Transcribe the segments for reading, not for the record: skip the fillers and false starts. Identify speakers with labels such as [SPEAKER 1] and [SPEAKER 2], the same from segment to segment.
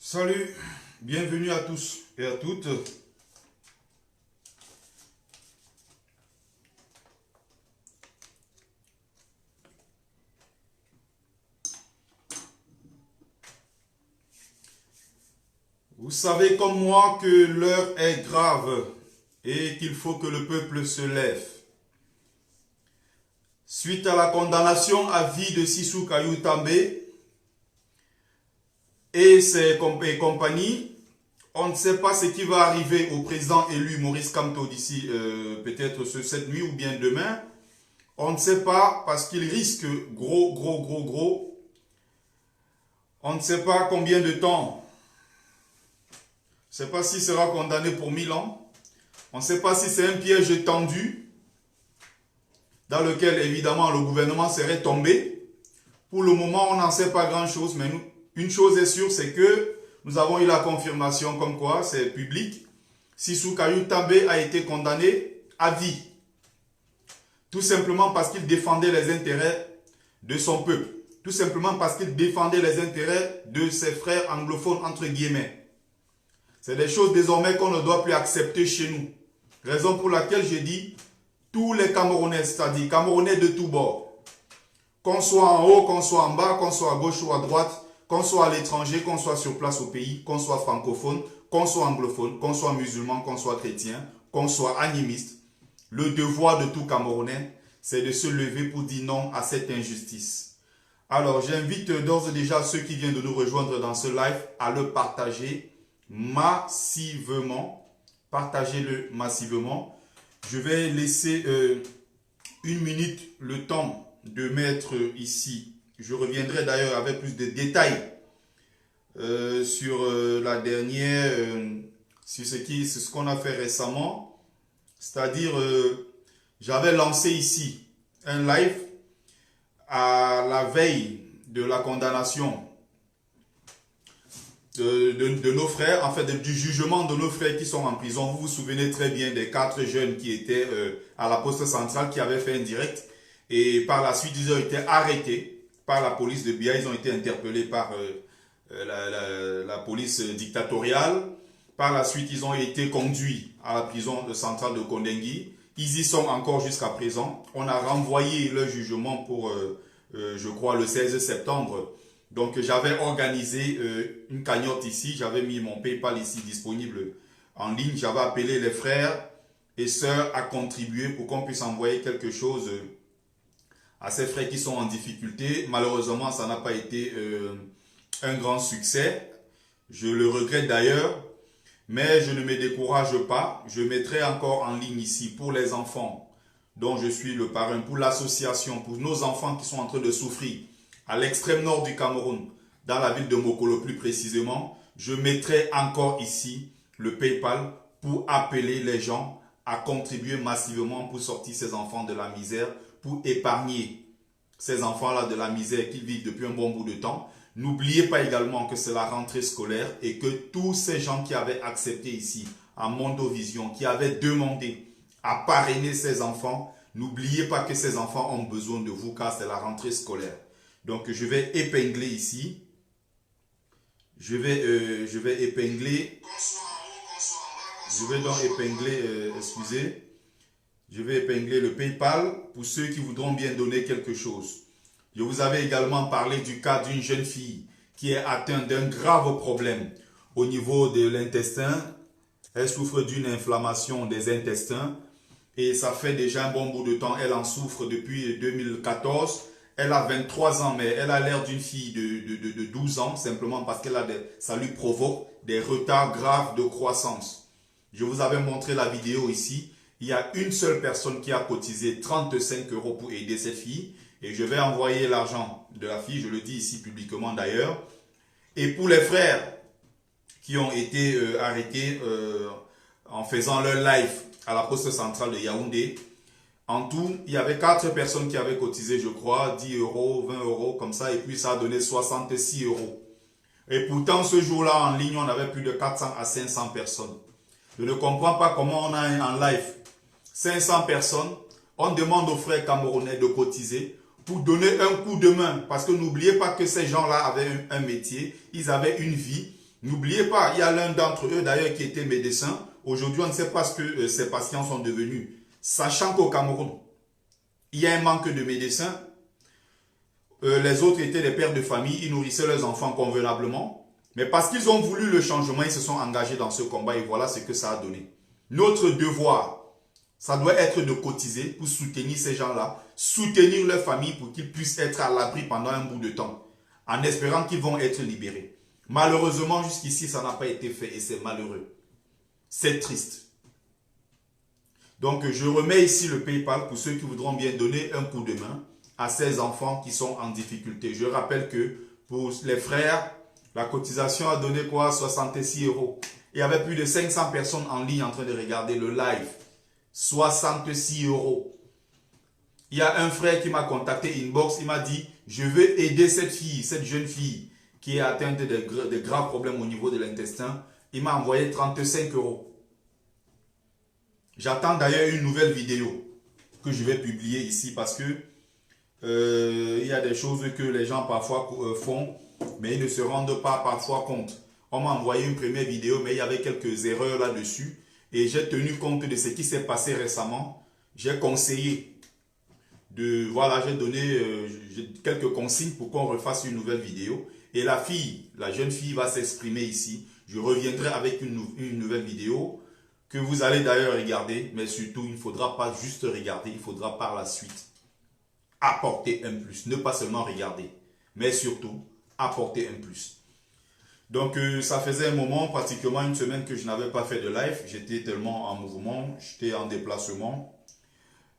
[SPEAKER 1] Salut, bienvenue à tous et à toutes. Vous savez comme moi que l'heure est grave et qu'il faut que le peuple se lève. Suite à la condamnation à vie de Sissou Kayoutambe et ses compagnies, on ne sait pas ce qui va arriver au président élu Maurice Kamto d'ici peut-être cette nuit ou bien demain. On ne sait pas parce qu'il risque gros. On ne sait pas combien de temps. On ne sait pas s'il sera condamné pour 1000 ans. On ne sait pas si c'est un piège tendu dans lequel évidemment le gouvernement serait tombé. Pour le moment, on n'en sait pas grand-chose, mais une chose est sûre, c'est que nous avons eu la confirmation comme quoi, c'est public, Sissou Kayoutambe a été condamné à vie. Tout simplement parce qu'il défendait les intérêts de son peuple. Tout simplement parce qu'il défendait les intérêts de ses frères anglophones, entre guillemets. C'est des choses désormais qu'on ne doit plus accepter chez nous. Raison pour laquelle j'ai dit, tous les Camerounais, c'est-à-dire Camerounais de tous bords, qu'on soit en haut, qu'on soit en bas, qu'on soit à gauche ou à droite, qu'on soit à l'étranger, qu'on soit sur place au pays, qu'on soit francophone, qu'on soit anglophone, qu'on soit musulman, qu'on soit chrétien, qu'on soit animiste, le devoir de tout Camerounais, c'est de se lever pour dire non à cette injustice. Alors, j'invite d'ores et déjà ceux qui viennent de nous rejoindre dans ce live à le partager massivement. Partagez-le massivement. Je vais laisser une minute le temps de mettre ici. Je reviendrai d'ailleurs avec plus de détails sur la dernière, sur ce qu'on a fait récemment. C'est-à-dire, j'avais lancé ici un live à la veille de la condamnation de nos frères, en fait du jugement de nos frères qui sont en prison. Vous vous souvenez très bien des 4 jeunes qui étaient à la poste centrale, qui avaient fait un direct. Et par la suite, ils ont été arrêtés par la police de Biya. Ils ont été interpellés par la police dictatoriale. Par la suite, ils ont été conduits à la prison centrale de Kondengui. Ils y sont encore jusqu'à présent. On a renvoyé le jugement pour, je crois, le 16 septembre. Donc, j'avais organisé une cagnotte ici. J'avais mis mon PayPal ici disponible en ligne. J'avais appelé les frères et sœurs à contribuer pour qu'on puisse envoyer quelque chose à ces frères qui sont en difficulté. Malheureusement, ça n'a pas été un grand succès. Je le regrette d'ailleurs. Mais je ne me décourage pas. Je mettrai encore en ligne ici pour les enfants dont je suis le parrain, pour l'association, pour nos enfants qui sont en train de souffrir à l'extrême nord du Cameroun, dans la ville de Mokolo plus précisément. Je mettrai encore ici le PayPal pour appeler les gens à contribuer massivement pour sortir ces enfants de la misère, pour épargner ces enfants-là de la misère qu'ils vivent depuis un bon bout de temps. N'oubliez pas également que c'est la rentrée scolaire et que tous ces gens qui avaient accepté ici, à Mondovision, qui avaient demandé à parrainer ces enfants, n'oubliez pas que ces enfants ont besoin de vous car c'est la rentrée scolaire. Donc je vais épingler ici. Je vais épingler. Je vais donc épingler, excusez. Je vais épingler le PayPal pour ceux qui voudront bien donner quelque chose. Je vous avais également parlé du cas d'une jeune fille qui est atteinte d'un grave problème au niveau de l'intestin. Elle souffre d'une inflammation des intestins et ça fait déjà un bon bout de temps. Elle en souffre depuis 2014. Elle a 23 ans, mais elle a l'air d'une fille de 12 ans, simplement parce que ça lui provoque des retards graves de croissance. Je vous avais montré la vidéo ici. Il y a une seule personne qui a cotisé 35 € pour aider cette fille. Et je vais envoyer l'argent de la fille, je le dis ici publiquement d'ailleurs. Et pour les frères qui ont été arrêtés en faisant leur live à la poste centrale de Yaoundé, en tout, il y avait 4 personnes qui avaient cotisé, je crois, 10 €, 20 € comme ça. Et puis ça a donné 66 €. Et pourtant, ce jour-là, en ligne, on avait plus de 400 à 500 personnes. Je ne comprends pas comment on a en live 500 personnes. On demande aux frères camerounais de cotiser pour donner un coup de main. Parce que n'oubliez pas que ces gens-là avaient un métier, ils avaient une vie. N'oubliez pas, il y a l'un d'entre eux d'ailleurs qui était médecin. Aujourd'hui, on ne sait pas ce que ces patients sont devenus. Sachant qu'au Cameroun, il y a un manque de médecins. Les autres étaient des pères de famille, ils nourrissaient leurs enfants convenablement. Mais parce qu'ils ont voulu le changement, ils se sont engagés dans ce combat et voilà ce que ça a donné. Notre devoir, ça doit être de cotiser pour soutenir ces gens-là, soutenir leur famille pour qu'ils puissent être à l'abri pendant un bout de temps, en espérant qu'ils vont être libérés. Malheureusement, jusqu'ici, ça n'a pas été fait et c'est malheureux. C'est triste. Donc, je remets ici le PayPal pour ceux qui voudront bien donner un coup de main à ces enfants qui sont en difficulté. Je rappelle que pour les frères, la cotisation a donné quoi? 66 €. Il y avait plus de 500 personnes en ligne en train de regarder le live. 66 €. Il y a un frère qui m'a contacté inbox, il m'a dit, je veux aider cette fille, cette jeune fille qui est atteinte de graves problèmes au niveau de l'intestin. Il m'a envoyé 35 €. J'attends d'ailleurs une nouvelle vidéo que je vais publier ici parce que il y a des choses que les gens parfois font, mais ils ne se rendent pas parfois compte. On m'a envoyé une première vidéo, mais il y avait quelques erreurs là-dessus. Et j'ai tenu compte de ce qui s'est passé récemment. J'ai conseillé voilà, j'ai donné quelques consignes pour qu'on refasse une nouvelle vidéo. Et la jeune fille va s'exprimer ici. Je reviendrai avec une nouvelle vidéo que vous allez d'ailleurs regarder. Mais surtout, il ne faudra pas juste regarder, il faudra par la suite apporter un plus. Ne pas seulement regarder, mais surtout apporter un plus. Donc, ça faisait un moment, pratiquement une semaine que je n'avais pas fait de live. J'étais tellement en mouvement, j'étais en déplacement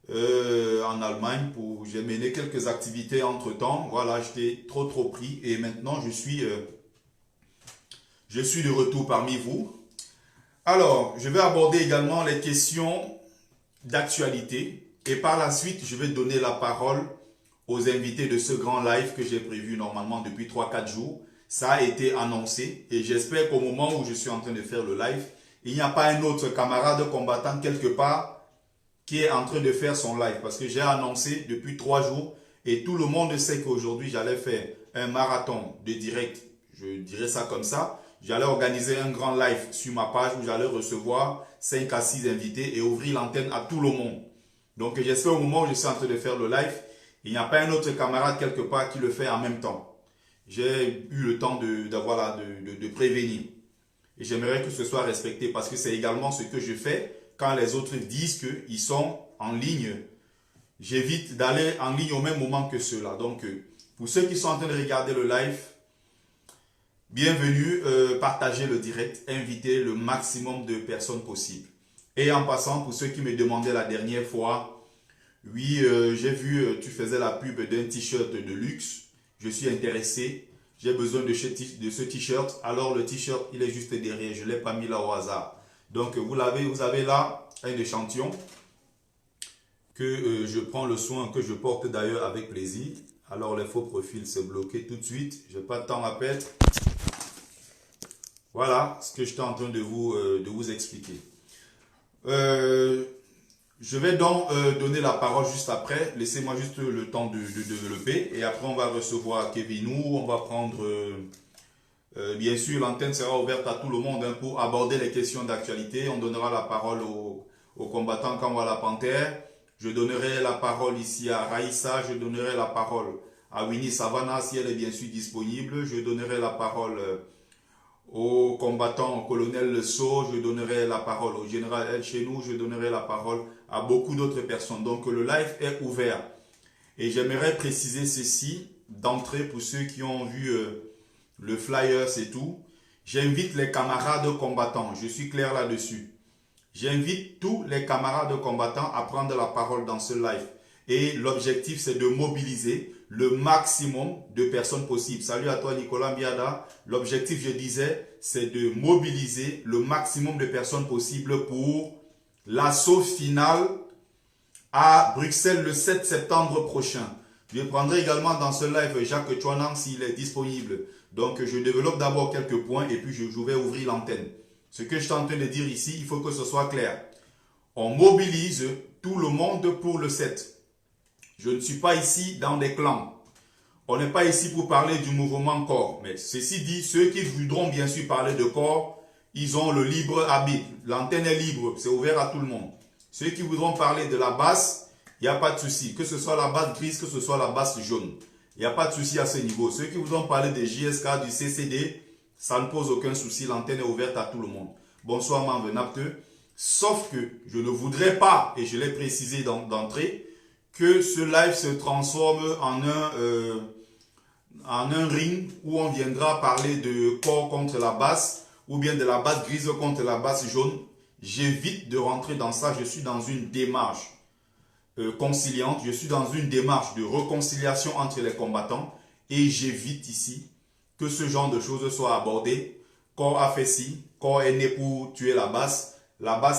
[SPEAKER 1] en Allemagne. J'ai mené quelques activités entre-temps. Voilà, j'étais trop pris. Et maintenant, je suis de retour parmi vous. Alors, je vais aborder également les questions d'actualité. Et par la suite, je vais donner la parole aux invités de ce grand live que j'ai prévu normalement depuis 3-4 jours. Ça a été annoncé et j'espère qu'au moment où je suis en train de faire le live, il n'y a pas un autre camarade combattant quelque part qui est en train de faire son live. Parce que j'ai annoncé depuis 3 jours et tout le monde sait qu'aujourd'hui j'allais faire un marathon de direct. Je dirais ça comme ça. J'allais organiser un grand live sur ma page où j'allais recevoir 5 à 6 invités et ouvrir l'antenne à tout le monde. Donc j'espère au moment où je suis en train de faire le live, il n'y a pas un autre camarade quelque part qui le fait en même temps. J'ai eu le temps de prévenir. Et j'aimerais que ce soit respecté parce que c'est également ce que je fais quand les autres disent qu'ils sont en ligne. J'évite d'aller en ligne au même moment que ceux-là. Donc, pour ceux qui sont en train de regarder le live, bienvenue, partagez le direct, invitez le maximum de personnes possible. Et en passant, pour ceux qui me demandaient la dernière fois, oui, j'ai vu, tu faisais la pub d'un t-shirt de luxe. Je suis intéressé, j'ai besoin de ce t-shirt. Alors le t-shirt, il est juste derrière, je ne l'ai pas mis là au hasard. Donc vous avez là un échantillon que je prends le soin, que je porte d'ailleurs avec plaisir. Alors les faux profils, c'est bloqué tout de suite, je n'ai pas de temps à perdre. Voilà ce que j'étais en train de vous expliquer. Je vais donc donner la parole juste après. Laissez-moi juste le temps de développer. Et après, on va recevoir Kevin ou on va prendre... bien sûr, l'antenne sera ouverte à tout le monde hein, pour aborder les questions d'actualité. On donnera la parole aux combattants Kambala Panthère. Je donnerai la parole ici à Raïssa. Je donnerai la parole à Winnie Savannah si elle est bien sûr disponible. Je donnerai la parole... au combattant, au colonel Le Sceau, je donnerai la parole au général El Chenou, je donnerai la parole à beaucoup d'autres personnes. Donc le live est ouvert. Et j'aimerais préciser ceci d'entrée pour ceux qui ont vu le flyers et tout. J'invite les camarades combattants, je suis clair là-dessus. J'invite tous les camarades combattants à prendre la parole dans ce live. Et l'objectif, c'est de mobiliser le maximum de personnes possibles. Salut à toi Nicolas Mbiada. L'objectif, je disais, c'est de mobiliser le maximum de personnes possibles pour l'assaut final à Bruxelles le 7 septembre prochain. Je prendrai également dans ce live Jacques Chouanan s'il est disponible. Donc je développe d'abord quelques points et puis je vais ouvrir l'antenne. Ce que je suis en train de dire ici, il faut que ce soit clair. On mobilise tout le monde pour le 7. Je ne suis pas ici dans des clans. On n'est pas ici pour parler du mouvement corps. Mais ceci dit, ceux qui voudront bien sûr parler de corps, ils ont le libre arbitre. L'antenne est libre, c'est ouvert à tout le monde. Ceux qui voudront parler de la basse, il n'y a pas de souci. Que ce soit la basse grise, que ce soit la basse jaune. Il n'y a pas de souci à ce niveau. Ceux qui voudront parler des JSK, du CCD, ça ne pose aucun souci. L'antenne est ouverte à tout le monde. Bonsoir, Manvenapte. Sauf que je ne voudrais pas, et je l'ai précisé d'entrée, que ce live se transforme en un ring où on viendra parler de corps contre la basse ou bien de la basse grise contre la basse jaune. J'évite de rentrer dans ça. Je suis dans une démarche conciliante. Je suis dans une démarche de réconciliation entre les combattants et j'évite ici que ce genre de choses soit abordé. Corps a fait ci, corps est né pour tuer la basse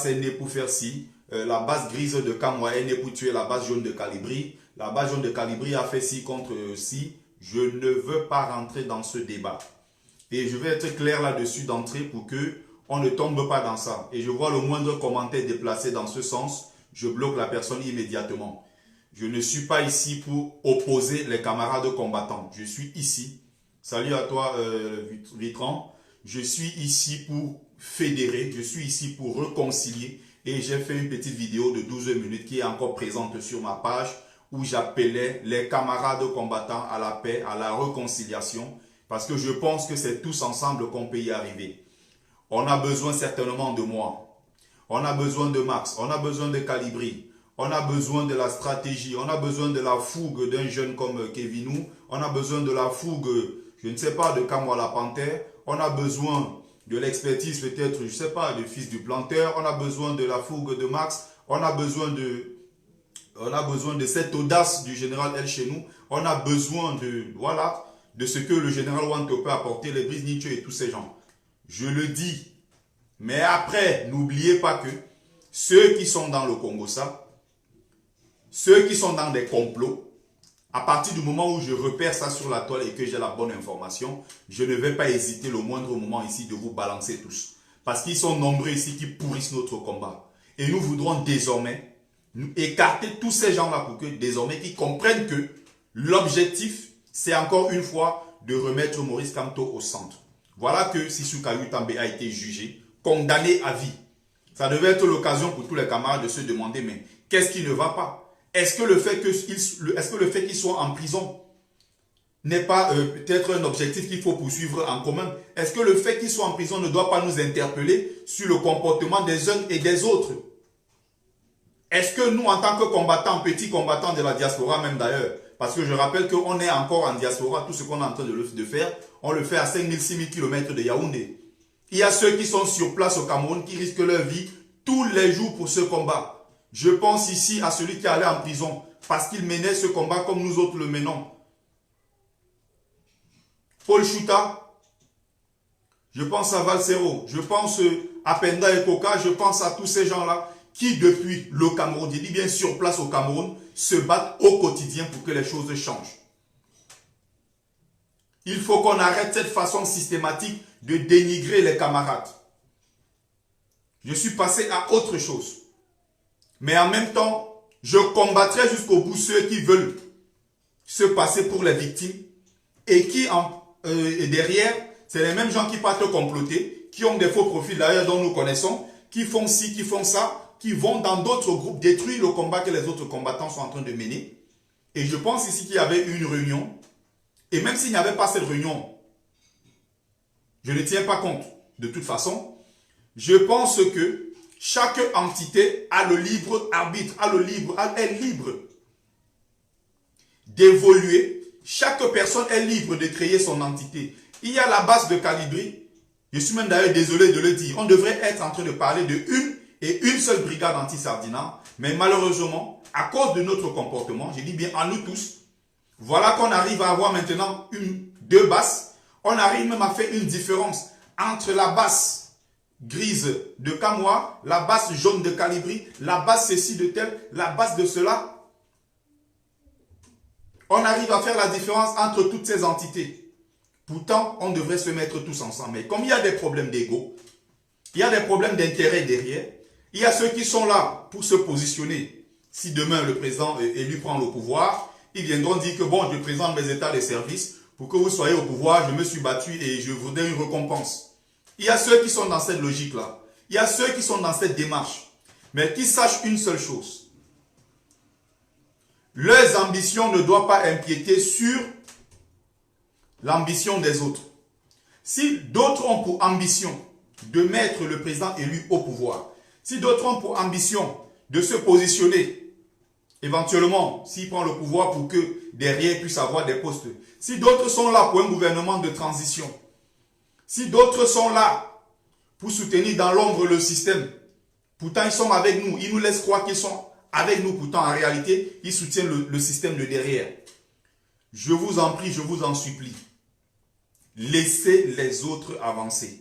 [SPEAKER 1] est née pour faire ci, la basse grise de Kamwa est née pour tuer la basse jaune de Calibri, la basse jaune de Calibri a fait ci contre ci. Je ne veux pas rentrer dans ce débat. Et je vais être clair là-dessus d'entrée pour que on ne tombe pas dans ça. Et je vois le moindre commentaire déplacé dans ce sens, je bloque la personne immédiatement. Je ne suis pas ici pour opposer les camarades combattants. Je suis ici. Salut à toi, Vitran. Je suis ici pour fédérer, je suis ici pour réconcilier et j'ai fait une petite vidéo de 12 minutes qui est encore présente sur ma page où j'appelais les camarades combattants à la paix, à la réconciliation parce que je pense que c'est tous ensemble qu'on peut y arriver. On a besoin certainement de moi, on a besoin de Max, on a besoin de Calibri, on a besoin de la stratégie, on a besoin de la fougue d'un jeune comme Kevinou, on a besoin de la fougue, je ne sais pas, de Kamwa la Panthère, on a besoin de l'expertise peut-être, je ne sais pas, du fils du planteur, on a besoin de la fougue de Max, on a besoin de cette audace du général El Chenou, on a besoin de, voilà, de ce que le général Wanto peut apporter, les Brice Nietzsche et tous ces gens. Je le dis, mais après, n'oubliez pas que ceux qui sont dans le Congo, ça, ceux qui sont dans des complots, à partir du moment où je repère ça sur la toile et que j'ai la bonne information, je ne vais pas hésiter le moindre moment ici de vous balancer tous. Parce qu'ils sont nombreux ici qui pourrissent notre combat. Et nous voudrons désormais écarter tous ces gens-là pour que désormais qu'ils comprennent que l'objectif, c'est encore une fois de remettre Maurice Kamto au centre. Voilà que Sissou Kayou Tambe a été jugé, condamné à vie. Ça devait être l'occasion pour tous les camarades de se demander, mais qu'est-ce qui ne va pas? Est-ce que le fait qu'il soit en prison n'est pas peut-être un objectif qu'il faut poursuivre en commun? Est-ce que le fait qu'il soit en prison ne doit pas nous interpeller sur le comportement des uns et des autres? Est-ce que nous, en tant que combattants, petits combattants de la diaspora même d'ailleurs, parce que je rappelle qu'on est encore en diaspora, tout ce qu'on est en train de faire, on le fait à 5000, 6000 km de Yaoundé. Il y a ceux qui sont sur place au Cameroun qui risquent leur vie tous les jours pour ce combat. Je pense ici à celui qui allait en prison parce qu'il menait ce combat comme nous autres le menons. Paul Chouta, je pense à Valsero, je pense à Penda et Koka, je pense à tous ces gens-là qui depuis le Cameroun, je dis bien sur place au Cameroun, se battent au quotidien pour que les choses changent. Il faut qu'on arrête cette façon systématique de dénigrer les camarades. Je suis passé à autre chose. Mais en même temps, je combattrai jusqu'au bout ceux qui veulent se passer pour les victimes et qui, derrière, c'est les mêmes gens qui partent comploter, qui ont des faux profils d'ailleurs dont nous connaissons, qui font ci, qui font ça, qui vont dans d'autres groupes détruire le combat que les autres combattants sont en train de mener. Et je pense ici qu'il y avait une réunion, et même s'il n'y avait pas cette réunion, je ne tiens pas compte. De toute façon, je pense que chaque entité a le libre arbitre, est libre d'évoluer. Chaque personne est libre de créer son entité. Il y a la base de Calibri. Je suis même d'ailleurs désolé de le dire. On devrait être en train de parler de une seule brigade anti-Sardina. Mais malheureusement, à cause de notre comportement, je dis bien à nous tous, voilà qu'on arrive à avoir maintenant deux basses. On arrive même à faire une différence entre la basse grise de Kamwa, la basse jaune de Calibri, la basse ceci de tel, la basse de cela. On arrive à faire la différence entre toutes ces entités. Pourtant, on devrait se mettre tous ensemble. Mais comme il y a des problèmes d'ego, il y a des problèmes d'intérêt derrière, il y a ceux qui sont là pour se positionner. Si demain le président élu prend le pouvoir, Ils viendront dire que bon, je présente mes états de service pour que vous soyez au pouvoir, je me suis battu et je voudrais une récompense. Il y a ceux qui sont dans cette logique-là. Il y a ceux qui sont dans cette démarche. Mais qui sachent une seule chose. Leurs ambitions ne doivent pas empiéter sur l'ambition des autres. Si d'autres ont pour ambition de mettre le président élu au pouvoir, si d'autres ont pour ambition de se positionner, éventuellement, s'il prend le pouvoir pour que derrière il puisse avoir des postes, si d'autres sont là pour un gouvernement de transition, si d'autres sont là pour soutenir dans l'ombre le système, pourtant ils sont avec nous, ils nous laissent croire qu'ils sont avec nous, pourtant en réalité, ils soutiennent le système de derrière. Je vous en prie, je vous en supplie, laissez les autres avancer.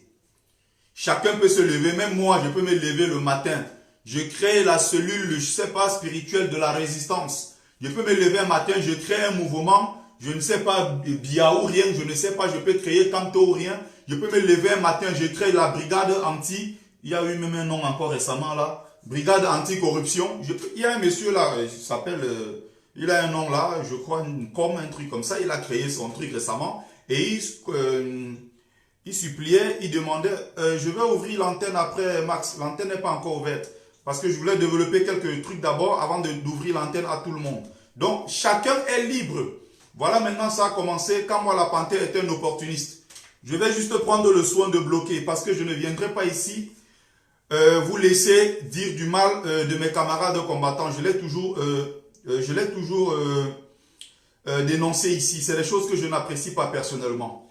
[SPEAKER 1] Chacun peut se lever, même moi, je peux me lever le matin. Je crée la cellule, je ne sais pas, spirituelle de la résistance. Je peux me lever un matin, je crée un mouvement, je ne sais pas, Bia ou rien, je ne sais pas, je peux créer Kanto ou rien. Je peux me lever un matin, je crée la brigade anti, il y a eu même un nom encore récemment là, brigade anti-corruption. Il y a un monsieur là, il s'appelle, il a un nom là, je crois, comme un truc comme ça, il a créé son truc récemment. Et il suppliait, il demandait, je vais ouvrir l'antenne après Max. L'antenne n'est pas encore ouverte. Parce que je voulais développer quelques trucs d'abord avant d'ouvrir l'antenne à tout le monde. Donc, chacun est libre. Voilà, maintenant ça a commencé quand moi la panthère était un opportuniste. Je vais juste prendre le soin de bloquer parce que je ne viendrai pas ici vous laisser dire du mal de mes camarades combattants. Je l'ai toujours dénoncé ici. C'est des choses que je n'apprécie pas personnellement.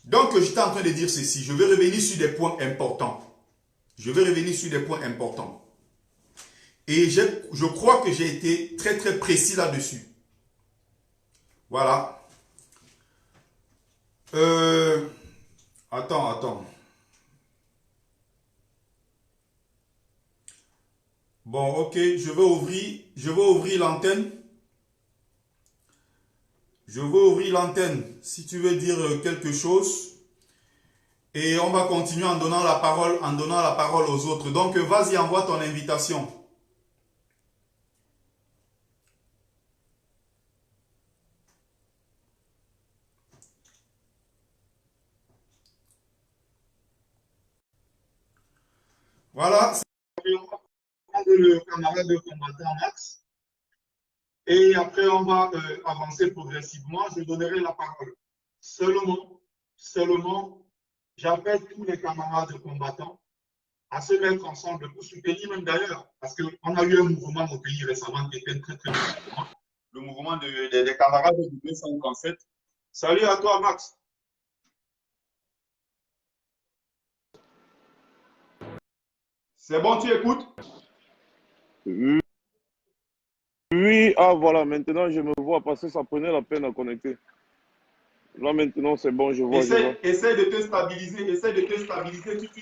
[SPEAKER 1] Donc, j'étais en train de dire ceci. Je vais revenir sur des points importants. Je vais revenir sur des points importants. Et je crois que j'ai été très très précis là-dessus. Voilà. Attends. Bon, ok, je vais ouvrir l'antenne. Je vais ouvrir l'antenne si tu veux dire quelque chose. Et on va continuer en donnant la parole aux autres. Donc, vas-y, envoie ton invitation. Voilà, c'est le camarade de combattant Max. Et après, on va avancer progressivement. Je donnerai la parole. Seulement, j'appelle tous les camarades combattants à se mettre ensemble pour soutenir même d'ailleurs, parce qu'on a eu un mouvement au pays récemment qui était très très important, le mouvement des camarades du 257. Salut à toi Max. C'est bon, tu écoutes?
[SPEAKER 2] Oui, ah voilà, maintenant je me vois parce que ça prenait la peine à connecter. Là maintenant c'est bon, je vois.
[SPEAKER 1] Essaie de te stabiliser,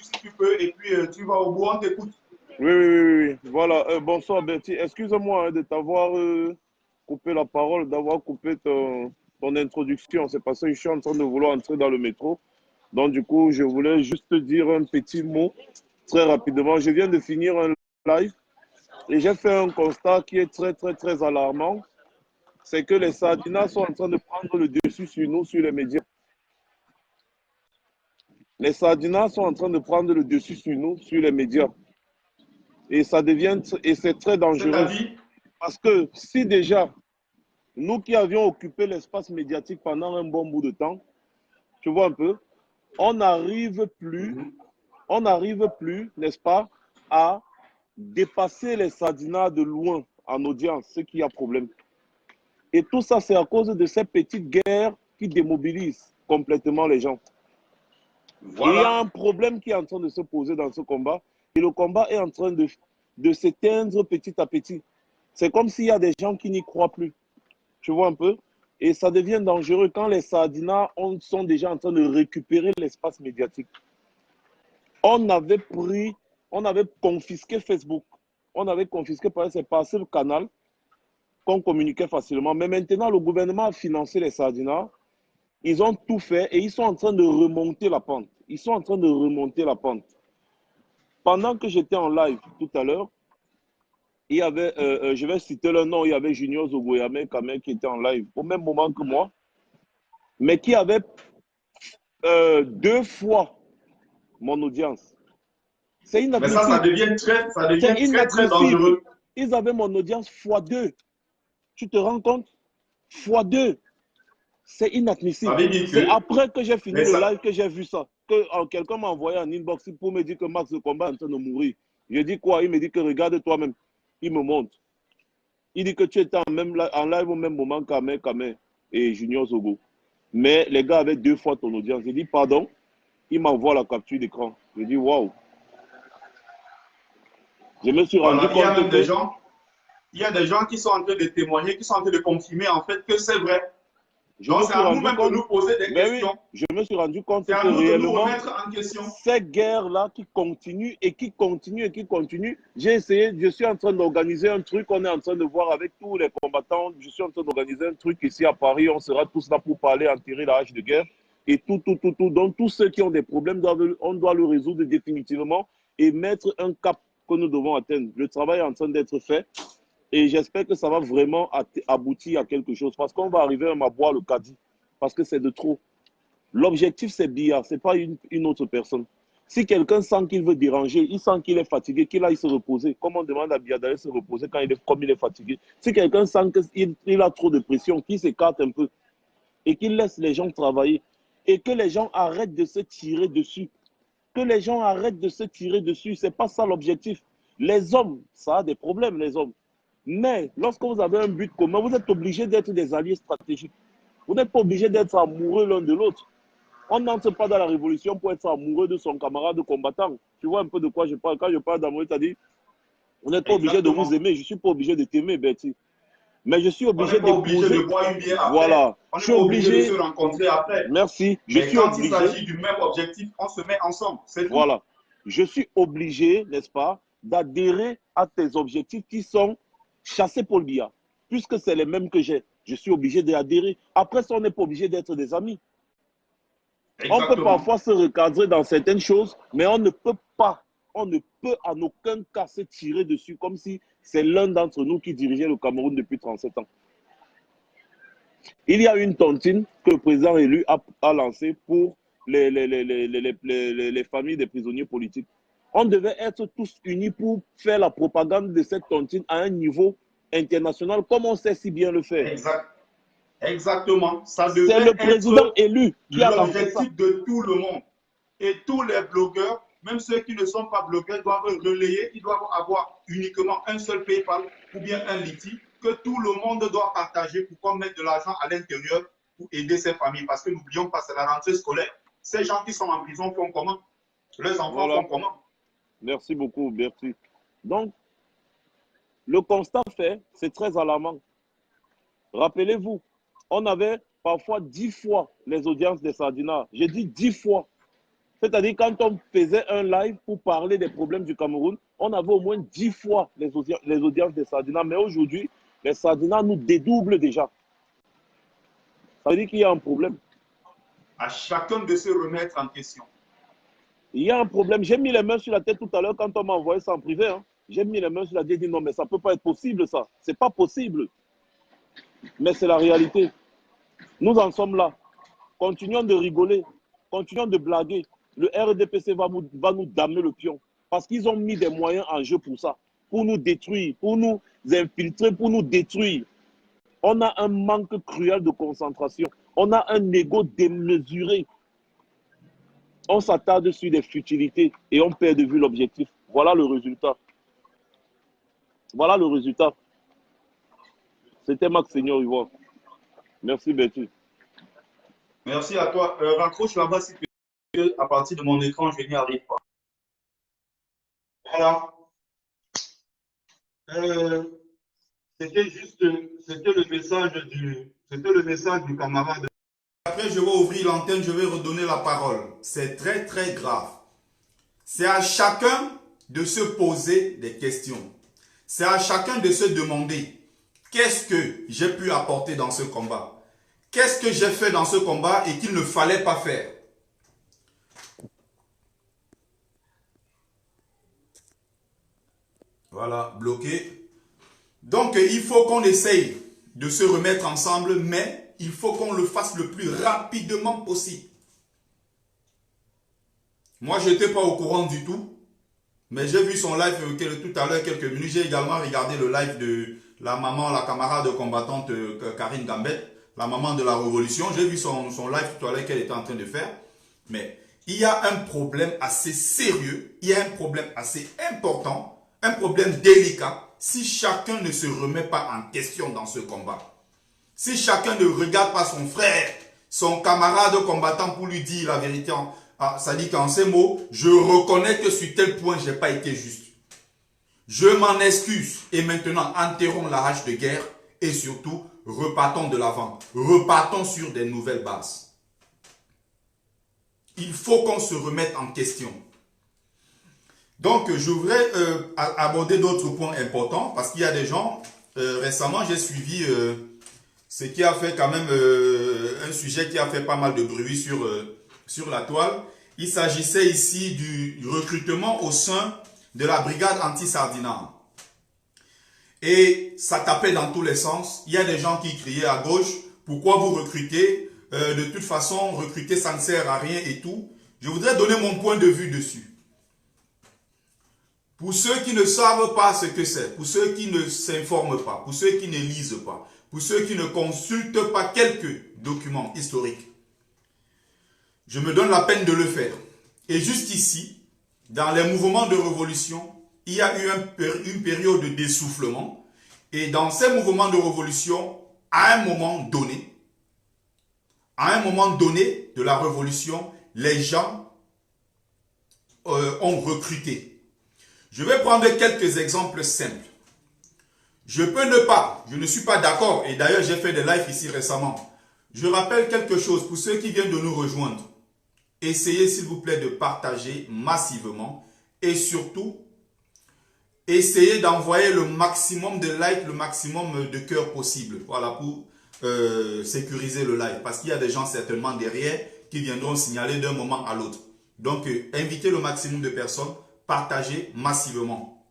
[SPEAKER 1] si tu peux, et puis tu vas au bout, on t'écoute.
[SPEAKER 2] Oui. Voilà, bonsoir Bertie. Excuse-moi de t'avoir coupé la parole, d'avoir coupé ton introduction. C'est parce que je suis en train de vouloir entrer dans le métro. Donc du coup, je voulais juste te dire un petit mot très rapidement. Je viens de finir un live et j'ai fait un constat qui est très alarmant. C'est que les Sardinas sont en train de prendre le dessus sur nous, sur les médias. Les Sardinas sont en train de prendre le dessus sur nous, sur les médias. Et c'est très dangereux. Parce que si déjà, nous qui avions occupé l'espace médiatique pendant un bon bout de temps, tu vois un peu, on n'arrive plus, n'est-ce pas, à dépasser les Sardinas de loin en audience, ce qui a problème. Et tout ça, c'est à cause de ces petites guerres qui démobilisent complètement les gens. Voilà. Il y a un problème qui est en train de se poser dans ce combat et le combat est en train de s'éteindre petit à petit. C'est comme s'il y a des gens qui n'y croient plus. Tu vois un peu? Et ça devient dangereux quand les Sardinas sont déjà en train de récupérer l'espace médiatique. On avait confisqué Facebook. On avait confisqué par ce canal qu'on communiquait facilement. Mais maintenant, le gouvernement a financé les Sardinas. Ils ont tout fait et ils sont en train de remonter la pente. Pendant que j'étais en live tout à l'heure, Il y avait, je vais citer le nom, il y avait Junior Zogoyame Kamel qui était en live au même moment que moi, mais qui avait 2 fois mon audience. C'est
[SPEAKER 1] Mais ça
[SPEAKER 2] inadmissible.
[SPEAKER 1] devient
[SPEAKER 2] C'est
[SPEAKER 1] très
[SPEAKER 2] inadmissible.
[SPEAKER 1] dangereux.
[SPEAKER 2] Ils avaient mon audience x2. Tu te rends compte? x2. C'est
[SPEAKER 1] Ça
[SPEAKER 2] inadmissible.
[SPEAKER 1] veut dire
[SPEAKER 2] C'est
[SPEAKER 1] que,
[SPEAKER 2] après que j'ai fini
[SPEAKER 1] mais
[SPEAKER 2] le
[SPEAKER 1] ça,
[SPEAKER 2] live que j'ai vu ça. Que quelqu'un m'a envoyé un inbox pour me dire que Max de combat est en train de mourir. Je dis quoi? Il me dit que regarde toi-même. Il me montre. Il dit que tu étais en live au même moment Kamel et Junior Zogo. Mais les gars avaient 2 fois ton audience. Je dis pardon. Il m'envoie la capture d'écran. Je dis waouh. Je me suis rendu
[SPEAKER 1] voilà, il y a
[SPEAKER 2] compte
[SPEAKER 1] même des
[SPEAKER 2] que
[SPEAKER 1] gens, il y a des gens qui sont en train de témoigner, qui sont en train de confirmer en fait que c'est vrai.
[SPEAKER 2] je
[SPEAKER 1] Donc
[SPEAKER 2] me
[SPEAKER 1] c'est
[SPEAKER 2] suis
[SPEAKER 1] à
[SPEAKER 2] rendu
[SPEAKER 1] nous-mêmes de
[SPEAKER 2] compte,
[SPEAKER 1] nous poser des
[SPEAKER 2] mais oui,
[SPEAKER 1] questions.
[SPEAKER 2] je me suis rendu compte
[SPEAKER 1] C'est à
[SPEAKER 2] que
[SPEAKER 1] nous de nous
[SPEAKER 2] réellement,
[SPEAKER 1] remettre en question.
[SPEAKER 2] ces guerres-là qui continuent et qui continuent et qui continuent, j'ai essayé, je suis en train d'organiser un truc, on est en train de voir avec tous les combattants, je suis en train d'organiser un truc ici à Paris, on sera tous là pour parler, enterrer la hache de guerre et tout. Donc tous ceux qui ont des problèmes, on doit le résoudre définitivement et mettre un cap que nous devons atteindre. Le travail est en train d'être fait. Et j'espère que ça va vraiment aboutir à quelque chose parce qu'on va arriver à boire le caddie parce que c'est de trop. L'objectif, c'est Bia, ce n'est pas une autre personne. Si quelqu'un sent qu'il veut déranger, il sent qu'il est fatigué, qu'il aille se reposer, comme on demande à Bia d'aller se reposer comme il est fatigué. Si quelqu'un sent qu'il a trop de pression, qu'il s'écarte un peu et qu'il laisse les gens travailler et que les gens arrêtent de se tirer dessus. Que les gens arrêtent de se tirer dessus, ce n'est pas ça l'objectif. Les hommes, ça a des problèmes, les hommes. Mais lorsque vous avez un but commun, vous êtes obligé d'être des alliés stratégiques. Vous n'êtes pas obligé d'être amoureux l'un de l'autre. On n'entre pas dans la révolution pour être amoureux de son camarade combattant. Tu vois un peu de quoi je parle. Quand je parle d'amour, c'est-à-dire, vous n'êtes pas obligé de vous
[SPEAKER 1] Exactement.
[SPEAKER 2] aimer. Je ne suis pas obligé de t'aimer, Betty. Mais je suis
[SPEAKER 1] On
[SPEAKER 2] obligé
[SPEAKER 1] n'est pas obligé de
[SPEAKER 2] d'épouser.
[SPEAKER 1] boire une bière après.
[SPEAKER 2] Voilà.
[SPEAKER 1] On
[SPEAKER 2] Je
[SPEAKER 1] n'est
[SPEAKER 2] suis
[SPEAKER 1] pas obligé de se
[SPEAKER 2] obligé.
[SPEAKER 1] rencontrer après.
[SPEAKER 2] Merci. Je
[SPEAKER 1] Mais
[SPEAKER 2] suis
[SPEAKER 1] quand il
[SPEAKER 2] obligé.
[SPEAKER 1] s'agit du même objectif, on se met ensemble. C'est tout.
[SPEAKER 2] Voilà. Je suis obligé, n'est-ce pas, d'adhérer à tes objectifs qui sont chassés pour le billard. Puisque c'est les mêmes que j'ai, je suis obligé d'adhérer. Après ça, on n'est pas obligé d'être des amis. On peut
[SPEAKER 1] Exactement.
[SPEAKER 2] parfois se recadrer dans certaines choses, mais on ne peut en aucun cas se tirer dessus comme si c'est l'un d'entre nous qui dirigeait le Cameroun depuis 37 ans. Il y a une tontine que le président élu a lancée pour les familles des prisonniers politiques. On devait être tous unis pour faire la propagande de cette tontine à un niveau international, comme on sait si bien le faire.
[SPEAKER 1] Exact. Exactement. Ça
[SPEAKER 2] C'est le
[SPEAKER 1] devrait
[SPEAKER 2] président
[SPEAKER 1] être
[SPEAKER 2] élu qui a lancé ça.
[SPEAKER 1] l'objectif de tout le monde. Et tous les blogueurs, même ceux qui ne sont pas blogueurs, doivent relayer, ils doivent avoir uniquement un seul PayPal ou bien un Liti que tout le monde doit partager pour qu'on mette de l'argent à l'intérieur pour aider ces familles. Parce que n'oublions pas, c'est la rentrée scolaire. Ces gens qui sont en prison font comment? Leurs enfants
[SPEAKER 2] Voilà.
[SPEAKER 1] font comment?
[SPEAKER 2] Merci beaucoup, Bertie. Donc, le constat fait, c'est très alarmant. Rappelez-vous, on avait parfois 10 fois les audiences des Sardinats. J'ai dit 10 fois. C'est-à-dire, quand on faisait un live pour parler des problèmes du Cameroun, on avait au moins 10 fois les audiences des Sardinats. Mais aujourd'hui, les Sardinats nous dédoublent déjà. Ça veut dire qu'il y a un problème.
[SPEAKER 1] À chacun de se remettre en question.
[SPEAKER 2] Il y a un problème. J'ai mis les mains sur la tête tout à l'heure quand on m'a envoyé ça en privé. Hein. J'ai mis les mains sur la tête et dit non, mais ça ne peut pas être possible, ça. Ce n'est pas possible. Mais c'est la réalité. Nous en sommes là. Continuons de rigoler. Continuons de blaguer. Le RDPC va nous damer le pion. Parce qu'ils ont mis des moyens en jeu pour ça. Pour nous détruire, pour nous infiltrer, pour nous détruire. On a un manque cruel de concentration. On a un ego démesuré. On s'attarde sur des futilités et on perd de vue l'objectif. Voilà le résultat. Voilà le résultat. C'était Max Seigneur Yvon. Merci Betty.
[SPEAKER 1] Merci à toi. Raccroche là-bas si tu veux. À partir de mon écran, je n'y arrive pas. Voilà. Euh, c'était le message du camarade. Après, je vais ouvrir l'antenne, je vais redonner la parole. C'est très, très grave. C'est à chacun de se poser des questions. C'est à chacun de se demander, qu'est-ce que j'ai pu apporter dans ce combat? Qu'est-ce que j'ai fait dans ce combat et qu'il ne fallait pas faire? Voilà, bloqué. Donc, il faut qu'on essaye de se remettre ensemble, mais il faut qu'on le fasse le plus rapidement possible. Moi, je n'étais pas au courant du tout, mais j'ai vu son live tout à l'heure, quelques minutes. J'ai également regardé le live de la maman, la camarade combattante Karine Gambette, la maman de la Révolution. J'ai vu son live tout à l'heure qu'elle était en train de faire. Mais il y a un problème assez sérieux, il y a un problème assez important, un problème délicat, si chacun ne se remet pas en question dans ce combat. Si chacun ne regarde pas son frère, son camarade combattant pour lui dire la vérité, ça dit qu'en ces mots, je reconnais que sur tel point, je n'ai pas été juste. Je m'en excuse et maintenant, enterrons la hache de guerre et surtout, repartons de l'avant. Repartons sur des nouvelles bases. Il faut qu'on se remette en question. Donc, je voudrais aborder d'autres points importants parce qu'il y a des gens, récemment, j'ai suivi ce qui a fait quand même un sujet qui a fait pas mal de bruit sur la toile. Il s'agissait ici du recrutement au sein de la brigade anti-Sardinat. Et ça tapait dans tous les sens. Il y a des gens qui criaient à gauche, pourquoi vous recrutez? De toute façon, recruter, ça ne sert à rien et tout. Je voudrais donner mon point de vue dessus. Pour ceux qui ne savent pas ce que c'est, pour ceux qui ne s'informent pas, pour ceux qui ne lisent pas, pour ceux qui ne consultent pas quelques documents historiques, je me donne la peine de le faire. Et juste ici, dans les mouvements de révolution, il y a eu une période d'essoufflement. Et dans ces mouvements de révolution, à un moment donné de la révolution, les gens ont recruté. Je vais prendre quelques exemples simples. Je ne suis pas d'accord, et d'ailleurs j'ai fait des lives ici récemment. Je rappelle quelque chose pour ceux qui viennent de nous rejoindre. Essayez s'il vous plaît de partager massivement et surtout, essayez d'envoyer le maximum de likes, le maximum de cœurs possible. Voilà, pour sécuriser le live. Parce qu'il y a des gens certainement derrière qui viendront signaler d'un moment à l'autre. Donc, invitez le maximum de personnes, partagez massivement.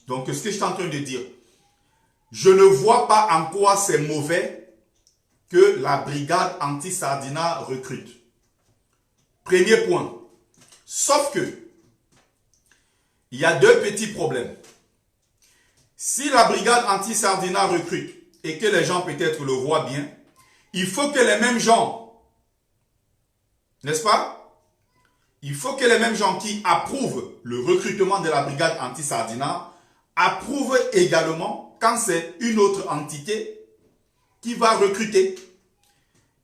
[SPEAKER 1] Donc, ce que je suis en train de dire, je ne vois pas en quoi c'est mauvais que la brigade anti-Sardinat recrute. Premier point. Sauf que, il y a deux petits problèmes. Si la brigade anti-Sardinat recrute et que les gens peut-être le voient bien, il faut que les mêmes gens, n'est-ce pas? Il faut que les mêmes gens qui approuvent le recrutement de la brigade anti-Sardinat approuvent également quand c'est une autre entité qui va recruter.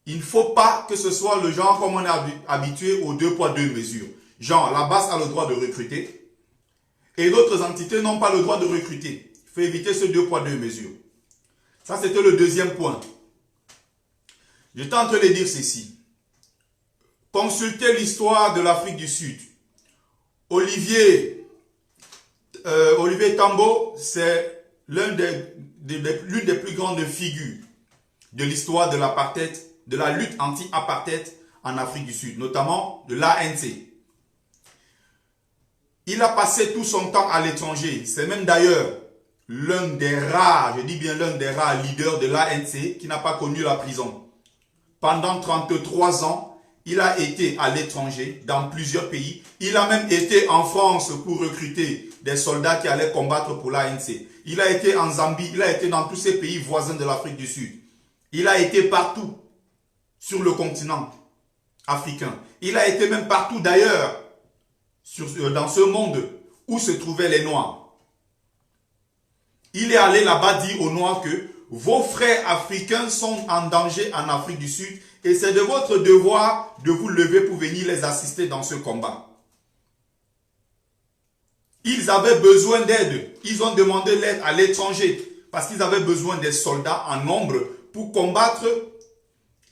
[SPEAKER 1] Il ne faut pas que ce soit le genre comme on est habitué aux 2 poids 2 mesures. Genre, la base a le droit de recruter et d'autres entités n'ont pas le droit de recruter. Il faut éviter ce 2 poids 2 mesures. Ça, c'était le deuxième point. J'étais en train de dire ceci. Consultez l'histoire de l'Afrique du Sud. Olivier Tambo, c'est l'une des plus grandes figures de l'histoire de l'apartheid, de la lutte anti-apartheid en Afrique du Sud, notamment de l'ANC. Il a passé tout son temps à l'étranger. C'est même d'ailleurs l'un des rares, je dis bien l'un des rares leaders de l'ANC qui n'a pas connu la prison. Pendant 33 ans, il a été à l'étranger, dans plusieurs pays. Il a même été en France pour recruter des soldats qui allaient combattre pour l'ANC. Il a été en Zambie, il a été dans tous ces pays voisins de l'Afrique du Sud. Il a été partout sur le continent africain. Il a été même partout d'ailleurs dans ce monde où se trouvaient les Noirs. Il est allé là-bas dire aux Noirs que vos frères africains sont en danger en Afrique du Sud et c'est de votre devoir de vous lever pour venir les assister dans ce combat. Ils avaient besoin d'aide. Ils ont demandé l'aide à l'étranger parce qu'ils avaient besoin des soldats en nombre pour combattre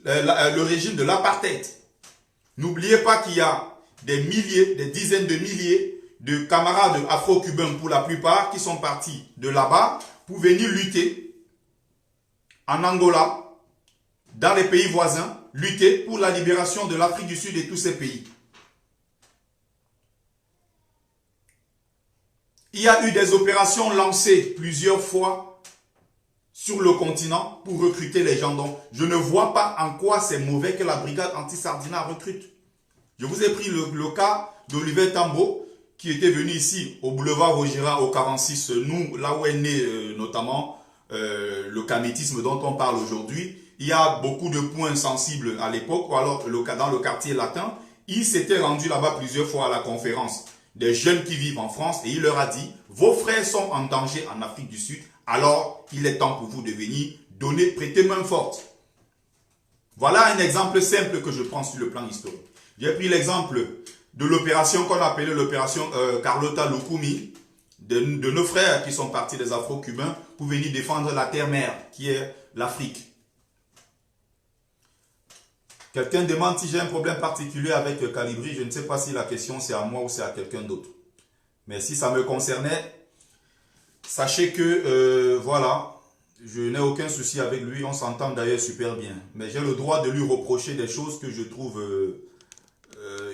[SPEAKER 1] le régime de l'apartheid. N'oubliez pas qu'il y a des milliers, des dizaines de milliers de camarades afro-cubains pour la plupart qui sont partis de là-bas pour venir lutter en Angola, dans les pays voisins, lutter pour la libération de l'Afrique du Sud et tous ces pays. Il y a eu des opérations lancées plusieurs fois sur le continent pour recruter les gens. Donc, je ne vois pas en quoi c'est mauvais que la brigade anti-Sardina recrute. Je vous ai pris le cas d'Olivier Tambo, qui était venu ici, au boulevard Vaugirard, au 46, nous, là où est né notamment le camétisme dont on parle aujourd'hui. Il y a beaucoup de points sensibles à l'époque, ou alors dans le quartier latin. Il s'était rendu là-bas plusieurs fois à la conférence des jeunes qui vivent en France et il leur a dit, vos frères sont en danger en Afrique du Sud, alors il est temps pour vous de venir prêter main forte. Voilà un exemple simple que je prends sur le plan historique. J'ai pris l'exemple de l'opération qu'on appelait l'opération Carlota Lukumi, de nos frères qui sont partis des Afro-Cubains pour venir défendre la terre-mère, qui est l'Afrique. Quelqu'un demande si j'ai un problème particulier avec Calibri. Je ne sais pas si la question c'est à moi ou c'est à quelqu'un d'autre. Mais si ça me concernait, sachez que, voilà, je n'ai aucun souci avec lui. On s'entend d'ailleurs super bien. Mais j'ai le droit de lui reprocher des choses que je trouve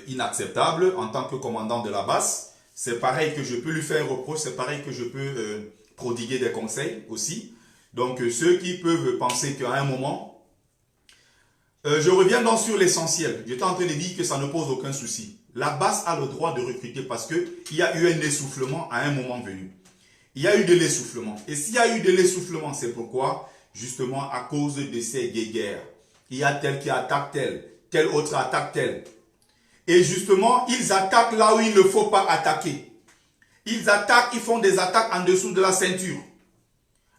[SPEAKER 1] inacceptables en tant que commandant de la base. C'est pareil que je peux lui faire un reproche. C'est pareil que je peux prodiguer des conseils aussi. Donc, ceux qui peuvent penser qu'à un moment... je reviens donc sur l'essentiel. J'étais en train de dire que ça ne pose aucun souci. La base a le droit de recruter parce qu'il y a eu un essoufflement à un moment venu. Il y a eu de l'essoufflement. Et s'il y a eu de l'essoufflement, c'est pourquoi, justement, à cause de ces guerres, il y a tel qui attaque tel autre attaque tel. Et justement, ils attaquent là où il ne faut pas attaquer. Ils attaquent, ils font des attaques en dessous de la ceinture.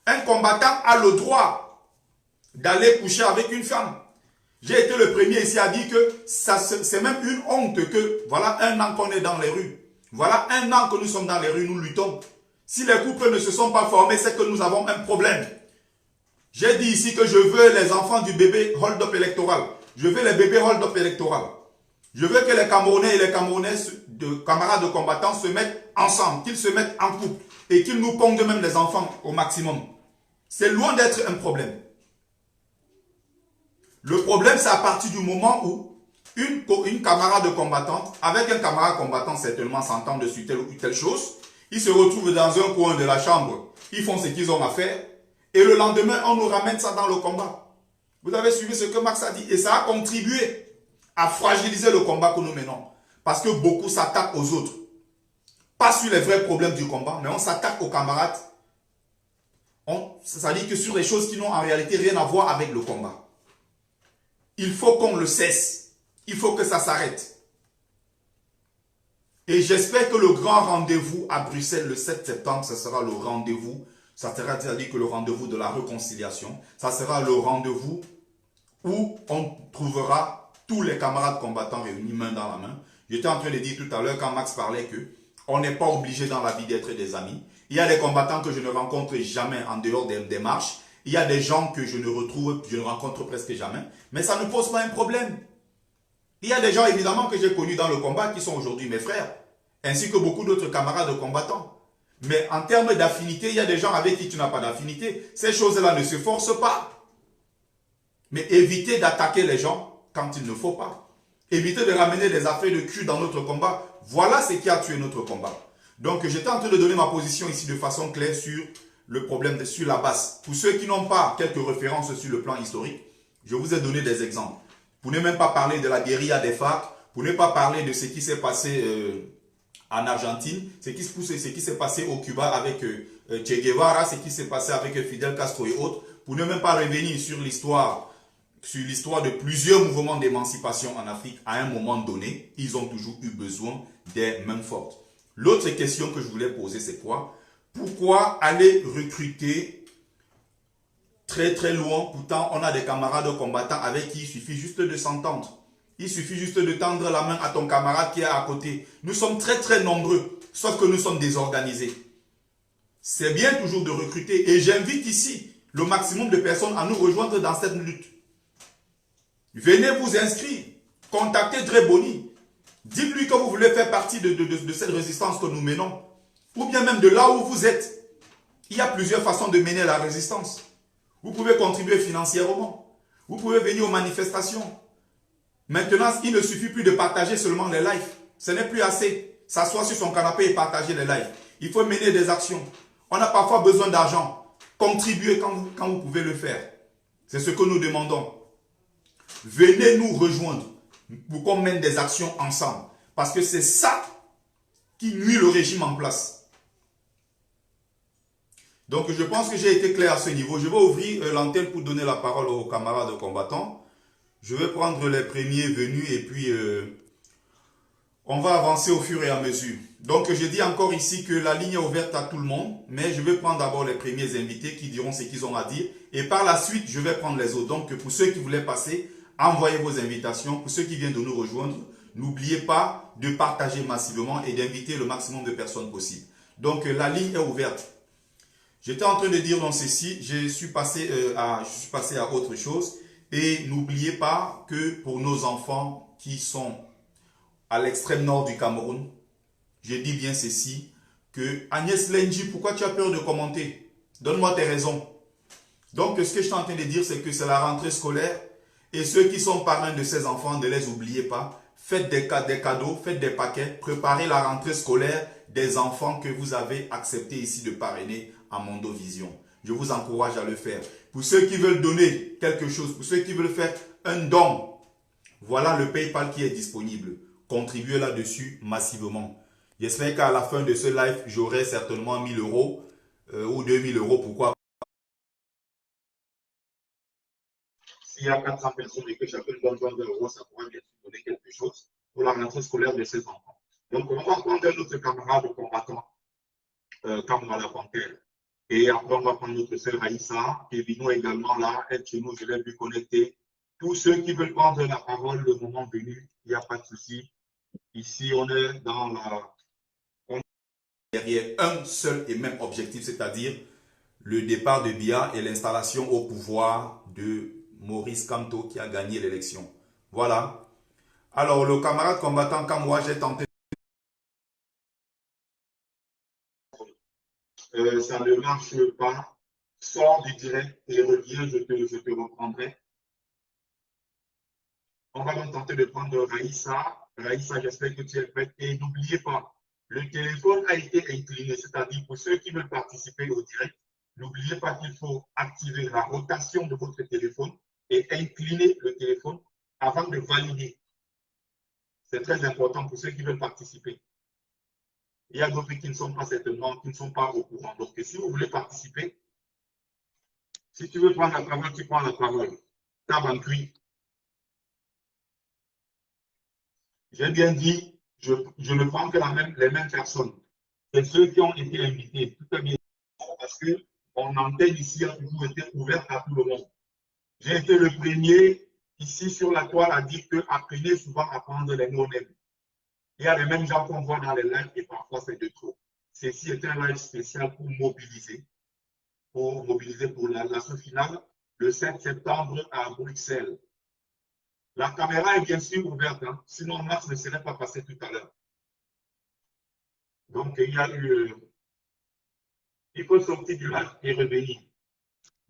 [SPEAKER 1] Un combattant a le droit d'aller coucher avec une femme. J'ai été le premier ici à dire que c'est même une honte que, voilà un an qu'on est dans les rues. Voilà un an que nous sommes dans les rues, nous luttons. Si les couples ne se sont pas formés, c'est que nous avons un problème. J'ai dit ici que je veux les enfants du bébé hold-up électoral. Je veux les bébés hold-up électoral. Je veux que les Camerounais et les Camerounaises, camarades de combattants, se mettent ensemble, qu'ils se mettent en couple et qu'ils nous pondent même les enfants au maximum. C'est loin d'être un problème. Le problème, c'est à partir du moment où une camarade combattante, avec un camarade combattant certainement s'entendent sur telle ou telle chose, ils se retrouvent dans un coin de la chambre, ils font ce qu'ils ont à faire, et le lendemain, on nous ramène ça dans le combat. Vous avez suivi ce que Max a dit, et ça a contribué à fragiliser le combat que nous menons. Parce que beaucoup s'attaquent aux autres. Pas sur les vrais problèmes du combat, mais on s'attaque aux camarades. Ça dit que sur les choses qui n'ont en réalité rien à voir avec le combat. Il faut qu'on le cesse. Il faut que ça s'arrête. Et j'espère que le grand rendez-vous à Bruxelles le 7 septembre, ce sera le rendez-vous, ça sera dit que le rendez-vous de la réconciliation, ça sera le rendez-vous où on trouvera tous les camarades combattants réunis main dans la main. J'étais en train de dire tout à l'heure quand Max parlait que on n'est pas obligé dans la vie d'être des amis. Il y a des combattants que je ne rencontre jamais en dehors des marches. Il y a des gens que je ne rencontre presque jamais. Mais ça ne pose pas un problème. Il y a des gens évidemment que j'ai connus dans le combat qui sont aujourd'hui mes frères. Ainsi que beaucoup d'autres camarades combattants. Mais en termes d'affinité, il y a des gens avec qui tu n'as pas d'affinité. Ces choses-là ne se forcent pas. Mais évitez d'attaquer les gens quand il ne faut pas. Évitez de ramener des affaires de cul dans notre combat. Voilà ce qui a tué notre combat. Donc j'étais en train de donner ma position ici de façon claire sur le problème, sur la base. Pour ceux qui n'ont pas quelques références sur le plan historique, je vous ai donné des exemples. Pour ne même pas parler de la guérilla des FARC, pour ne pas parler de ce qui s'est passé en Argentine, ce qui s'est passé au Cuba avec Che Guevara, ce qui s'est passé avec Fidel Castro et autres, pour ne même pas revenir sur l'histoire de plusieurs mouvements d'émancipation en Afrique. À un moment donné, ils ont toujours eu besoin des mains fortes. L'autre question que je voulais poser, c'est quoi? Pourquoi aller recruter très très loin? Pourtant, on a des camarades combattants avec qui il suffit juste de s'entendre. Il suffit juste de tendre la main à ton camarade qui est à côté. Nous sommes très très nombreux, sauf que nous sommes désorganisés. C'est bien toujours de recruter. Et j'invite ici le maximum de personnes à nous rejoindre dans cette lutte. Venez vous inscrire. Contactez Dre Boni. Dites-lui que vous voulez faire partie de cette résistance que nous menons. Ou bien même de là où vous êtes. Il y a plusieurs façons de mener la résistance. Vous pouvez contribuer financièrement. Vous pouvez venir aux manifestations. Maintenant, il ne suffit plus de partager seulement les lives. Ce n'est plus assez. S'asseoir sur son canapé et partager les lives. Il faut mener des actions. On a parfois besoin d'argent. Contribuez quand vous pouvez le faire. C'est ce que nous demandons. Venez nous rejoindre pour qu'on mène des actions ensemble. Parce que c'est ça qui nuit le régime en place. Donc je pense que j'ai été clair à ce niveau. Je vais ouvrir l'antenne pour donner la parole aux camarades combattants. Je vais prendre les premiers venus et puis on va avancer au fur et à mesure. Donc je dis encore ici que la ligne est ouverte à tout le monde, mais je vais prendre d'abord les premiers invités qui diront ce qu'ils ont à dire et par la suite je vais prendre les autres. Donc pour ceux qui voulaient passer, envoyez vos invitations. Pour ceux qui viennent de nous rejoindre, n'oubliez pas de partager massivement et d'inviter le maximum de personnes possible. Donc la ligne est ouverte. J'étais en train de dire dans ceci, je suis passé à autre chose. Et n'oubliez pas que pour nos enfants qui sont à l'extrême nord du Cameroun, je dis bien ceci, que Agnès Lenji, pourquoi tu as peur de commenter? Donne-moi tes raisons. Donc ce que je suis en train de dire, c'est que c'est la rentrée scolaire et ceux qui sont parrains de ces enfants, ne les oubliez pas. Faites des cadeaux, faites des paquets, préparez la rentrée scolaire des enfants que vous avez accepté ici de parrainer à Mondovision. Je vous encourage à le faire. Pour ceux qui veulent donner quelque chose, pour ceux qui veulent faire un don, voilà le PayPal qui est disponible. Contribuez là-dessus massivement. J'espère qu'à la fin de ce live, j'aurai certainement 1000 euros ou 2000 euros. Pourquoi? S'il y a 400 personnes et que chacun donne 20 euros, ça pourrait bien donner quelque chose pour la rentrée scolaire de ces enfants. Donc, on va prendre un autre camarade combattant, Kamala Pantel. Et après, on va prendre notre sœur Aïssa, Kevino également là, être chez nous, je l'ai vu connecter. Tous ceux qui veulent prendre la parole le moment venu, il n'y a pas de souci. Ici, on est derrière un seul et même objectif, c'est-à-dire le départ de Biya et l'installation au pouvoir de Maurice Kamto qui a gagné l'élection. Voilà. Alors, le camarade combattant, quand moi j'ai tenté ça ne marche pas, sors du direct et reviens, je te reprendrai. On va donc tenter de prendre Raïssa. Raïssa, j'espère que tu es prête. Et n'oubliez pas, le téléphone a été incliné, c'est-à-dire pour ceux qui veulent participer au direct, n'oubliez pas qu'il faut activer la rotation de votre téléphone et incliner le téléphone avant de valider. C'est très important pour ceux qui veulent participer. Il y a d'autres qui ne sont pas certainement, qui ne sont pas au courant. Donc, si vous voulez participer, si tu veux prendre la parole, tu prends la parole. Tape en cuit. J'ai bien dit, je ne prends que les mêmes personnes. C'est ceux qui ont été invités. Tout est bien parce que mon antenne ici a toujours été ouverte à tout le monde. J'ai été le premier ici sur la toile à dire que apprenez souvent à prendre les mots-mêmes. Il y a les mêmes gens qu'on voit dans les lives et parfois c'est de trop. Ceci est un live spécial pour mobiliser pour l'assaut finale le 7 septembre à Bruxelles. La caméra est bien sûr ouverte, hein? Sinon Max ne serait pas passé tout à l'heure. Donc il faut sortir du live et revenir.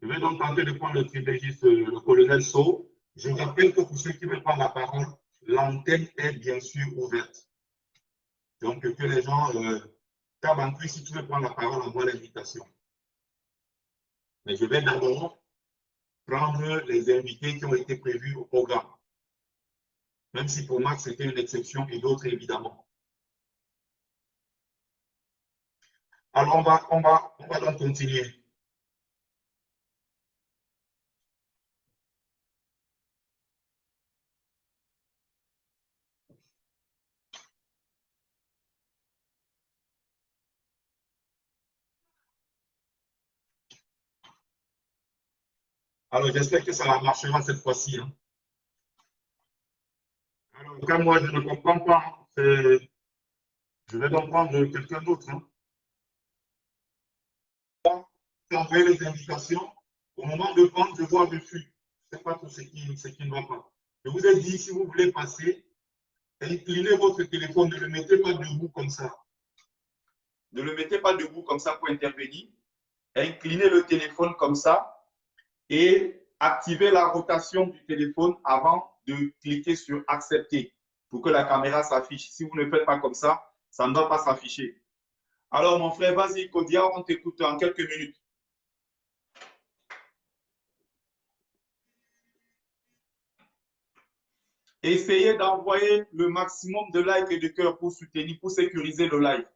[SPEAKER 1] Je vais donc tenter de prendre le privilégié, le colonel Sceaux. Je rappelle que pour ceux qui veulent prendre la parole, l'antenne est bien sûr ouverte. Donc que les gens tapent en plus, si tu veux prendre la parole, envoie l'invitation. Mais je vais d'abord prendre les invités qui ont été prévus au programme. Même si pour Max c'était une exception et d'autres évidemment. Alors on va donc continuer. Alors j'espère que ça marchera cette fois-ci. Hein. Alors quand moi je ne comprends pas, je vais donc prendre quelqu'un d'autre. Hein. Envoyer les invitations. Au moment de prendre, je vois dessus. Je ne sais pas tout ce qui ne va pas. Je vous ai dit, si vous voulez passer, inclinez votre téléphone, ne le mettez pas debout comme ça. Ne le mettez pas debout comme ça pour intervenir. Inclinez le téléphone comme ça et activez la rotation du téléphone avant de cliquer sur accepter pour que la caméra s'affiche. Si vous ne le faites pas comme ça ne va pas s'afficher. Alors, mon frère, vas-y, Kodia, on t'écoute en quelques minutes. Essayez d'envoyer le maximum de likes et de cœurs pour soutenir, pour sécuriser le live.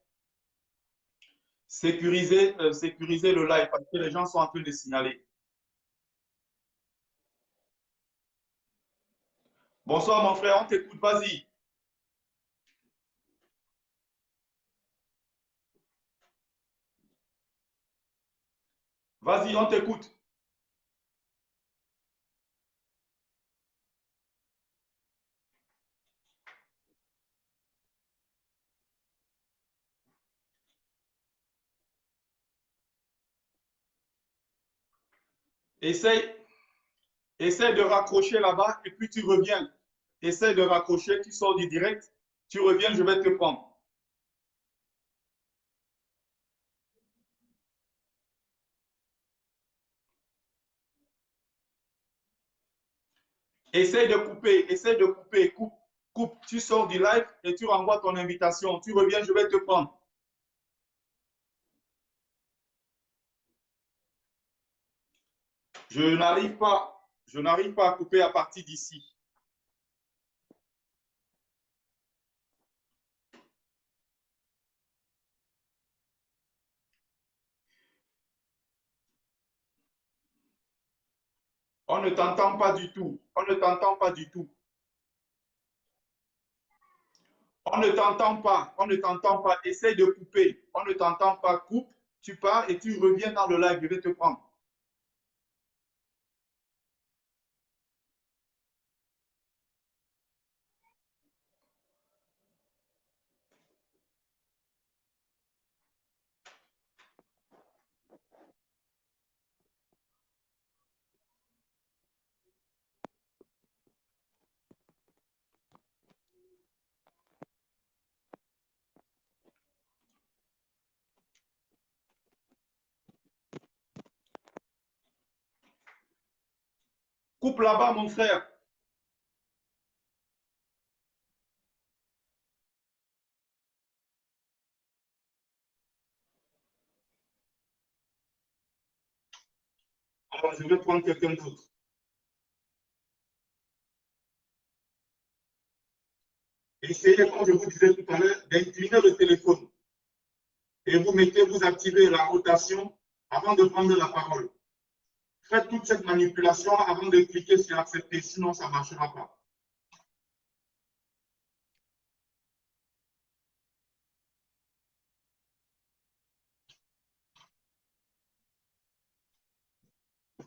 [SPEAKER 1] Sécuriser le live parce que les gens sont en train de signaler. Bonsoir mon frère, on t'écoute, vas-y. Vas-y, on t'écoute. Essaye de raccrocher là-bas et puis tu reviens. Essaye de raccrocher, tu sors du direct, tu reviens, je vais te prendre. Essaye de couper, coupe. Tu sors du live et tu renvoies ton invitation. Tu reviens, je vais te prendre. Je n'arrive pas à couper à partir d'ici. On ne t'entend pas du tout. On ne t'entend pas du tout. On ne t'entend pas. On ne t'entend pas. Essaye de couper. On ne t'entend pas. Coupe. Tu pars et tu reviens dans le live. Je vais te prendre. Coupe là-bas, mon frère. Alors, je vais prendre quelqu'un d'autre. Essayez, comme je vous disais tout à l'heure, d'incliner le téléphone. Et vous activez la rotation avant de prendre la parole. Faites toute cette manipulation avant de cliquer sur accepter, sinon ça ne marchera pas.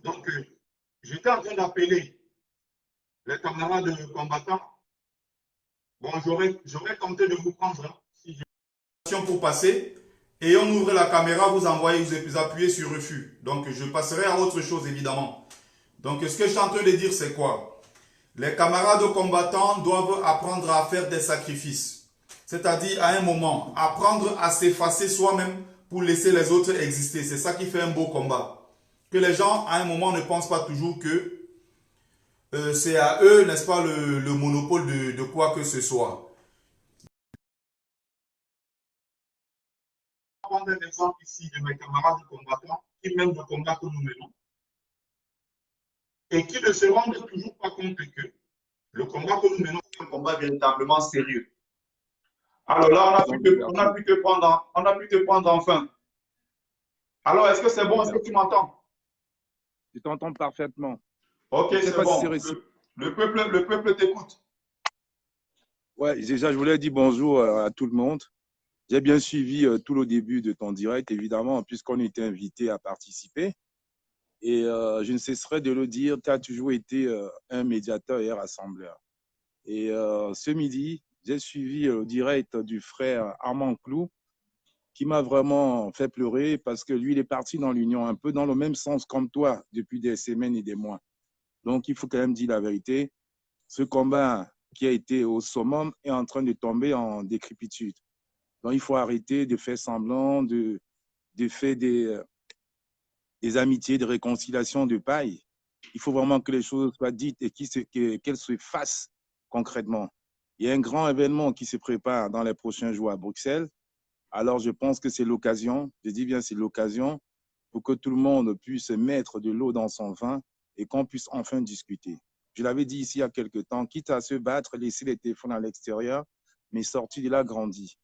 [SPEAKER 1] Donc, j'étais en train d'appeler les camarades combattants. Bon, j'aurais tenté de vous prendre si j'ai pour passer. Et on ouvre la caméra, vous envoyez, vous appuyez sur refus. Donc, je passerai à autre chose, évidemment. Donc, ce que je suis en train de dire, c'est quoi? Les camarades combattants doivent apprendre à faire des sacrifices. C'est-à-dire, à un moment, apprendre à s'effacer soi-même pour laisser les autres exister. C'est ça qui fait un beau combat. Que les gens, à un moment, ne pensent pas toujours que c'est à eux, n'est-ce pas, le monopole de quoi que ce soit. Je vais prendre un exemple ici de mes camarades combattants qui mènent le combat que nous menons et qui ne se rendent toujours pas compte que le combat que nous menons est un combat véritablement sérieux. Alors là, on a pu te prendre enfin. Alors, est-ce que c'est bon? Est-ce que tu m'entends?
[SPEAKER 3] Je t'entends parfaitement.
[SPEAKER 1] Ok, c'est bon. Le peuple t'écoute.
[SPEAKER 3] Ouais, déjà, je voulais dire bonjour à tout le monde. J'ai bien suivi tout le début de ton direct, évidemment, puisqu'on était invité à participer. Et je ne cesserai de le dire, tu as toujours été un médiateur et un rassembleur. Et ce midi, j'ai suivi le direct du frère Armand Clou, qui m'a vraiment fait pleurer parce que lui, il est parti dans l'union, un peu dans le même sens comme toi, depuis des semaines et des mois. Donc, il faut quand même dire la vérité. Ce combat qui a été au summum est en train de tomber en décrépitude. Donc, il faut arrêter de faire semblant, de faire des amitiés, de réconciliation de paille. Il faut vraiment que les choses soient dites et qu'elles se fassent concrètement. Il y a un grand événement qui se prépare dans les prochains jours à Bruxelles. Alors, je pense que c'est l'occasion, je dis bien c'est l'occasion, pour que tout le monde puisse mettre de l'eau dans son vin et qu'on puisse enfin discuter. Je l'avais dit ici il y a quelques temps, quitte à se battre, laisser les téléphones à l'extérieur, mais sorti de là grandi.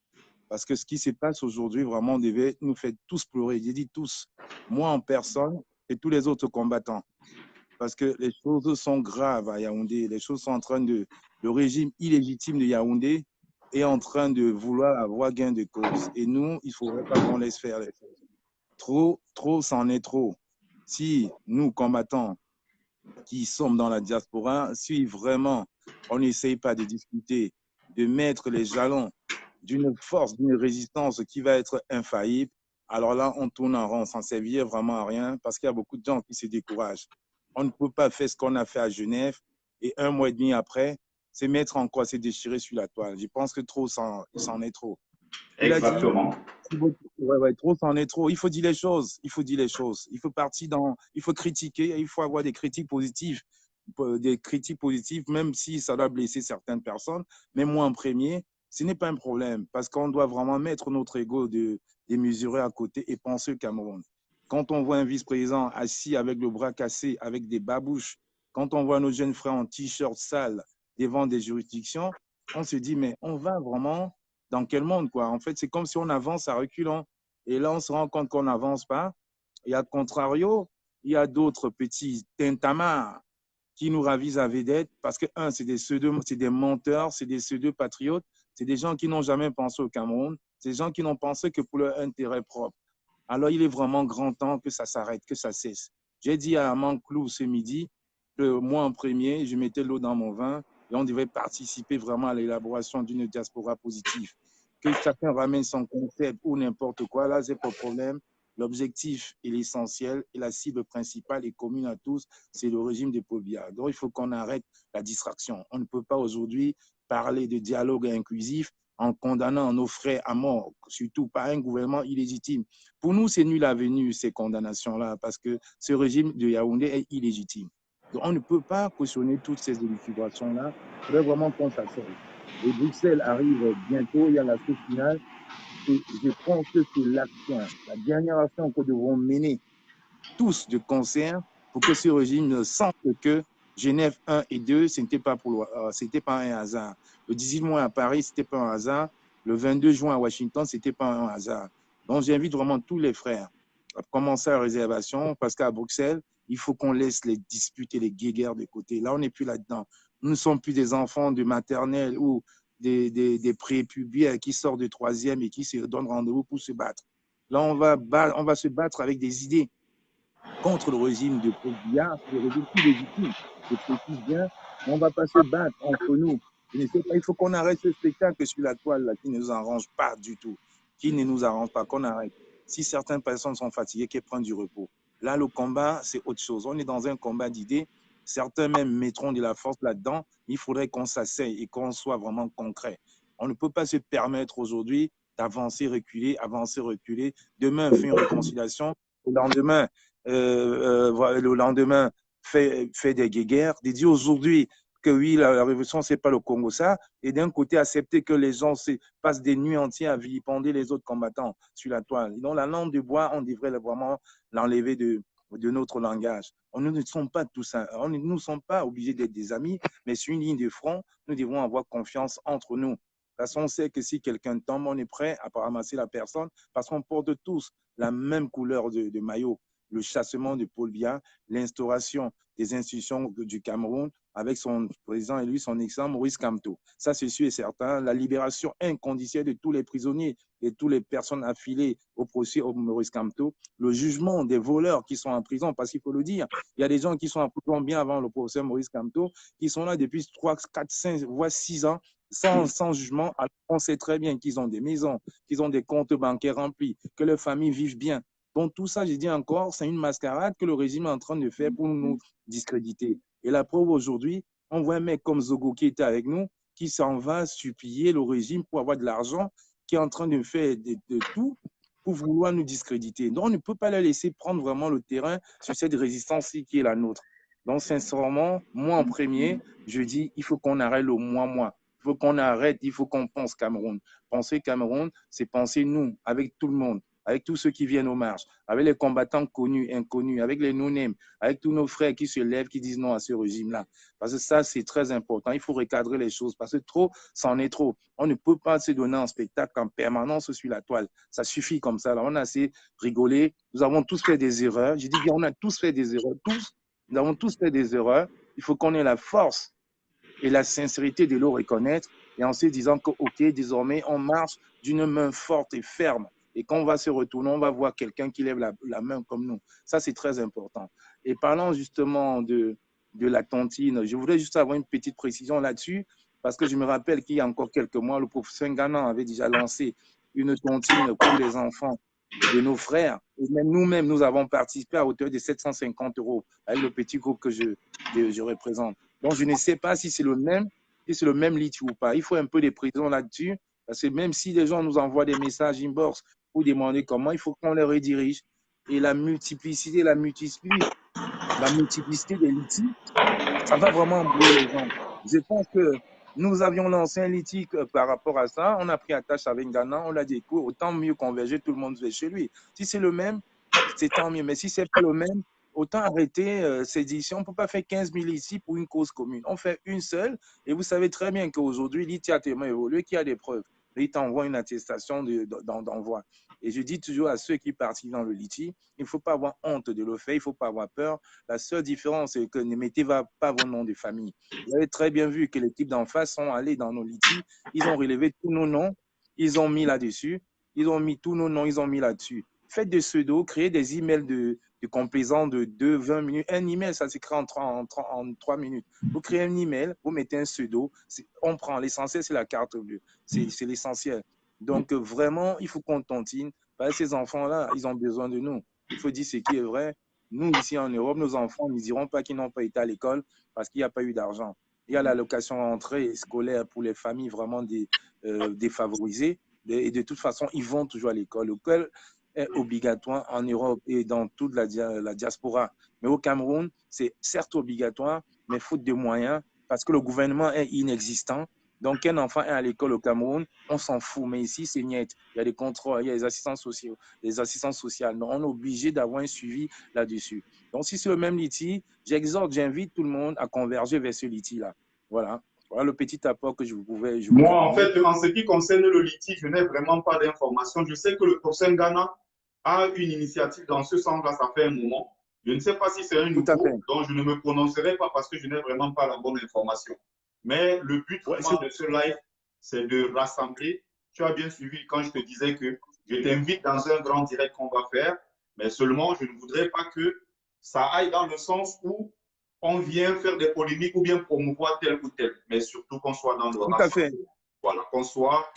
[SPEAKER 3] Parce que ce qui se passe aujourd'hui, vraiment, devait nous faire tous pleurer. J'ai dit tous, moi en personne et tous les autres combattants. Parce que les choses sont graves à Yaoundé. Les choses sont en train de... Le régime illégitime de Yaoundé est en train de vouloir avoir gain de cause. Et nous, il ne faudrait pas qu'on laisse faire les choses. Trop, trop, c'en est trop. Si nous, combattants, qui sommes dans la diaspora, si vraiment on n'essaye pas de discuter, de mettre les jalons d'une force, d'une résistance qui va être infaillible, alors là, on tourne en rond, sans servir vraiment à rien, parce qu'il y a beaucoup de gens qui se découragent. On ne peut pas faire ce qu'on a fait à Genève et 1 mois et demi après, se mettre en quoi, se déchirer sur la toile. Je pense que trop, c'en est trop. Il a dit, ouais, trop, c'en est trop. Il faut dire les choses. Il faut dire les choses. Il faut partir dans. Il faut critiquer. Il faut avoir des critiques positives. Des critiques positives, même si ça doit blesser certaines personnes. Mais moi, en premier, ce n'est pas un problème parce qu'on doit vraiment mettre notre ego démesuré à côté et penser au Cameroun. Quand on voit un vice-président assis avec le bras cassé, avec des babouches, quand on voit nos jeunes frères en t-shirt sale devant des juridictions, on se dit, mais on va vraiment dans quel monde, quoi? En fait, c'est comme si on avance à reculons. Et là, on se rend compte qu'on n'avance pas. Et à contrario, il y a d'autres petits tintamarres qui nous ravisent à vedette parce que, un, c'est des menteurs, c'est des pseudo-patriotes, c'est des gens qui n'ont jamais pensé au Cameroun, c'est des gens qui n'ont pensé que pour leur intérêt propre. Alors, il est vraiment grand temps que ça s'arrête, que ça cesse. J'ai dit à Manclou ce midi que moi, en premier, je mettais l'eau dans mon vin et on devait participer vraiment à l'élaboration d'une diaspora positive. Que chacun ramène son concept ou n'importe quoi, là, c'est pas de problème. L'objectif est l'essentiel et la cible principale est commune à tous, c'est le régime de Paul Biya. Donc, il faut qu'on arrête la distraction. On ne peut pas aujourd'hui parler de dialogue inclusif en condamnant nos frères à mort, surtout par un gouvernement illégitime. Pour nous, c'est nul à venir, ces condamnations-là, parce que ce régime de Yaoundé est illégitime. Donc, on ne peut pas cautionner toutes ces élucubrations-là. Il faudrait vraiment qu'on s'asseye. Et Bruxelles arrive bientôt, il y a la chose finale. Et je pense que c'est l'action, la dernière action que nous devrons mener tous de concert pour que ce régime ne sente que Genève 1 et 2, ce n'était pas, pas un hasard. Le 18 juin à Paris, ce n'était pas un hasard. Le 22 juin à Washington, ce n'était pas un hasard. Donc, j'invite vraiment tous les frères à commencer la réservation parce qu'à Bruxelles, il faut qu'on laisse les disputes et les guéguerres de côté. Là, on n'est plus là-dedans. Nous ne sommes plus des enfants de maternelle ou des prépubères qui sortent de troisième et qui se donnent rendez-vous pour se battre. Là, on va se battre avec des idées contre le régime de Paul Biya, le régime illégitime, je précise bien, on ne va pas se battre entre nous. Je ne sais pas, il faut qu'on arrête ce spectacle sur la toile là, qui ne nous arrange pas du tout, qui ne nous arrange pas, qu'on arrête. Si certaines personnes sont fatiguées, qu'elles prennent du repos. Là, le combat, c'est autre chose. On est dans un combat d'idées. Certains même mettront de la force là-dedans. Il faudrait qu'on s'asseye et qu'on soit vraiment concret. On ne peut pas se permettre aujourd'hui d'avancer, reculer, avancer, reculer. Demain, on fait une réconciliation. Le lendemain, fait des guéguerres, de dire aujourd'hui que oui, la révolution, ce n'est pas le Congo, ça, et d'un côté, accepter que les gens passent des nuits entières à vilipender les autres combattants sur la toile. Et donc, la langue de bois, on devrait vraiment l'enlever de notre langage. Nous ne sommes pas tous, nous ne sommes pas obligés d'être des amis, mais sur une ligne de front, nous devons avoir confiance entre nous. Parce qu'on sait que si quelqu'un tombe, on est prêt à ramasser la personne parce qu'on porte tous la même couleur de maillot. Le chassement de Paul Biya, l'instauration des institutions du Cameroun avec son président élu, son excellent Maurice Kamto. Ça, c'est sûr et certain. La libération inconditionnelle de tous les prisonniers et toutes les personnes affiliées au procès au Maurice Kamto. Le jugement des voleurs qui sont en prison, parce qu'il faut le dire, il y a des gens qui sont en prison bien avant le procès Maurice Kamto, qui sont là depuis 3, 4, 5, voire 6 ans, sans jugement. Alors on sait très bien qu'ils ont des maisons, qu'ils ont des comptes bancaires remplis, que leurs familles vivent bien. Donc tout ça, je dis encore, c'est une mascarade que le régime est en train de faire pour nous discréditer. Et la preuve aujourd'hui, on voit un mec comme Zogo qui était avec nous, qui s'en va supplier le régime pour avoir de l'argent, qui est en train de faire de tout pour vouloir nous discréditer. Donc on ne peut pas la laisser prendre vraiment le terrain sur cette résistance qui est la nôtre. Donc sincèrement, moi en premier, je dis, il faut qu'on arrête le moi-moi. Il faut qu'on arrête, il faut qu'on pense Cameroun. Penser Cameroun, c'est penser nous, avec tout le monde, avec tous ceux qui viennent aux marches, avec les combattants connus, inconnus, avec les no-names, avec tous nos frères qui se lèvent, qui disent non à ce régime-là. Parce que ça, c'est très important. Il faut recadrer les choses parce que trop, c'en est trop. On ne peut pas se donner en spectacle en permanence sur la toile. Ça suffit comme ça. Là. On a assez rigolé. Nous avons tous fait des erreurs. J'ai dit qu'on a tous fait des erreurs. Tous. Nous avons tous fait des erreurs. Il faut qu'on ait la force et la sincérité de le reconnaître et en se disant que, OK, désormais, on marche d'une main forte et ferme. Et quand on va se retourner, on va voir quelqu'un qui lève la main comme nous. Ça, c'est très important. Et parlant justement de la tontine, je voulais juste avoir une petite précision là-dessus, parce que je me rappelle qu'il y a encore quelques mois, le professeur Nganan avait déjà lancé une tontine pour les enfants de nos frères. Et même nous-mêmes, nous avons participé à hauteur de 750 € avec le petit groupe que je représente. Donc, je ne sais pas si c'est le même litchi ou pas. Il faut un peu de précision là-dessus, parce que même si les gens nous envoient des messages inbox pour demander comment, il faut qu'on les redirige. Et la multiplicité des litiges, ça va vraiment embrouiller les gens. Je pense que nous avions lancé un litige par rapport à ça. On a pris attache avec Ghana. On a dit, écoute, autant mieux converger, tout le monde va chez lui. Si c'est le même, c'est tant mieux. Mais si c'est pas le même, autant arrêter ces éditions. On ne peut pas faire 15 000 ici pour une cause commune. On fait une seule. Et vous savez très bien qu'aujourd'hui, l'ITI a tellement évolué qu'il y a des preuves. Il t'envoie une attestation d'envoi. Et je dis toujours à ceux qui participent dans le litige, il ne faut pas avoir honte de le faire, il ne faut pas avoir peur. La seule différence, c'est que ne mettez pas vos noms de famille. Vous avez très bien vu que l'équipe d'en face sont allés dans nos litiges, ils ont relevé tous nos noms, ils ont mis là-dessus, ils ont mis tous nos noms, ils ont mis là-dessus. Faites des pseudos, créez des emails de complaisants de 20 minutes. Un email, ça s'écrit en 3 minutes. Vous créez un email, vous mettez un pseudo, on prend. L'essentiel, c'est la carte bleue. C'est l'essentiel. Donc, vraiment, il faut qu'on tontine. Parce que ces enfants-là, ils ont besoin de nous. Il faut dire ce qui est vrai. Nous, ici en Europe, nos enfants ne diront pas qu'ils n'ont pas été à l'école parce qu'il n'y a pas eu d'argent. Il y a l'allocation entrée scolaire pour les familles vraiment défavorisées. Et de toute façon, ils vont toujours à l'école. L'école est obligatoire en Europe et dans toute la diaspora. Mais au Cameroun, c'est certes obligatoire, mais faute de moyens, parce que le gouvernement est inexistant. Donc, un enfant est à l'école au Cameroun, on s'en fout. Mais ici, c'est net. Il y a des contrôles, il y a des assistants sociaux, des assistances sociales. Donc, on est obligé d'avoir un suivi là-dessus. Donc, si c'est le même litige, j'invite tout le monde à converger vers ce litige-là. Voilà. Voilà le petit apport que je pouvais
[SPEAKER 1] Moi, en
[SPEAKER 3] donner.
[SPEAKER 1] fait, en ce qui concerne le litige, je n'ai vraiment pas d'informations. Je sais que le procès Ghana a une initiative dans ce sens-là, ça fait un moment. Je ne sais pas si c'est un nouveau, donc je ne me prononcerai pas parce que je n'ai vraiment pas la bonne information. Mais le but vraiment de ce live, c'est de rassembler. Tu as bien suivi quand je te disais que je t'invite dans un grand direct qu'on va faire, mais seulement je ne voudrais pas que ça aille dans le sens où on vient faire des polémiques ou bien promouvoir tel ou tel, mais surtout qu'on soit dans le rassemblement. Voilà, qu'on soit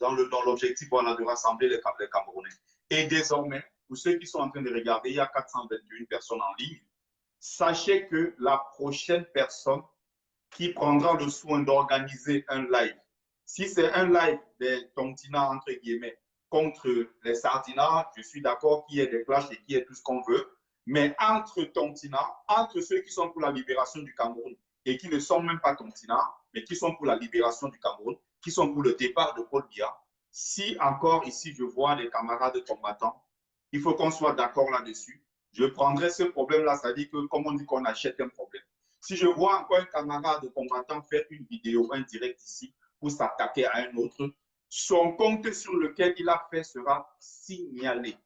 [SPEAKER 1] dans l'objectif voilà, de rassembler les Camerounais. Et désormais, pour ceux qui sont en train de regarder, il y a 421 personnes en ligne. Sachez que la prochaine personne qui prendra le soin d'organiser un live, si c'est un live des tontinats, entre guillemets, contre les sardinats, je suis d'accord qu'il y ait des clashs et qu'il y ait tout ce qu'on veut, mais entre tontinats, entre ceux qui sont pour la libération du Cameroun et qui ne sont même pas tontinats, mais qui sont pour la libération du Cameroun, qui sont pour le départ de Paul Biya, si encore ici je vois des camarades combattants, il faut qu'on soit d'accord là-dessus. Je prendrai ce problème-là, c'est-à-dire que, comme on dit qu'on achète un problème. Si je vois encore un camarade combattant faire une vidéo, un direct ici, pour s'attaquer à un autre, son compte sur lequel il a fait sera signalé.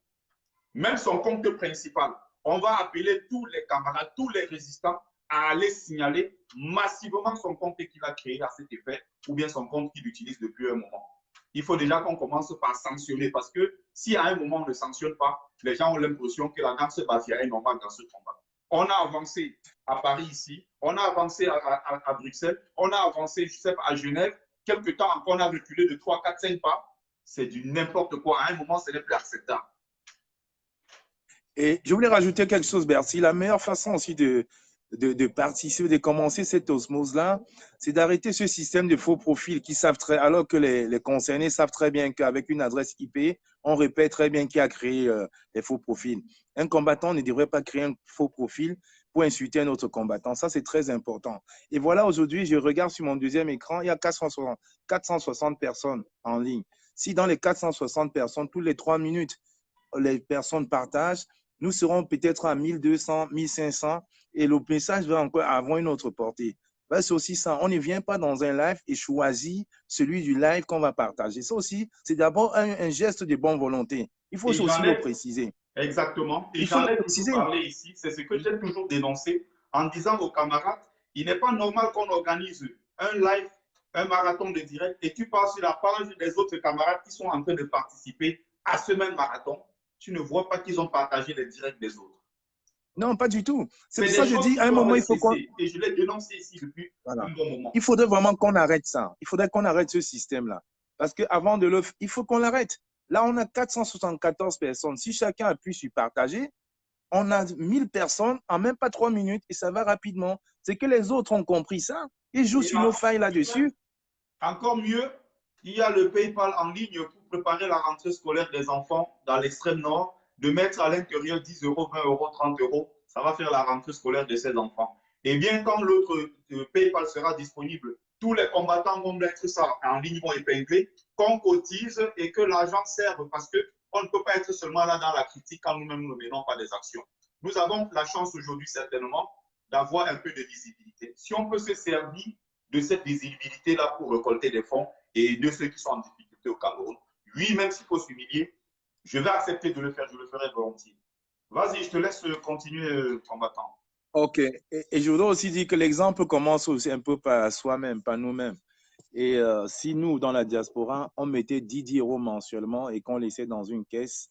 [SPEAKER 1] Même son compte principal. On va appeler tous les camarades, tous les résistants à aller signaler massivement son compte qu'il a créé à cet effet ou bien son compte qu'il utilise depuis un moment. Il faut déjà qu'on commence par sanctionner parce que si à un moment on ne sanctionne pas, les gens ont l'impression que la danse basiaire est normale dans ce combat. On a avancé à Paris ici, on a avancé à Bruxelles, on a avancé, je sais pas, à Genève. Quelque temps encore, on a reculé de 3, 4, 5 pas. C'est du n'importe quoi. À un moment, ce n'est plus acceptable.
[SPEAKER 3] Et je voulais rajouter quelque chose, Bertie. La meilleure façon aussi de participer, de commencer cette osmose-là, c'est d'arrêter ce système de faux profils qui savent très, alors que les concernés savent très bien qu'avec une adresse IP, on répète très bien qui a créé les faux profils. Un combattant ne devrait pas créer un faux profil pour insulter un autre combattant. Ça, c'est très important. Et voilà, aujourd'hui, je regarde sur mon deuxième écran, il y a 460 personnes en ligne. Si dans les 460 personnes, toutes les 3 minutes, les personnes partagent, nous serons peut-être à 1200, 1500 et le message va encore avoir une autre portée. Ben, c'est aussi ça. On ne vient pas dans un live et choisit celui du live qu'on va partager. Ça aussi, c'est d'abord un geste de bonne volonté. Il faut aussi le préciser.
[SPEAKER 1] Exactement. Et j'en ai toujours parlé ici. C'est ce que j'ai toujours dénoncé en disant aux camarades, il n'est pas normal qu'on organise un live, un marathon de direct et tu passes sur la page des autres camarades qui sont en train de participer à ce même marathon. Tu ne vois pas qu'ils ont partagé les directs des autres.
[SPEAKER 3] Non, pas du tout. C'est pour ça que je dis, à un moment, il faut qu'on...
[SPEAKER 1] Et je l'ai dénoncé ici depuis un bon moment.
[SPEAKER 3] Il faudrait vraiment qu'on arrête ça. Il faudrait qu'on arrête ce système-là. Parce qu'avant de le... Il faut qu'on l'arrête. Là, on a 474 personnes. Si chacun a pu s'y partager, on a 1000 personnes en même pas 3 minutes et ça va rapidement. C'est que les autres ont compris ça. Ils jouent sur nos failles là-dessus.
[SPEAKER 1] Encore mieux, il y a le PayPal en ligne pour préparer la rentrée scolaire des enfants dans l'extrême nord, de mettre à l'intérieur 10 euros, 20 euros, 30 euros. Ça va faire la rentrée scolaire de ces enfants. Et bien, quand l'autre PayPal sera disponible, tous les combattants vont mettre ça en ligne, vont épingler, qu'on cotise et que l'argent serve parce qu'on ne peut pas être seulement là dans la critique quand nous-mêmes ne menons pas des actions. Nous avons la chance aujourd'hui certainement d'avoir un peu de visibilité. Si on peut se servir de cette visibilité-là pour récolter des fonds et de ceux qui sont en difficulté au Cameroun, oui, même s'il faut s'humilier, je vais accepter de le faire, je le ferai volontiers. Vas-y, je te laisse continuer, combattant.
[SPEAKER 3] Ok. Et je voudrais aussi dire que l'exemple commence aussi un peu par soi-même, par nous-mêmes. Et si nous, dans la diaspora, on mettait 10 euros mensuellement et qu'on laissait dans une caisse,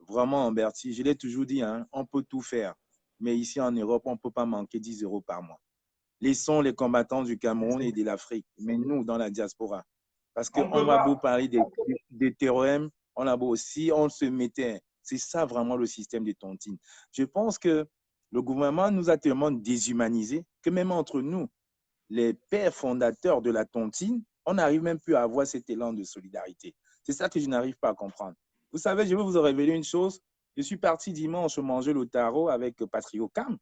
[SPEAKER 3] vraiment, Bertie, je l'ai toujours dit, hein, on peut tout faire. Mais ici en Europe, on ne peut pas manquer 10 euros par mois. Laissons les combattants du Cameroun et de l'Afrique, mais nous, dans la diaspora. Parce qu'on va beau parler des théorèmes, on a beau aussi, on se mettait. C'est ça vraiment le système des tontines. Je pense que le gouvernement nous a tellement déshumanisés que même entre nous, les pères fondateurs de la tontine, on n'arrive même plus à avoir cet élan de solidarité. C'est ça que je n'arrive pas à comprendre. Vous savez, je vais vous révéler une chose. Je suis parti dimanche manger le tarot avec Patrick Ocam.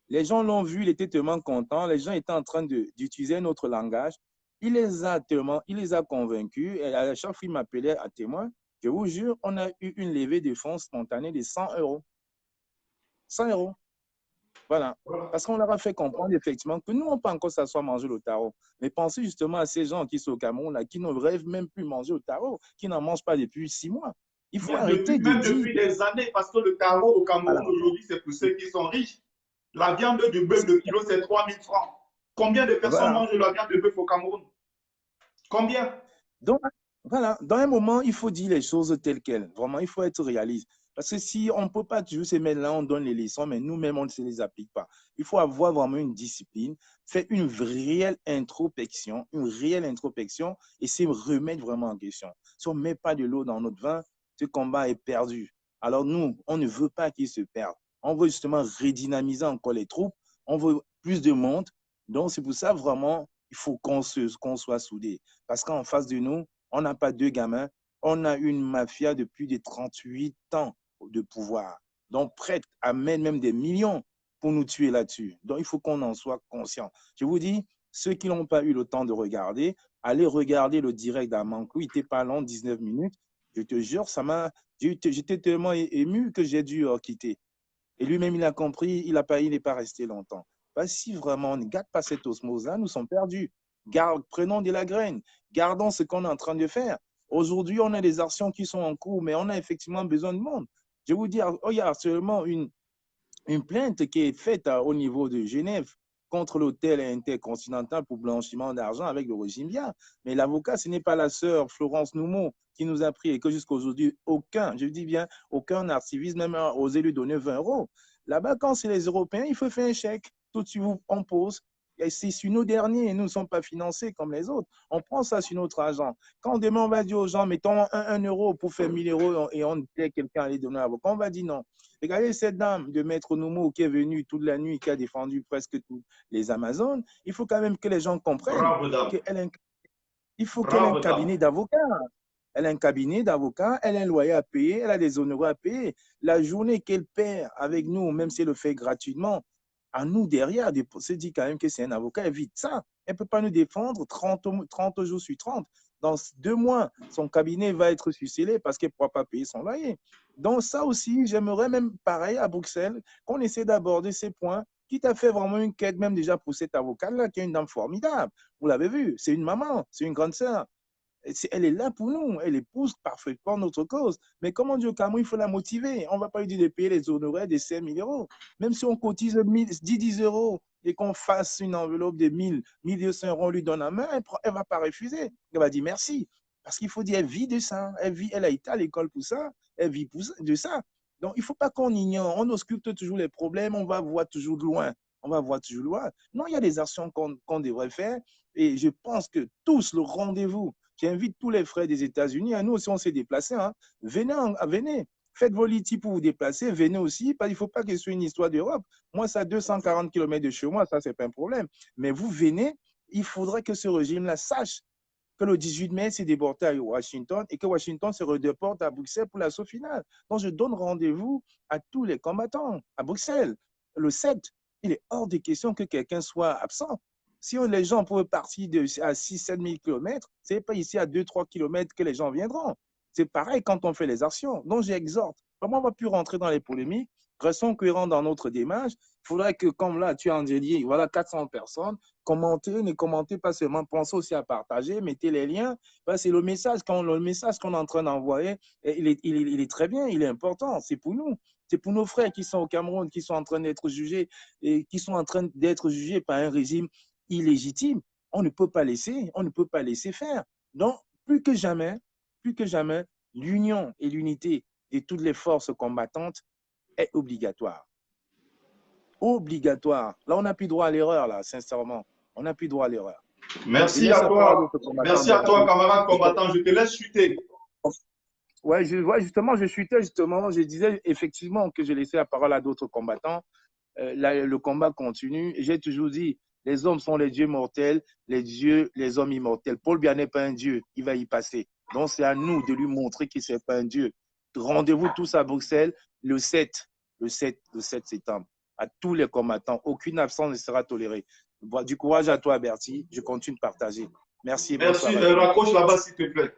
[SPEAKER 3] Les gens l'ont vu, il était tellement content. Les gens étaient en train d'utiliser un autre langage. Il les a convaincus. Et à chaque fois, il m'appelait à témoin. Je vous jure, on a eu une levée de fonds spontanée de 100 euros. 100 euros. Voilà. Parce qu'on leur a fait comprendre effectivement que nous, on peut encore s'asseoir manger le tarot. Mais pensez justement à ces gens qui sont au Cameroun, là, qui ne rêvent même plus manger au tarot, qui n'en mangent pas depuis 6 mois. Il faut arrêter de dire...
[SPEAKER 1] Depuis des années, parce que le tarot au Cameroun aujourd'hui, c'est pour ceux qui sont riches. La viande de bœuf, le kilo, c'est 3000 francs. Combien de personnes mangent la viande de bœuf au Cameroun? Combien?
[SPEAKER 3] Donc, voilà, dans un moment, il faut dire les choses telles quelles. Vraiment, il faut être réaliste. Parce que si on ne peut pas toujours se mettre là, on donne les leçons, mais nous-mêmes, on ne se les applique pas. Il faut avoir vraiment une discipline, faire une réelle introspection et se remettre vraiment en question. Si on ne met pas de l'eau dans notre vin, ce combat est perdu. Alors nous, on ne veut pas qu'il se perde. On veut justement redynamiser encore les troupes. On veut plus de monde. Donc, c'est pour ça vraiment, il faut qu'on soit soudés. Parce qu'en face de nous, on n'a pas deux gamins. On a une mafia de plus de 38 ans de pouvoir. Donc, prête à mettre même des millions pour nous tuer là-dessus. Donc, il faut qu'on en soit conscient. Je vous dis, ceux qui n'ont pas eu le temps de regarder, allez regarder le direct d'Amankou. Il n'était pas long, 19 minutes. Je te jure, j'étais tellement ému que j'ai dû quitter. Et lui-même, il a compris, il n'est pas resté longtemps. Bah, si vraiment on ne garde pas cette osmose-là, nous sommes perdus. Prenons de la graine. Gardons ce qu'on est en train de faire. Aujourd'hui, on a des actions qui sont en cours, mais on a effectivement besoin de monde. Je vous dis, il y a actuellement une plainte qui est faite au niveau de Genève contre l'hôtel intercontinental pour blanchiment d'argent avec le régime bien. Mais l'avocat, ce n'est pas la sœur Florence Noumeau qui nous a pris et que jusqu'à aujourd'hui, je dis bien, aucun archiviste même a osé lui donner 20 euros. Là-bas, quand c'est les Européens, il faut faire un chèque. Tout de suite, on pose. Et c'est sur nos derniers, nous ne sommes pas financés comme les autres. On prend ça sur notre argent. Quand demain, on va dire aux gens, mettons 1 euro pour faire 1000 euros et on dit quelqu'un à les donner à l'avocat, on va dire non. Regardez cette dame de Maître Noumeau qui est venue toute la nuit, qui a défendu presque toutes les Amazones. Il faut quand même que les gens comprennent qu'il faut qu'elle ait un cabinet d'avocats. Elle a un cabinet d'avocats, elle a un loyer à payer, elle a des honoraires à payer. La journée qu'elle perd avec nous, même si elle le fait gratuitement, à nous derrière, se dit quand même que c'est un avocat, évite ça. Elle ne peut pas nous défendre 30 jours sur 30. Dans 2 mois, son cabinet va être sucellé parce qu'il ne pourra pas payer son loyer. Donc ça aussi, j'aimerais même pareil à Bruxelles, qu'on essaie d'aborder ces points, quitte à faire vraiment une quête même déjà pour cette avocate-là, qui est une dame formidable. Vous l'avez vu, c'est une maman, c'est une grande sœur. Elle est là pour nous, elle épouse parfaitement notre cause. Mais comme on dit au Cameroun, il faut la motiver. On ne va pas lui dire de payer les honoraires de 5 000 euros. Même si on cotise 10 euros et qu'on fasse une enveloppe de 1 200 euros, on lui donne la main, elle ne va pas refuser. Elle va dire merci. Parce qu'il faut dire, elle vit de ça. Elle a été à l'école pour ça. Elle vit de ça. Donc, il ne faut pas qu'on ignore. On ausculte toujours les problèmes. On va voir toujours de loin. On va voir toujours loin. Non, il y a des actions qu'on devrait faire. Et je pense que tous, le rendez-vous, j'invite tous les frères des États-Unis. Nous aussi, on s'est déplacés. Venez, venez. Faites vos litiges pour vous déplacer. Venez aussi. Il ne faut pas que ce soit une histoire d'Europe. Moi, ça a 240 km de chez moi. Ça, ce n'est pas un problème. Mais vous venez. Il faudrait que ce régime-là sache que le 18 mai, c'est déporté à Washington et que Washington se redéporte à Bruxelles pour l'assaut final. Donc, je donne rendez-vous à tous les combattants à Bruxelles. Le 7, il est hors de question que quelqu'un soit absent. Si les gens pouvaient partir à 6 000 à 7 000 km, ce n'est pas ici à 2 3 km que les gens viendront. C'est pareil quand on fait les actions. Donc, j'exhorte. Vraiment, on ne va plus rentrer dans les polémiques. Restons cohérents dans notre démarche. Il faudrait que, comme là, tu as dit, voilà 400 personnes, commentez, ne commentez pas seulement, pensez aussi à partager, mettez les liens. C'est le message qu'on est en train d'envoyer, il est très bien, il est important, c'est pour nous. C'est pour nos frères qui sont au Cameroun, qui sont en train d'être jugés et qui sont en train d'être jugés par un régime illégitime. On ne peut pas laisser faire. Donc, plus que jamais, l'union et l'unité de toutes les forces combattantes est obligatoire. Obligatoire. Là, on n'a plus droit à l'erreur, là, sincèrement. On n'a plus droit à l'erreur.
[SPEAKER 1] Merci à toi. Merci à toi, camarade combattant. Je te laisse chuter.
[SPEAKER 3] Ouais, justement, je chutais, justement. Je disais effectivement que je laissais la parole à d'autres combattants. Le combat continue. J'ai toujours dit, les hommes sont les dieux mortels, les dieux, les hommes immortels. Paul Biya n'est pas un dieu, il va y passer. Donc, c'est à nous de lui montrer qu'il n'est pas un dieu. Rendez-vous tous à Bruxelles le 7 septembre. À tous les combattants, aucune absence ne sera tolérée. Du courage à toi, Bertie. Je continue de partager. Merci.
[SPEAKER 1] Merci. Raccroche là-bas, s'il te plaît.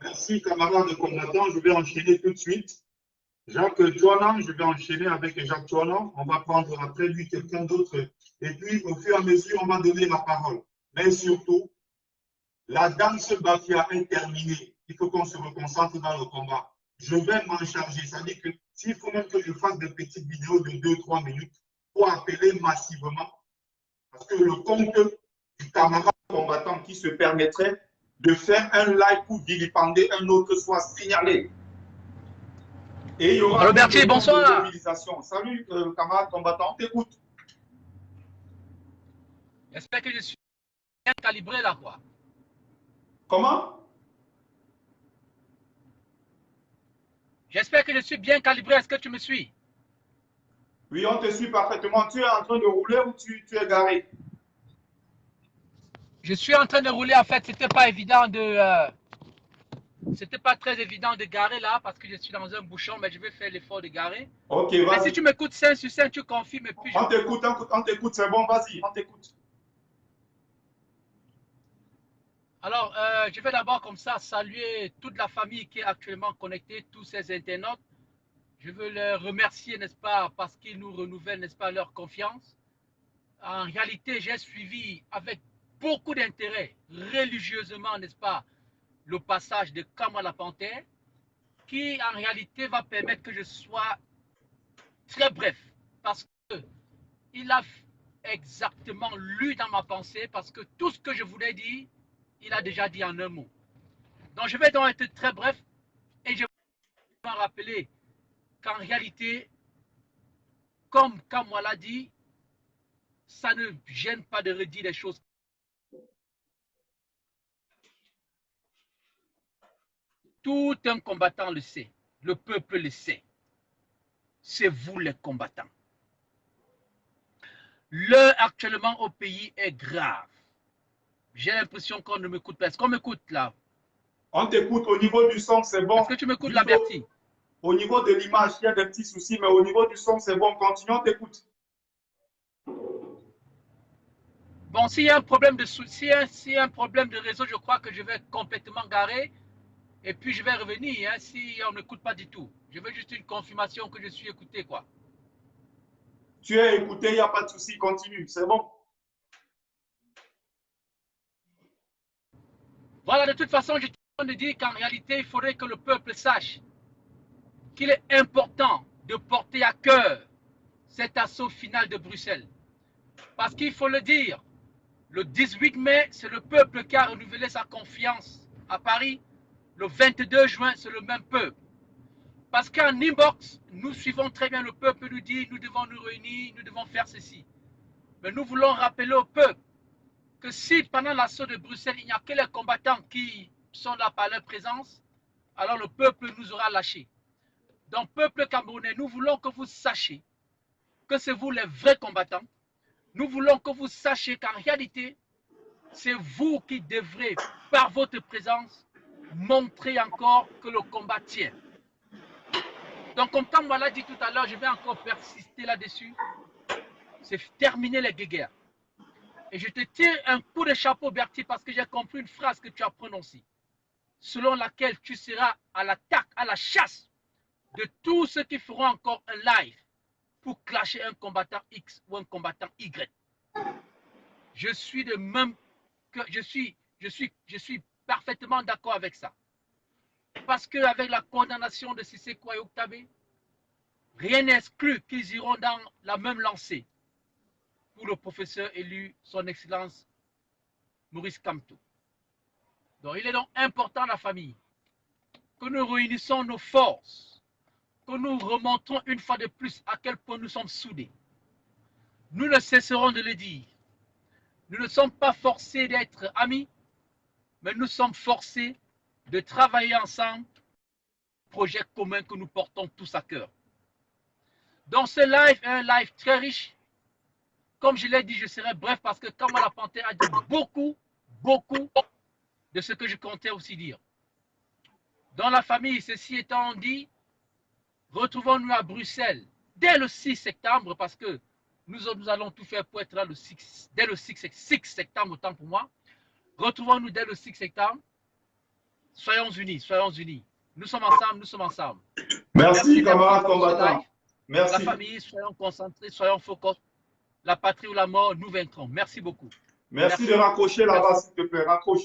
[SPEAKER 1] Merci, camarades de combattants. Je vais enchaîner tout de suite. Jacques Tuana, je vais enchaîner avec Jacques Tuana. On va prendre après lui quelqu'un d'autre. Et puis, au fur et à mesure, on va donner la parole. Mais surtout, la danse Bafia est terminée. Il faut qu'on se reconcentre dans le combat. Je vais m'en charger. Ça dit que s'il faut même que je fasse des petites vidéos de 2-3 minutes pour appeler massivement, parce que le compte du camarade combattant qui se permettrait de faire un live pour vilipender un autre soit signalé. Et il y aura
[SPEAKER 4] Bertie, bonsoir.
[SPEAKER 1] Salut, camarade combattant, t'écoute.
[SPEAKER 4] J'espère que je suis bien calibré là, quoi.
[SPEAKER 1] Comment?
[SPEAKER 4] J'espère que je suis bien calibré. Est-ce que tu me suis?
[SPEAKER 1] Oui, on te suit parfaitement. Tu es en train de rouler ou tu es garé?
[SPEAKER 4] Je suis en train de rouler. En fait, c'était pas évident de... C'était pas très évident de garer là parce que je suis dans un bouchon, mais je vais faire l'effort de garer.
[SPEAKER 1] Ok,
[SPEAKER 4] mais si tu m'écoutes 5 sur 5, tu confirmes. Et puis
[SPEAKER 1] on t'écoute, c'est bon, vas-y, on t'écoute.
[SPEAKER 4] Alors, je vais d'abord comme ça saluer toute la famille qui est actuellement connectée, tous ces internautes. Je veux les remercier, n'est-ce pas, parce qu'ils nous renouvellent, n'est-ce pas, leur confiance. En réalité, j'ai suivi avec beaucoup d'intérêt, religieusement, n'est-ce pas, le passage de Kamala Panthère, qui en réalité va permettre que je sois très bref, parce qu'il a exactement lu dans ma pensée, parce que tout ce que je voulais dire, il a déjà dit en un mot. Donc je vais donc être très bref, et je vais m'en rappeler qu'en réalité, comme Kamala l'a dit, ça ne gêne pas de redire les choses. Tout un combattant le sait, le peuple le sait. C'est vous les combattants. L'heure actuellement au pays est grave. J'ai l'impression qu'on ne m'écoute pas. Est-ce qu'on m'écoute là?
[SPEAKER 1] On t'écoute au niveau du son, c'est bon.
[SPEAKER 4] Est-ce que tu m'écoutes là, Bertie?
[SPEAKER 1] Au niveau de l'image, il y a des petits soucis, mais au niveau du son, c'est bon. Continue, on t'écoute.
[SPEAKER 4] Bon, s'il y a un problème de s'il y a un problème de réseau, je crois que je vais complètement garer et puis je vais revenir hein, si on n'écoute pas du tout. Je veux juste une confirmation que je suis écouté, quoi.
[SPEAKER 1] Tu es écouté, il n'y a pas de souci, continue, c'est bon.
[SPEAKER 4] Voilà, de toute façon, je suis en train de dire qu'en réalité, il faudrait que le peuple sache qu'il est important de porter à cœur cet assaut final de Bruxelles. Parce qu'il faut le dire, le 18 mai, c'est le peuple qui a renouvelé sa confiance à Paris. Le 22 juin, c'est le même peuple. Parce qu'en inbox, nous suivons très bien le peuple nous dit, nous devons nous réunir, nous devons faire ceci. Mais nous voulons rappeler au peuple que si pendant l'assaut de Bruxelles, il n'y a que les combattants qui sont là par leur présence, alors le peuple nous aura lâchés. Donc, peuple camerounais, nous voulons que vous sachiez que c'est vous les vrais combattants. Nous voulons que vous sachiez qu'en réalité, c'est vous qui devrez, par votre présence, montrer encore que le combat tient. Donc, comme Kamwa l'a dit tout à l'heure, je vais encore persister là-dessus. C'est terminer les guéguerres. Et je te tire un coup de chapeau, Bertie, parce que j'ai compris une phrase que tu as prononcée, selon laquelle tu seras à l'attaque, à la chasse de tous ceux qui feront encore un live pour clasher un combattant X ou un combattant Y. Je suis de même que je suis parfaitement d'accord avec ça. Parce qu'avec la condamnation de Siseko et Octabe, rien n'exclut qu'ils iront dans la même lancée pour le professeur élu, son Excellence Maurice Kamto. Donc il est donc important, la famille, que nous réunissons nos forces, que nous remontrons une fois de plus à quel point nous sommes soudés. Nous ne cesserons de le dire. Nous ne sommes pas forcés d'être amis, mais nous sommes forcés de travailler ensemble, projet commun que nous portons tous à cœur. Donc ce live est un live très riche. Comme je l'ai dit, je serai bref parce que Kamwa la Panthère a dit beaucoup de ce que je comptais aussi dire. Dans la famille, ceci étant dit, retrouvons-nous à Bruxelles dès le 6 septembre parce que nous allons tout faire pour être là dès le 6 septembre, autant pour moi. Retrouvons-nous dès le 6 septembre. Soyons unis, soyons unis. Nous sommes ensemble, nous sommes ensemble.
[SPEAKER 1] Merci camarades combattants. Merci.
[SPEAKER 4] La famille, soyons concentrés, soyons focus. La patrie ou la mort, nous vaincrons. Merci beaucoup.
[SPEAKER 1] Merci de raccrocher là-bas, s'il te plaît. Raccroche.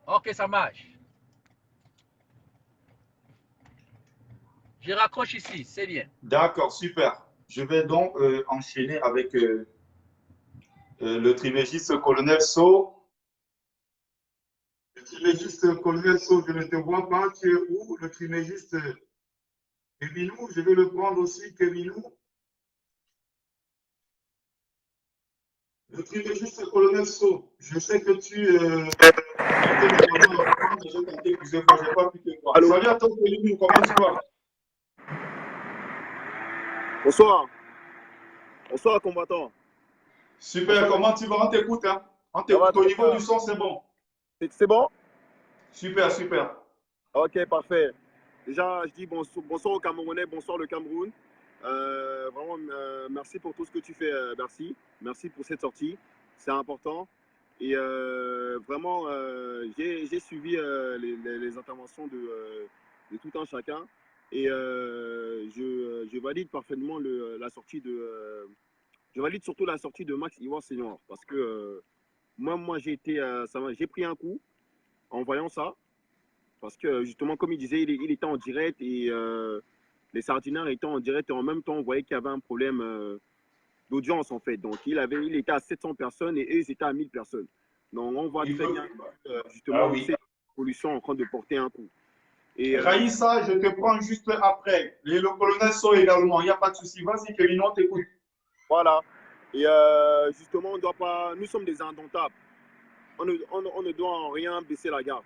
[SPEAKER 4] Ok, ça marche. Je raccroche ici, c'est bien.
[SPEAKER 1] D'accord, super. Je vais donc enchaîner avec le trimégiste colonel So. Le trimégiste colonel So, je ne te vois pas. Tu es où? Le trimégiste Kevinou, je vais le prendre aussi, Kevinou. Le trimégiste colonel So, je sais que tu je n'ai pas pu te voir. Salut à toi, Kevinou, comment tu vas?
[SPEAKER 5] Bonsoir. Bonsoir, combattant.
[SPEAKER 1] Super, comment tu vas? On t'écoute, hein? On t'écoute au niveau du son, c'est bon.
[SPEAKER 5] C'est bon?
[SPEAKER 1] Super, super.
[SPEAKER 5] Ok, parfait. Déjà, je dis bonsoir aux Camerounais, bonsoir le Cameroun. Vraiment, merci pour tout ce que tu fais, Bercy. Merci pour cette sortie, c'est important. Et vraiment, j'ai suivi les interventions de tout un chacun. Et je valide parfaitement la sortie de... je valide surtout la sortie de Max Iwar Senior. Parce que moi j'ai pris un coup en voyant ça. Parce que justement, comme il disait, il était en direct et les sardineurs étaient en direct et en même temps, on voyait qu'il y avait un problème d'audience en fait. Donc il était à 700 personnes et eux, ils étaient à 1000 personnes. Donc on voit très bien justement cette pollution en train de porter un coup.
[SPEAKER 1] Et Raïssa, je te prends juste après. Et le colonel So également, il n'y a pas de souci. Vas-y, Kevin, on t'écoute.
[SPEAKER 5] Voilà. Et justement, on doit pas. Nous sommes des indomptables. On ne doit en rien baisser la garde.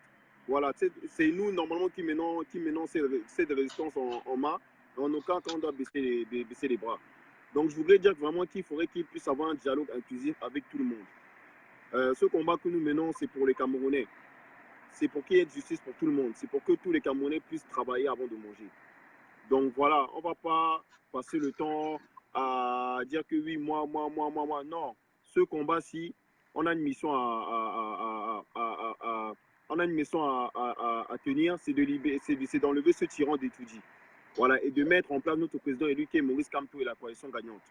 [SPEAKER 5] Voilà, c'est nous normalement qui menons cette résistance en main. En aucun cas, on doit baisser les bras. Donc, je voudrais dire vraiment qu'il faudrait qu'il puisse avoir un dialogue inclusif avec tout le monde. Ce combat que nous menons, c'est pour les Camerounais. C'est pour qu'il y ait de justice pour tout le monde. C'est pour que tous les Camerounais puissent travailler avant de manger. Donc voilà, on ne va pas passer le temps à dire que oui, moi. Non. Ce combat-ci, on a une mission on a une mission à tenir, c'est d'enlever ce tyran d'Etoudi. Voilà, et de mettre en place notre président élu qui est Maurice Kamto et la coalition gagnante.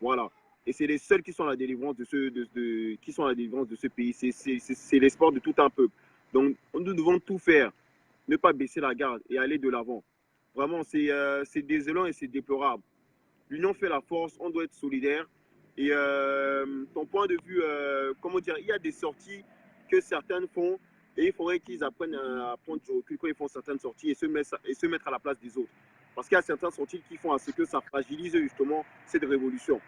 [SPEAKER 5] Voilà. Et c'est les seuls qui sont à la délivrance de ce pays. C'est l'espoir de tout un peuple. Donc, nous devons tout faire, ne pas baisser la garde et aller de l'avant. Vraiment, c'est désolant et c'est déplorable. L'union fait la force, on doit être solidaire. Et ton point de vue, comment dire, il y a des sorties que certaines font et il faudrait qu'ils apprennent à prendre du recul quand ils font certaines sorties et se mettre à la place des autres. Parce qu'il y a certaines sorties qui font à ce que ça fragilise justement cette révolution.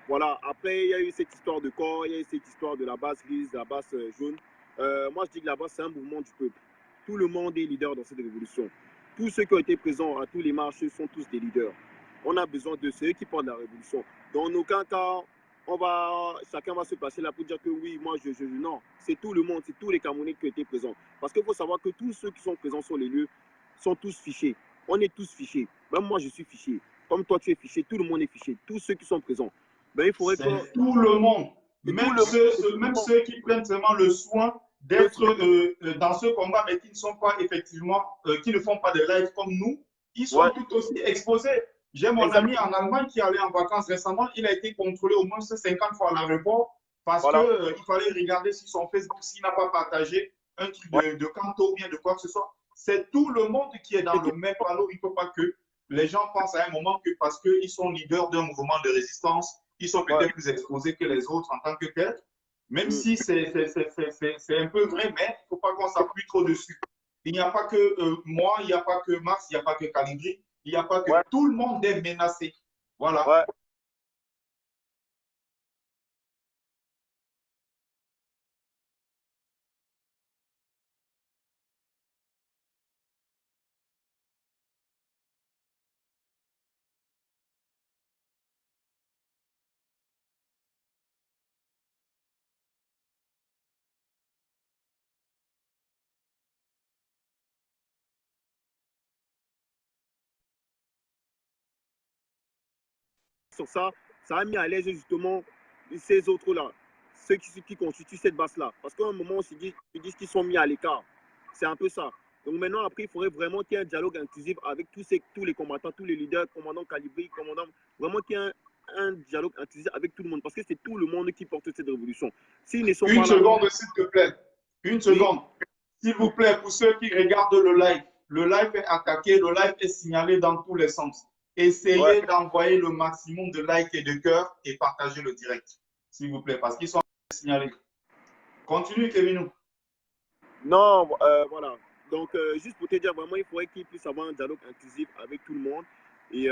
[SPEAKER 5] Voilà, après il y a eu cette histoire de corps, il y a eu cette histoire de la base grise, de la base jaune. Moi je dis que la base c'est un mouvement du peuple. Tout le monde est leader dans cette révolution. Tous ceux qui ont été présents à tous les marches sont tous des leaders. On a besoin de ceux qui portent la révolution. Dans aucun cas, chacun va se placer là pour dire que oui, moi non. C'est tout le monde, c'est tous les Camerounais qui ont été présents. Parce qu'il faut savoir que tous ceux qui sont présents sur les lieux sont tous fichés. On est tous fichés. Même moi je suis fiché. Comme toi tu es fiché, tout le monde est fiché. Tous ceux qui sont présents.
[SPEAKER 1] Ben, il faudrait que tout le monde, même ceux qui prennent seulement le soin d'être dans ce combat, mais qui ne sont pas effectivement, qui ne font pas de live comme nous, ils sont tout aussi exposés. J'ai mon ami en Allemagne qui allait en vacances récemment, il a été contrôlé au moins 50 fois à l'aéroport parce qu'il fallait regarder sur son Facebook s'il n'a pas partagé un truc de Kanto ou bien de quoi que ce soit. C'est tout le monde qui est dans le même panneau. Il ne faut pas que les gens pensent à un moment que parce qu'ils sont leaders d'un mouvement de résistance, ils sont peut-être plus exposés que les autres en tant que tels. Même si c'est un peu vrai, mais il ne faut pas qu'on s'appuie trop dessus. Il n'y a pas que moi, il n'y a pas que Max, il n'y a pas que Calibri, il n'y a pas que tout le monde est menacé. Voilà.
[SPEAKER 5] Sur ça, ça a mis à l'aise justement ces autres-là, ceux qui constituent cette base-là. Parce qu'à un moment, ils disent qu'ils sont mis à l'écart. C'est un peu ça. Donc maintenant, après, il faudrait vraiment qu'il y ait un dialogue inclusif avec tous les combattants, tous les leaders, commandants calibrés, commandants, vraiment qu'il y ait un dialogue inclusif avec tout le monde. Parce que c'est tout le monde qui porte cette révolution.
[SPEAKER 1] Une seconde, s'il te plaît. Une seconde. S'il vous plaît, pour ceux qui regardent le live est attaqué, le live est signalé dans tous les sens. Essayez d'envoyer le maximum de likes et de cœurs et partagez le direct, s'il vous plaît, parce qu'ils sont signalés. Continue, Kevin.
[SPEAKER 5] Non, voilà. Donc, juste pour te dire, vraiment, il faudrait qu'il puisse avoir un dialogue inclusif avec tout le monde. Et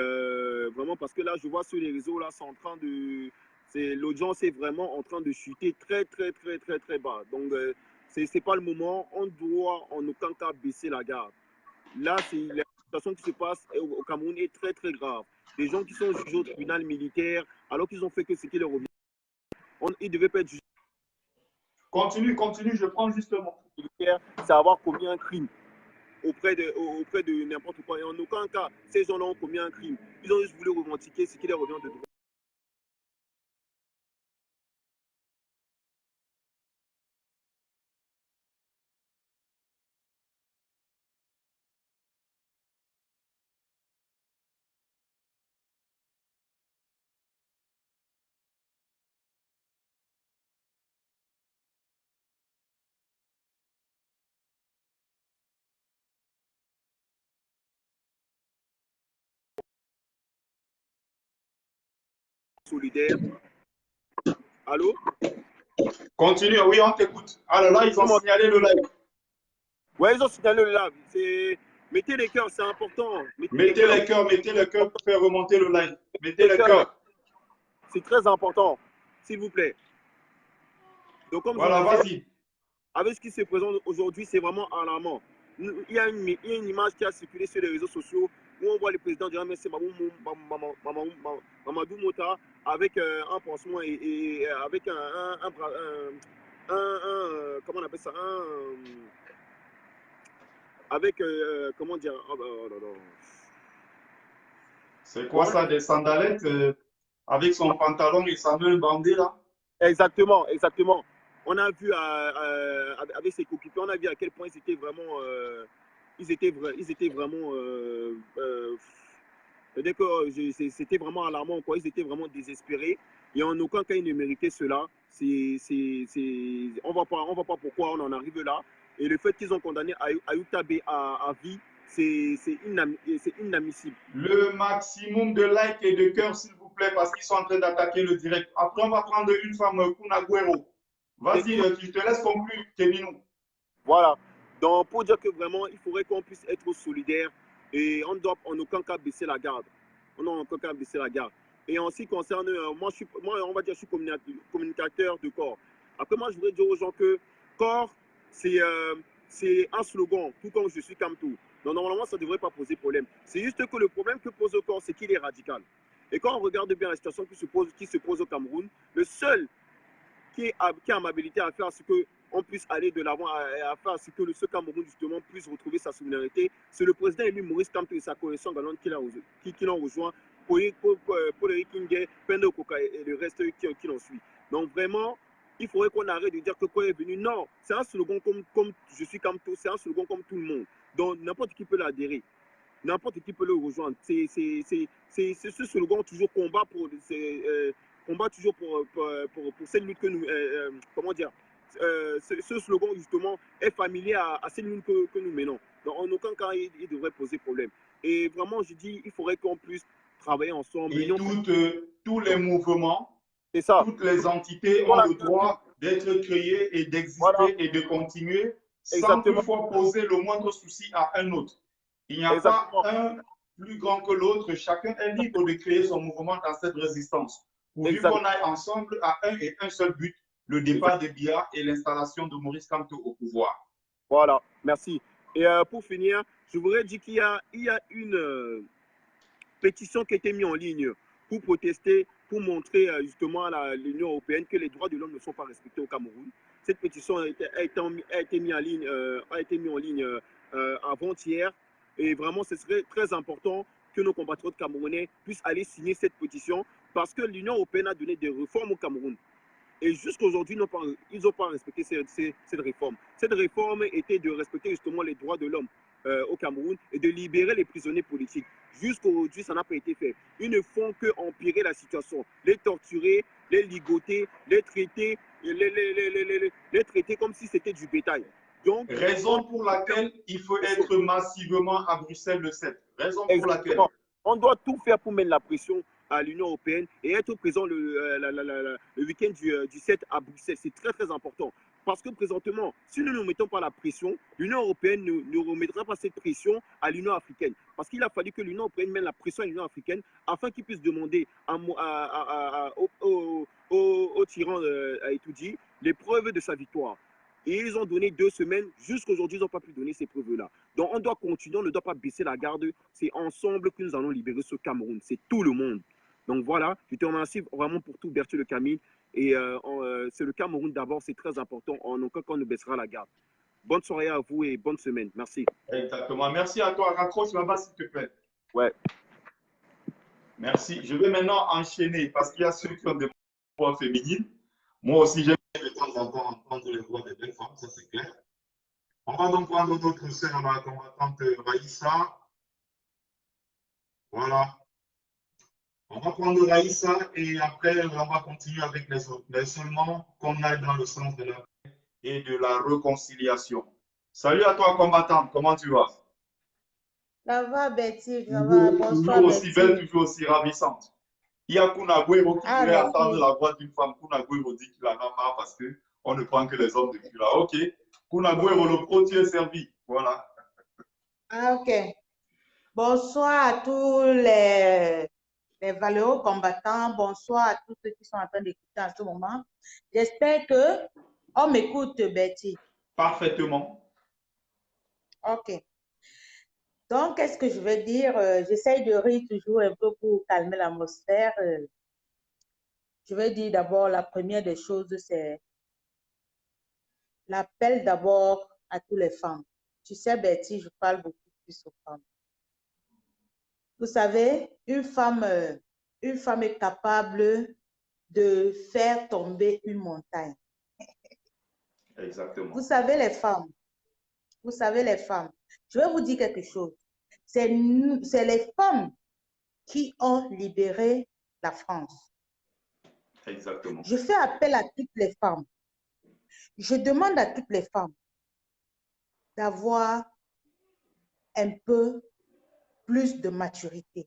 [SPEAKER 5] vraiment, parce que là, je vois sur les réseaux, là, c'est en train de... L'audience est vraiment en train de chuter très, très, très, très, très bas. Donc, c'est pas le moment. On doit en aucun cas baisser la garde. Là, la situation qui se passe au Cameroun est très, très grave. Des gens qui sont jugés au tribunal militaire, alors qu'ils ont fait que ce qui leur revient. Ils devaient pas être jugés.
[SPEAKER 1] Continue, je prends justement.
[SPEAKER 5] C'est avoir commis un crime auprès de n'importe quoi. Et en aucun cas, ces gens-là ont commis un crime. Ils ont juste voulu revendiquer ce qui leur revient de droit. Solidaire. Allô?
[SPEAKER 1] Continue, oui, on t'écoute. Alors là, ils ont signalé le live.
[SPEAKER 5] Ouais, ils ont signalé le live. Mettez les cœurs, c'est important.
[SPEAKER 1] Mettez les cœurs pour faire remonter le live. Mettez les cœurs.
[SPEAKER 5] C'est très important, s'il vous plaît. Donc, comme
[SPEAKER 1] voilà, vas-y.
[SPEAKER 5] Avec ce qui se présente aujourd'hui, c'est vraiment alarmant. Il y a une image qui a circulé sur les réseaux sociaux où on voit le président du RMC, Mamadou Mota, avec un pansement et avec comment on appelle ça, avec, comment dire,
[SPEAKER 1] c'est quoi ça, des sandalettes avec son pantalon et sa main bandée là.
[SPEAKER 5] Exactement, exactement. On a vu avec ses coéquipiers, on a vu à quel point ils étaient vraiment, c'est-à-dire que c'était vraiment alarmant, quoi. Ils étaient vraiment désespérés et en aucun cas ils ne méritaient cela. On voit pas pourquoi on en arrive là. Et le fait qu'ils ont condamné Ayoub Tabé à vie, c'est inadmissible.
[SPEAKER 1] Le maximum de likes et de cœurs, s'il vous plaît, parce qu'ils sont en train d'attaquer le direct. Après, on va prendre une femme, Kun Aguero. Vas-y, je te laisse conclure, Kevin.
[SPEAKER 5] Voilà. Donc, pour dire que vraiment, il faudrait qu'on puisse être solidaires et on ne doit en aucun cas baisser la garde. On ne doit en aucun cas baisser la garde. Et en ce qui concerne, moi, on va dire, je suis communicateur de corps. Après, moi, je voudrais dire aux gens que corps, c'est un slogan, tout comme je suis Kamtou. Donc, normalement, ça ne devrait pas poser problème. C'est juste que le problème que pose le corps, c'est qu'il est radical. Et quand on regarde bien la situation qui se pose au Cameroun, le seul qui a amabilité à faire ce que on puisse aller de l'avant, à faire ce que ce Cameroun justement puisse retrouver sa souveraineté, c'est le président élu Maurice Kamto et sa coalition galante qui l'ont rejoint, Paul Eric Kingé, Pendo Koka et le reste qui l'ont suivi. Donc vraiment, il faudrait qu'on arrête de dire que quoi est venu. Non, c'est un slogan comme je suis Kamto, c'est un slogan comme tout le monde. Donc n'importe qui peut l'adhérer. N'importe qui peut le rejoindre. C'est ce slogan toujours combat toujours pour cette lutte que nous, comment dire, ce slogan justement est familier à cette lutte que nous menons. Donc en aucun cas il devrait poser problème. Et vraiment je dis il faudrait qu'on puisse travailler ensemble.
[SPEAKER 1] Et tous les mouvements,
[SPEAKER 5] ça.
[SPEAKER 1] Toutes les entités ont le droit d'être créées et d'exister et de continuer sans toutefois poser le moindre souci à un autre. Il n'y a pas un plus grand que l'autre. Chacun est libre de créer son mouvement dans cette résistance. Pourvu qu'on aille ensemble à un et un seul but, le départ de Biya et l'installation de Maurice Kamto au pouvoir.
[SPEAKER 5] Voilà, merci. Et pour finir, je voudrais dire qu'il y a une pétition qui a été mise en ligne pour protester, pour montrer justement à l'Union européenne que les droits de l'homme ne sont pas respectés au Cameroun. Cette pétition a été mise en ligne avant-hier. Et vraiment, ce serait très important que nos compatriotes camerounais puissent aller signer cette pétition parce que l'Union européenne a donné des réformes au Cameroun. Et jusqu'à aujourd'hui, ils n'ont pas respecté cette réforme. Cette réforme était de respecter justement les droits de l'homme au Cameroun et de libérer les prisonniers politiques. Jusqu'à aujourd'hui, ça n'a pas été fait. Ils ne font que empirer la situation, les torturer, les ligoter, les traiter, les traiter comme si c'était du bétail.
[SPEAKER 1] Donc, raison pour laquelle il faut être massivement à Bruxelles le 7. Raison pour laquelle.
[SPEAKER 5] On doit tout faire pour mettre la pression à l'Union européenne et être présent le week-end du 7 à Bruxelles. C'est très, très important. Parce que présentement, si nous ne mettons pas la pression, l'Union européenne ne remettra pas cette pression à l'Union africaine. Parce qu'il a fallu que l'Union européenne mette la pression à l'Union africaine afin qu'il puisse demander au tyran à Etoudi les preuves de sa victoire. Et ils ont donné 2 semaines. Jusqu'aujourd'hui, ils n'ont pas pu donner ces preuves-là. Donc, on doit continuer, on ne doit pas baisser la garde. C'est ensemble que nous allons libérer ce Cameroun. C'est tout le monde. Donc, voilà, je te remercie vraiment pour tout, Berthier Le Camille. Et c'est le Cameroun d'abord, c'est très important. En aucun cas, on ne baissera la garde. Bonne soirée à vous et bonne semaine. Merci.
[SPEAKER 1] Exactement. Merci à toi. Raccroche là-bas, s'il te plaît.
[SPEAKER 5] Ouais.
[SPEAKER 1] Merci. Je vais maintenant enchaîner parce qu'il y a ceux qui ont des voix féminines. Moi aussi, j'aime de temps en temps entendre les voix des belles femmes, ça c'est clair. On va donc prendre notre sœur, la combattante Raïssa. Voilà. On va prendre Raïssa et après, on va continuer avec les autres. Mais seulement qu'on aille dans le sens de la paix et de la réconciliation. Salut à toi, combattante. Comment tu vas?
[SPEAKER 6] Ça va, Betty. Ça va. Bonsoir,
[SPEAKER 1] toujours aussi belle, toujours aussi ravissante. Il y a Kun Aguero qui voulait entendre la voix d'une femme. Kun Aguero dit qu'il en a marre parce qu'on ne prend que les hommes depuis là. Ok. Kun Aguero, le pro, tu es servi. Voilà.
[SPEAKER 6] Ah, ok. Bonsoir à tous les valeureux combattants. Bonsoir à tous ceux qui sont en train d'écouter en ce moment. J'espère que on m'écoute, Betty.
[SPEAKER 1] Parfaitement.
[SPEAKER 6] Ok. Donc, qu'est-ce que je veux dire? J'essaye de rire toujours un peu pour calmer l'atmosphère. Je vais dire d'abord, la première des choses, c'est l'appel d'abord à toutes les femmes. Tu sais, Betty, je parle beaucoup plus aux femmes. Vous savez, une femme une femme est capable de faire tomber une montagne.
[SPEAKER 1] Exactement.
[SPEAKER 6] Vous savez les femmes, je vais vous dire quelque chose. C'est les femmes qui ont libéré la France.
[SPEAKER 1] Exactement.
[SPEAKER 6] Je fais appel à toutes les femmes. Je demande à toutes les femmes d'avoir un peu plus de maturité.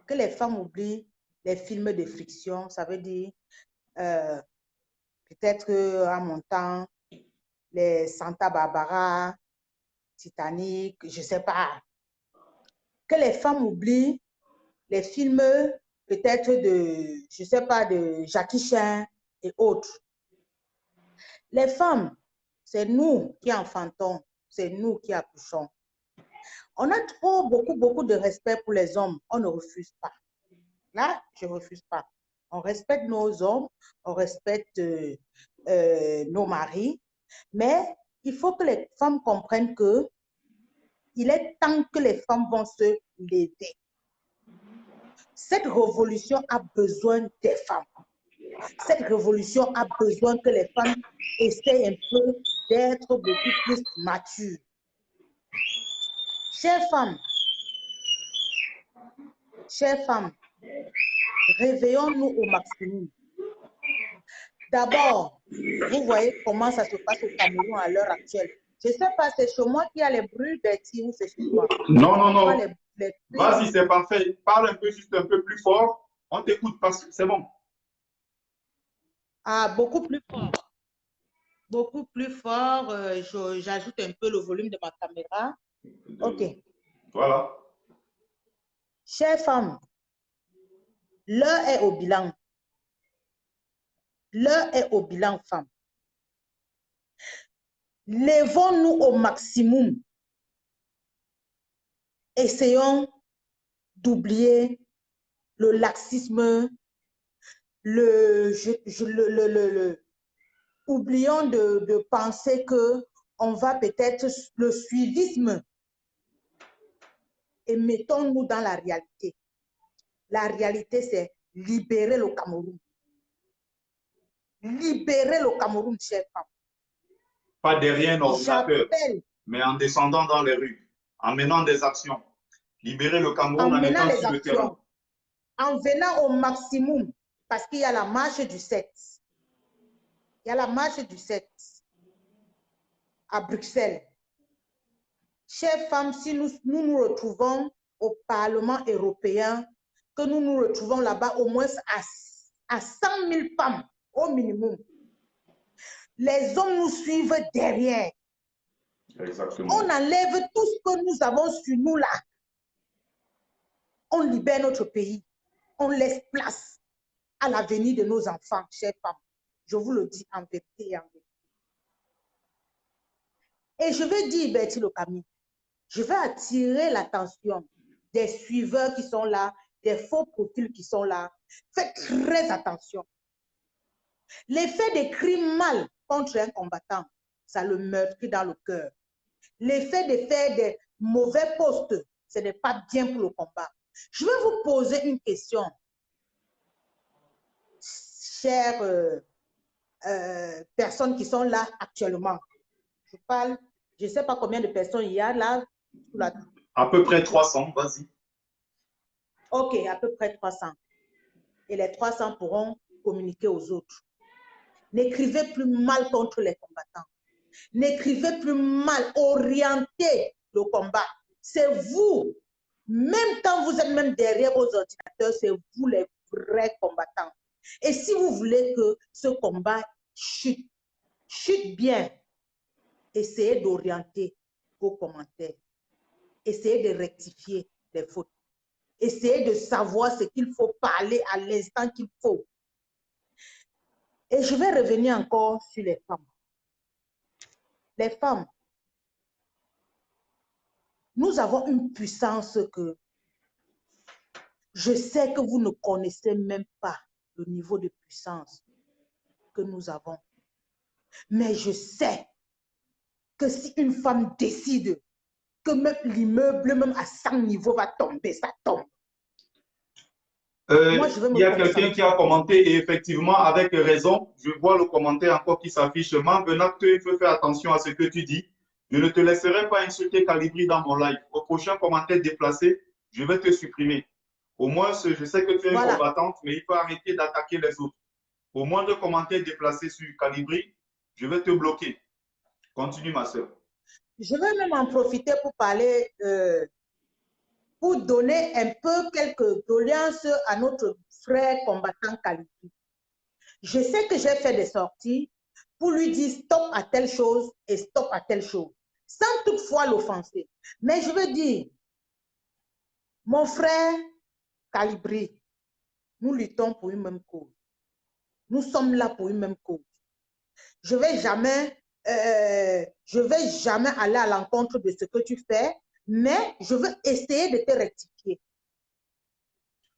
[SPEAKER 6] Que les femmes oublient les films de friction, ça veut dire peut-être en montant les Santa Barbara, Titanic, je ne sais pas. Que les femmes oublient les films peut-être de, je ne sais pas, de Jackie Chan et autres. Les femmes, c'est nous qui enfantons, c'est nous qui accouchons. On a beaucoup de respect pour les hommes, on ne refuse pas. Là, je ne refuse pas. On respecte nos hommes, on respecte nos maris, mais il faut que les femmes comprennent que il est temps que les femmes vont se lever. Cette révolution a besoin des femmes. Cette révolution a besoin que les femmes essayent un peu d'être beaucoup plus matures. Chères femmes, réveillons-nous au maximum. D'abord, vous voyez comment ça se passe au Cameroun à l'heure actuelle. Je ne sais pas, c'est chez moi qui a les bruits, Betty, ou c'est chez toi?
[SPEAKER 1] Non. Vas-y, c'est parfait. Parle juste un peu plus fort. On t'écoute parce que c'est bon.
[SPEAKER 6] Ah, beaucoup plus fort. Beaucoup plus fort. J'ajoute un peu le volume de ma caméra. OK.
[SPEAKER 1] Voilà.
[SPEAKER 6] Chères femmes, l'heure est au bilan. L'heure est au bilan, femmes. Lèvons-nous au maximum. Essayons d'oublier le laxisme, oublions de penser que on va peut-être le suivisme et mettons-nous dans la réalité. La réalité, c'est libérer le Cameroun. Libérer le Cameroun, chers femmes.
[SPEAKER 1] Pas derrière un ordinateur, mais en descendant dans les rues, en menant des actions. Libérer le Cameroun en étant sur le terrain.
[SPEAKER 6] En venant au maximum, parce qu'il y a la marche du 7. Il y a la marche du 7 à Bruxelles. Chères femmes, si nous retrouvons au Parlement européen, que nous nous retrouvons là-bas au moins à 100 000 femmes au minimum, les hommes nous suivent derrière.
[SPEAKER 1] Exactement.
[SPEAKER 6] On enlève tout ce que nous avons sur nous là. On libère notre pays. On laisse place à l'avenir de nos enfants, chères femmes. Je vous le dis en vérité et en vérité. Et je vais dire, Betty Locami, je vais attirer l'attention des suiveurs qui sont là, des faux profils qui sont là. Faites très attention. L'effet d'écrire mal contre un combattant, ça le meurtrit dans le cœur. L'effet de faire des mauvais postes, ce n'est pas bien pour le combat. Je vais vous poser une question. Chères personnes qui sont là actuellement. Je parle, je ne sais pas combien de personnes il y a là.
[SPEAKER 1] À peu près 300, vas-y.
[SPEAKER 6] Ok, à peu près 300. Et les 300 pourront communiquer aux autres. N'écrivez plus mal contre les combattants. N'écrivez plus mal, orientez le combat. C'est vous, même quand vous êtes même derrière vos ordinateurs, c'est vous les vrais combattants. Et si vous voulez que ce combat chute bien, essayez d'orienter vos commentaires. Essayez de rectifier les fautes. Essayez de savoir ce qu'il faut parler à l'instant qu'il faut. Et je vais revenir encore sur les femmes. Les femmes, nous avons une puissance que je sais que vous ne connaissez même pas le niveau de puissance que nous avons. Mais je sais que si une femme décide que même l'immeuble, même à 100 niveaux, va tomber, ça tombe. Moi, je veux
[SPEAKER 1] Il
[SPEAKER 6] me
[SPEAKER 1] y a quelqu'un qui a
[SPEAKER 6] concentrer.
[SPEAKER 1] commenté et effectivement, avec raison, je vois le commentaire encore qui s'affiche. Maintenant, tu fais attention à ce que tu dis. Je ne te laisserai pas insulter Calibri dans mon live. Au prochain commentaire déplacé, je vais te supprimer. Au moins, je sais que tu es une
[SPEAKER 6] Voilà.
[SPEAKER 1] combattante, mais il faut arrêter d'attaquer les autres. Au moins de commentaires déplacés sur Calibri, je vais te bloquer. Continue, ma soeur.
[SPEAKER 6] Je vais même en profiter pour parler, pour donner un peu quelques doléances à notre frère combattant Calibri. Je sais que j'ai fait des sorties pour lui dire stop à telle chose et stop à telle chose, sans toutefois l'offenser. Mais je veux dire, mon frère Calibri, nous luttons pour une même cause. Nous sommes là pour une même cause. Je ne vais jamais aller à l'encontre de ce que tu fais, mais je veux essayer de te rectifier.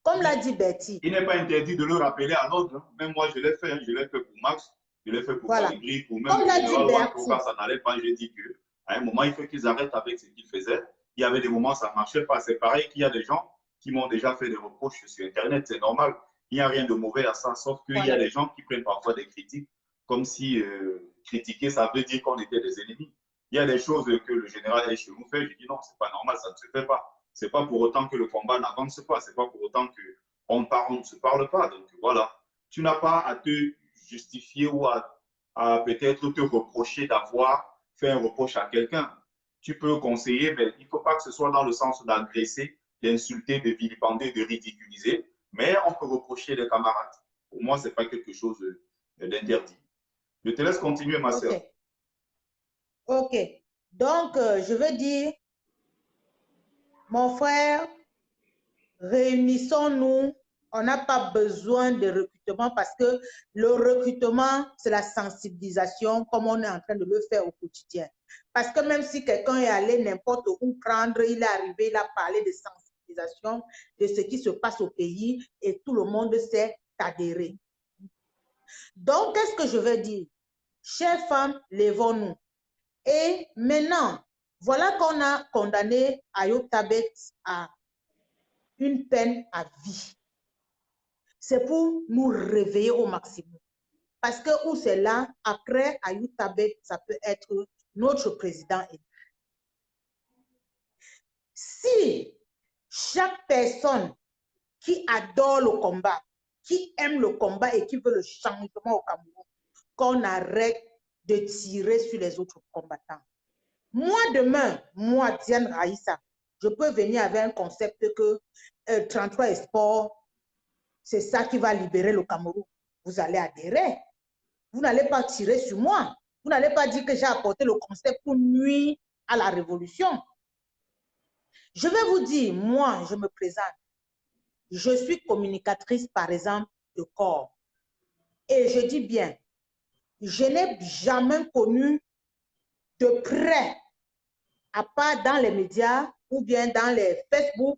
[SPEAKER 6] Comme l'a dit Betty.
[SPEAKER 1] Il n'est pas interdit de le rappeler à l'autre. Hein. Même moi, je l'ai fait. Hein. Je l'ai fait pour Max, je l'ai fait pour Calibri, pour même le général quand ça n'allait pas. J'ai dit qu'à un moment, il faut qu'ils arrêtent avec ce qu'ils faisaient. Il y avait des moments où ça ne marchait pas. C'est pareil qu'il y a des gens qui m'ont déjà fait des reproches sur Internet. C'est normal. Il n'y a rien de mauvais à ça, sauf qu'il y a des gens qui prennent parfois des critiques comme si critiquer, ça veut dire qu'on était des ennemis. Il y a des choses que le général Echelon fait. Je dis non, c'est pas normal, ça ne se fait pas. C'est pas pour autant que le combat n'avance pas. C'est pas pour autant qu'on ne se parle pas. Donc voilà, tu n'as pas à te justifier ou à peut-être te reprocher d'avoir fait un reproche à quelqu'un. Tu peux conseiller, mais il ne faut pas que ce soit dans le sens d'agresser, d'insulter, de vilipender, de ridiculiser. Mais on peut reprocher les camarades. Pour moi, ce n'est pas quelque chose d'interdit. Je te laisse continuer, ma soeur.
[SPEAKER 6] Ok. Donc, je veux dire, mon frère, réunissons-nous. On n'a pas besoin de recrutement parce que le recrutement, c'est la sensibilisation comme on est en train de le faire au quotidien. Parce que même si quelqu'un est allé n'importe où prendre, il est arrivé, il a parlé de sensibilisation, de ce qui se passe au pays et tout le monde s'est adhéré. Donc, qu'est-ce que je veux dire? Chères femmes, lèvons-nous. Et maintenant, voilà qu'on a condamné Ayoub Tabet à une peine à vie. C'est pour nous réveiller au maximum. Parce que où c'est là, après Ayoub Tabet, ça peut être notre président élu. Si chaque personne qui adore le combat, qui aime le combat et qui veut le changement au Cameroun, qu'on arrête de tirer sur les autres combattants. Moi, demain, moi, Diane Raïssa, je peux venir avec un concept que 33 Esport, c'est ça qui va libérer le Cameroun. Vous allez adhérer. Vous n'allez pas tirer sur moi. Vous n'allez pas dire que j'ai apporté le concept pour nuire à la révolution. Je vais vous dire, moi, je me présente. Je suis communicatrice, par exemple, de corps. Et je dis bien, je n'ai jamais connu de près, à part dans les médias ou bien dans les Facebook,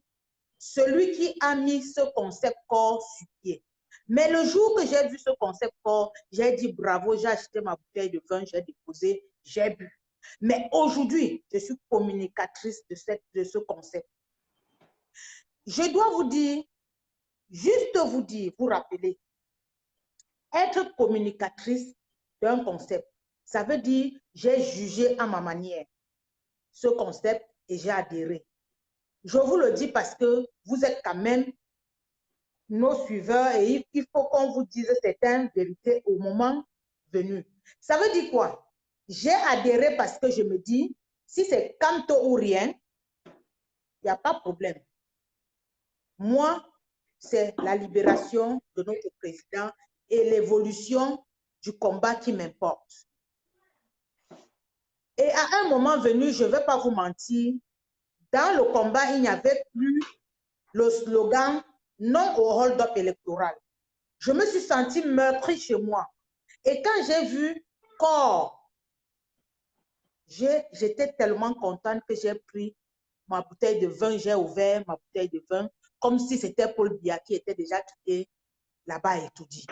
[SPEAKER 6] celui qui a mis ce concept corps sur pied. Mais le jour que j'ai vu ce concept corps, j'ai dit bravo, j'ai acheté ma bouteille de vin, j'ai déposé, j'ai bu. Mais aujourd'hui, je suis communicatrice de ce concept. Je dois vous dire, juste vous rappeler, être communicatrice d'un concept, ça veut dire j'ai jugé à ma manière ce concept et j'ai adhéré. Je vous le dis parce que vous êtes quand même nos suiveurs et il faut qu'on vous dise certaines vérités au moment venu. Ça veut dire quoi? J'ai adhéré parce que je me dis, si c'est canto ou rien, il n'y a pas de problème. Moi, c'est la libération de notre président et l'évolution du combat qui m'importe. Et à un moment venu, je ne vais pas vous mentir, dans le combat, il n'y avait plus le slogan « Non au hold-up électoral ». Je me suis sentie meurtrie chez moi. Et quand j'ai vu corps, j'étais tellement contente que j'ai pris ma bouteille de vin, j'ai ouvert ma bouteille de vin, comme si c'était Paul Biya qui était déjà quitté là-bas et tout dit.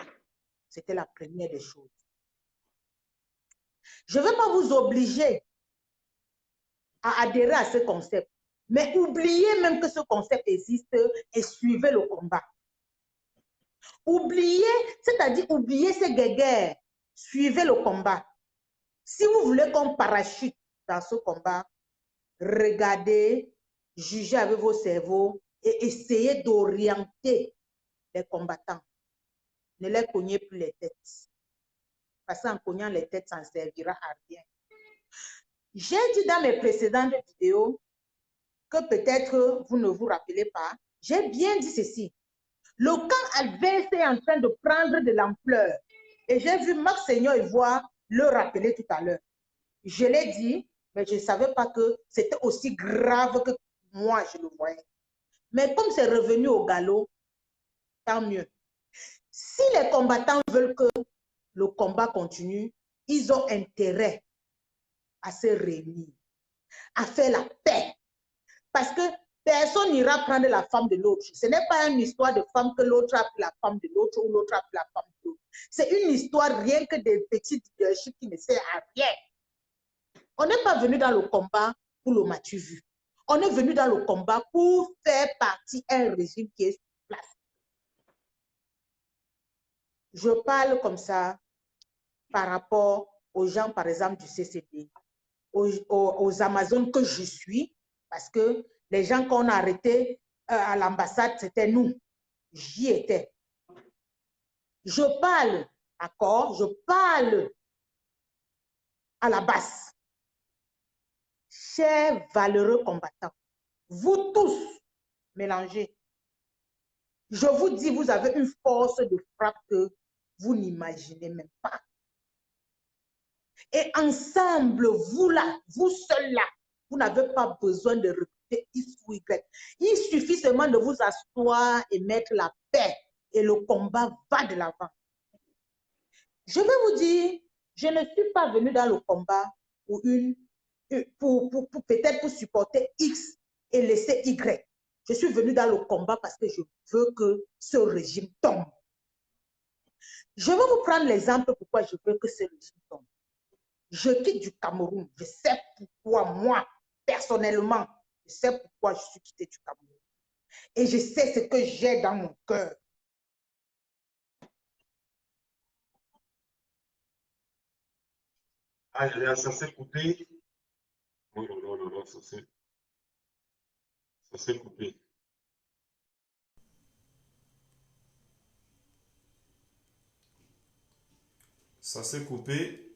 [SPEAKER 6] C'était la première des choses. Je ne vais pas vous obliger à adhérer à ce concept, mais oubliez même que ce concept existe et suivez le combat. Oubliez, c'est-à-dire oubliez ces guerres. Suivez le combat. Si vous voulez qu'on parachute dans ce combat, regardez, jugez avec vos cerveaux et essayez d'orienter les combattants. Ne les cognez plus les têtes. Parce qu'en cognant les têtes, ça ne servira à rien. J'ai dit dans mes précédentes vidéos que peut-être vous ne vous rappelez pas, j'ai bien dit ceci. Le camp adverse est en train de prendre de l'ampleur. Et j'ai vu Max Seigneur Ivoire le rappeler tout à l'heure. Je l'ai dit, mais je ne savais pas que c'était aussi grave que moi, je le voyais. Mais comme c'est revenu au galop, tant mieux. Si les combattants veulent que le combat continue, ils ont intérêt à se réunir, à faire la paix. Parce que personne n'ira prendre la femme de l'autre. Ce n'est pas une histoire de femme que l'autre a pris la femme de l'autre ou l'autre a pris la femme de l'autre. C'est une histoire rien que des petits leaderships qui ne servent à rien. On n'est pas venu dans le combat pour le matu vu. On est venu dans le combat pour faire partie d'un régime qui est sur place. Je parle comme ça par rapport aux gens, par exemple, du CCD, aux Amazones que je suis, parce que les gens qu'on a arrêtés à l'ambassade, c'était nous. J'y étais. Je parle, d'accord? Je parle à la base. Chers valeureux combattants, vous tous mélangez. Je vous dis, vous avez une force de frappe que vous n'imaginez même pas. Et ensemble, vous là, vous seuls là, vous n'avez pas besoin de recruter X ou Y. Il suffit seulement de vous asseoir et mettre la paix et le combat va de l'avant. Je vais vous dire, je ne suis pas venu dans le combat pour peut-être pour supporter X et laisser Y. Je suis venu dans le combat parce que je veux que ce régime tombe. Je vais vous prendre l'exemple pourquoi je veux que ce régime tombe. Je quitte du Cameroun. Je sais pourquoi, moi, personnellement, je sais pourquoi je suis quitté du Cameroun. Et je sais ce que j'ai dans mon cœur.
[SPEAKER 1] Ah, ça s'est coupé. Oh là, ça s'est coupé. Ça s'est coupé.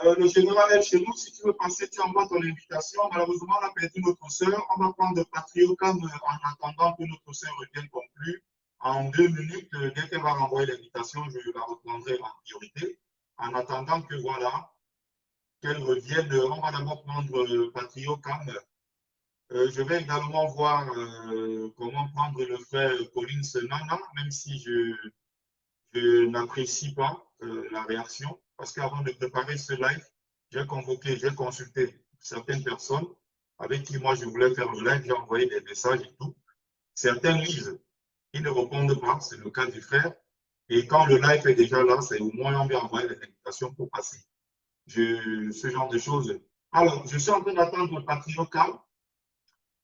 [SPEAKER 1] Le général est chez nous. Si tu veux passer, tu envoies ton invitation. Malheureusement, on a perdu notre sœur. On va prendre Patriocam en attendant que notre sœur revienne conclue. En 2 minutes, dès qu'elle va renvoyer l'invitation, je la reprendrai en priorité. En attendant que voilà, qu'elle revienne, on va d'abord prendre Patriocam. Je vais également voir comment prendre le frère Colin Senana, même si je n'apprécie pas la réaction, parce qu'avant de préparer ce live, j'ai consulté certaines personnes avec qui moi je voulais faire le live, j'ai envoyé des messages et tout. Certains lisent, ils ne répondent pas, c'est le cas du frère. Et quand le live est déjà là, c'est au moins on vient envoyer les invitations pour passer. Ce genre de choses. Alors, je suis en train d'attendre Patriocam.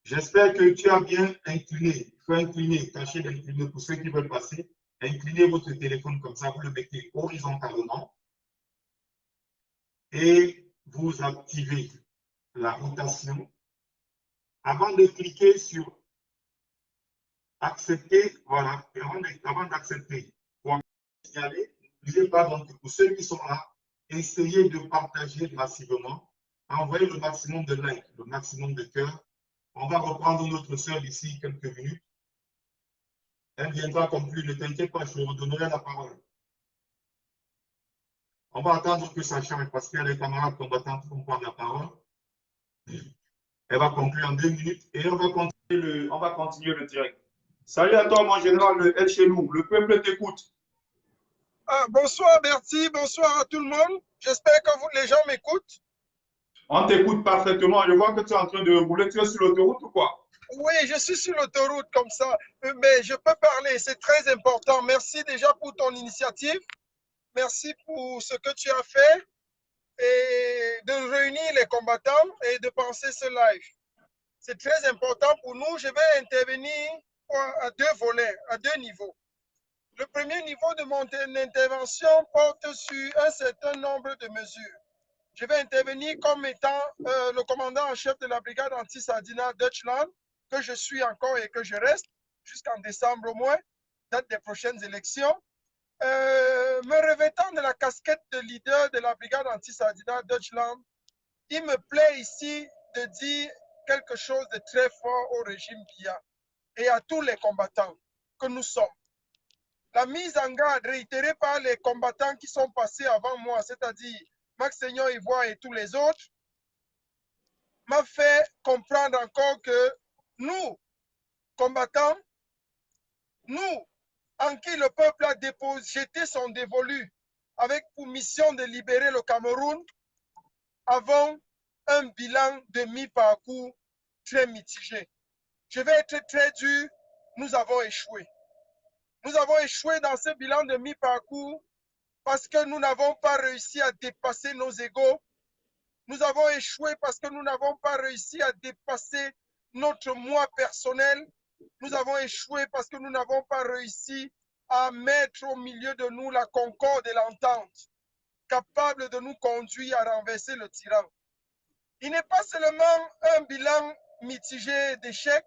[SPEAKER 1] J'espère que tu as bien incliné. Il faut incliner, tâcher d'incliner pour ceux qui veulent passer. Inclinez votre téléphone comme ça, vous le mettez horizontalement et vous activez la rotation. Avant de cliquer sur accepter, voilà, et avant d'accepter, pour signaler, n'oubliez pas donc pour ceux qui sont là, essayez de partager massivement, envoyez le maximum de likes, le maximum de cœurs. On va reprendre notre sœur d'ici quelques minutes. Elle viendra conclure, ne t'inquiète pas, je redonnerai la parole. On va attendre que ça change parce qu'il y a des camarades combattants qui vont prendre la parole. Elle va conclure en 2 minutes et on va continuer le direct. Salut à toi, mon général, le El Chelou. Le peuple t'écoute.
[SPEAKER 7] Bonsoir, merci. Bonsoir à tout le monde. J'espère que les gens m'écoutent.
[SPEAKER 1] On t'écoute parfaitement. Je vois que tu es en train de rouler. Tu es sur l'autoroute ou quoi?
[SPEAKER 7] Oui, je suis sur l'autoroute comme ça. Mais je peux parler. C'est très important. Merci déjà pour ton initiative. Merci pour ce que tu as fait et de réunir les combattants et de penser ce live. C'est très important pour nous. Je vais intervenir à deux volets, à deux niveaux. Le premier niveau de mon intervention porte sur un certain nombre de mesures. Je vais intervenir comme étant le commandant en chef de la brigade anti-Sardina Deutschland, que je suis encore et que je reste jusqu'en décembre au moins, date des prochaines élections. Me revêtant de la casquette de leader de la brigade anti-Sardina Deutschland, il me plaît ici de dire quelque chose de très fort au régime Biya et à tous les combattants que nous sommes. La mise en garde réitérée par les combattants qui sont passés avant moi, c'est-à-dire Max Seignon Ivoire et tous les autres, m'a fait comprendre encore que nous, combattants, nous, en qui le peuple a jeté son dévolu avec pour mission de libérer le Cameroun, avons un bilan de mi-parcours très mitigé. Je vais être très dur, nous avons échoué. Nous avons échoué dans ce bilan de mi-parcours parce que nous n'avons pas réussi à dépasser nos égos. Nous avons échoué parce que nous n'avons pas réussi à dépasser notre moi personnel. Nous avons échoué parce que nous n'avons pas réussi à mettre au milieu de nous la concorde et l'entente, capable de nous conduire à renverser le tyran. Il n'est pas seulement un bilan mitigé d'échecs,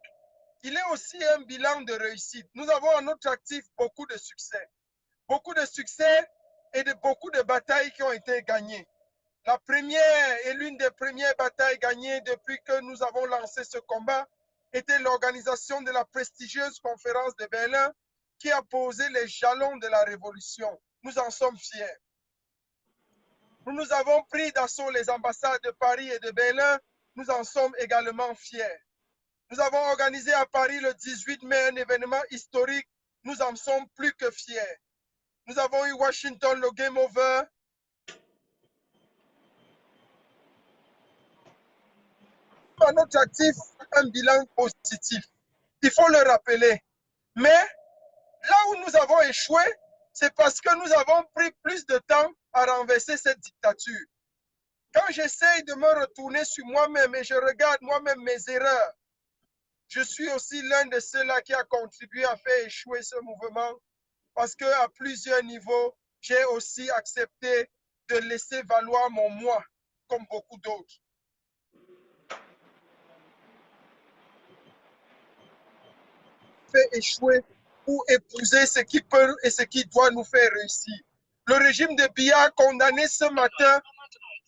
[SPEAKER 7] il est aussi un bilan de réussite. Nous avons à notre actif beaucoup de succès et beaucoup de batailles qui ont été gagnées. La première et l'une des premières batailles gagnées depuis que nous avons lancé ce combat était l'organisation de la prestigieuse conférence de Berlin qui a posé les jalons de la révolution. Nous en sommes fiers. Nous avons pris d'assaut les ambassades de Paris et de Berlin. Nous en sommes également fiers. Nous avons organisé à Paris le 18 mai un événement historique. Nous en sommes plus que fiers. Nous avons eu Washington, le Game Over. À notre actif, un bilan positif. Il faut le rappeler. Mais là où nous avons échoué, c'est parce que nous avons pris plus de temps à renverser cette dictature. Quand j'essaye de me retourner sur moi-même et je regarde moi-même mes erreurs, je suis aussi l'un de ceux-là qui a contribué à faire échouer ce mouvement parce qu'à plusieurs niveaux, j'ai aussi accepté de laisser valoir mon moi, comme beaucoup d'autres. Fait échouer pour épouser ce qui peut et ce qui doit nous faire réussir. Le régime de Biya a condamné ce matin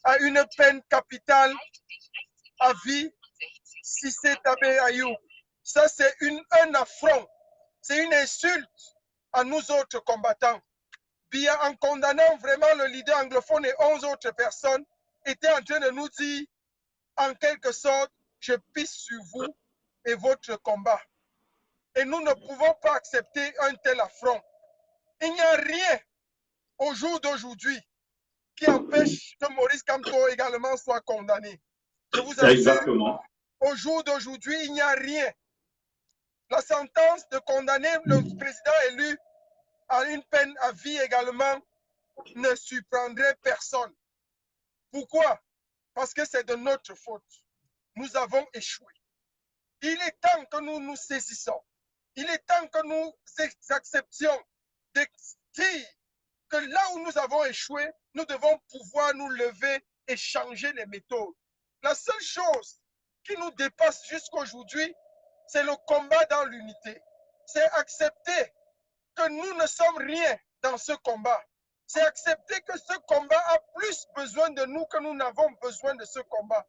[SPEAKER 7] à une peine capitale à vie Cissé Tabé Ayou. Ça, c'est un affront, c'est une insulte à nous autres combattants. Biya, en condamnant vraiment le leader anglophone et 11 autres personnes, était en train de nous dire, en quelque sorte, je pisse sur vous et votre combat. Et nous ne pouvons pas accepter un tel affront. Il n'y a rien au jour d'aujourd'hui qui empêche que Maurice Kamto également soit condamné. Je vous assure, exactement. Au jour d'aujourd'hui, il n'y a rien. La sentence de condamner le président élu à une peine à vie également ne surprendrait personne. Pourquoi? Parce que c'est de notre faute. Nous avons échoué. Il est temps que nous nous saisissons. Il est temps que nous acceptions de dire que là où nous avons échoué, nous devons pouvoir nous lever et changer les méthodes. La seule chose qui nous dépasse jusqu'aujourd'hui, c'est le combat dans l'unité. C'est accepter que nous ne sommes rien dans ce combat. C'est accepter que ce combat a plus besoin de nous que nous n'avons besoin de ce combat.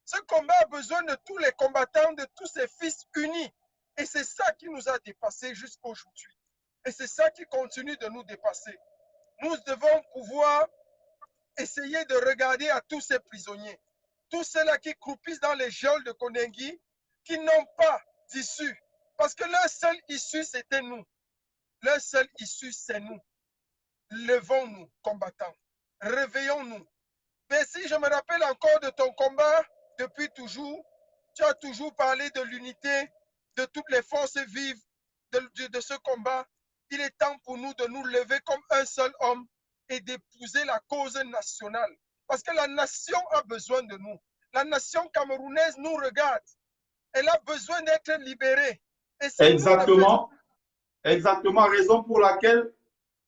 [SPEAKER 7] Ce combat a besoin de tous les combattants, de tous ses fils unis. Et c'est ça qui nous a dépassés jusqu'aujourd'hui. Et c'est ça qui continue de nous dépasser. Nous devons pouvoir essayer de regarder à tous ces prisonniers, tous ceux-là qui croupissent dans les geôles de Konengi, qui n'ont pas d'issue. Parce que leur seule issue, c'était nous. Leur seule issue, c'est nous. Levons-nous, combattants. Réveillons-nous. Mais si je me rappelle encore de ton combat, depuis toujours, tu as toujours parlé de l'unité, de toutes les forces vives de ce combat. Il est temps pour nous de nous lever comme un seul homme et d'épouser la cause nationale. Parce que la nation a besoin de nous. La nation camerounaise nous regarde. Elle a besoin d'être libérée. Et
[SPEAKER 1] exactement, exactement, raison pour laquelle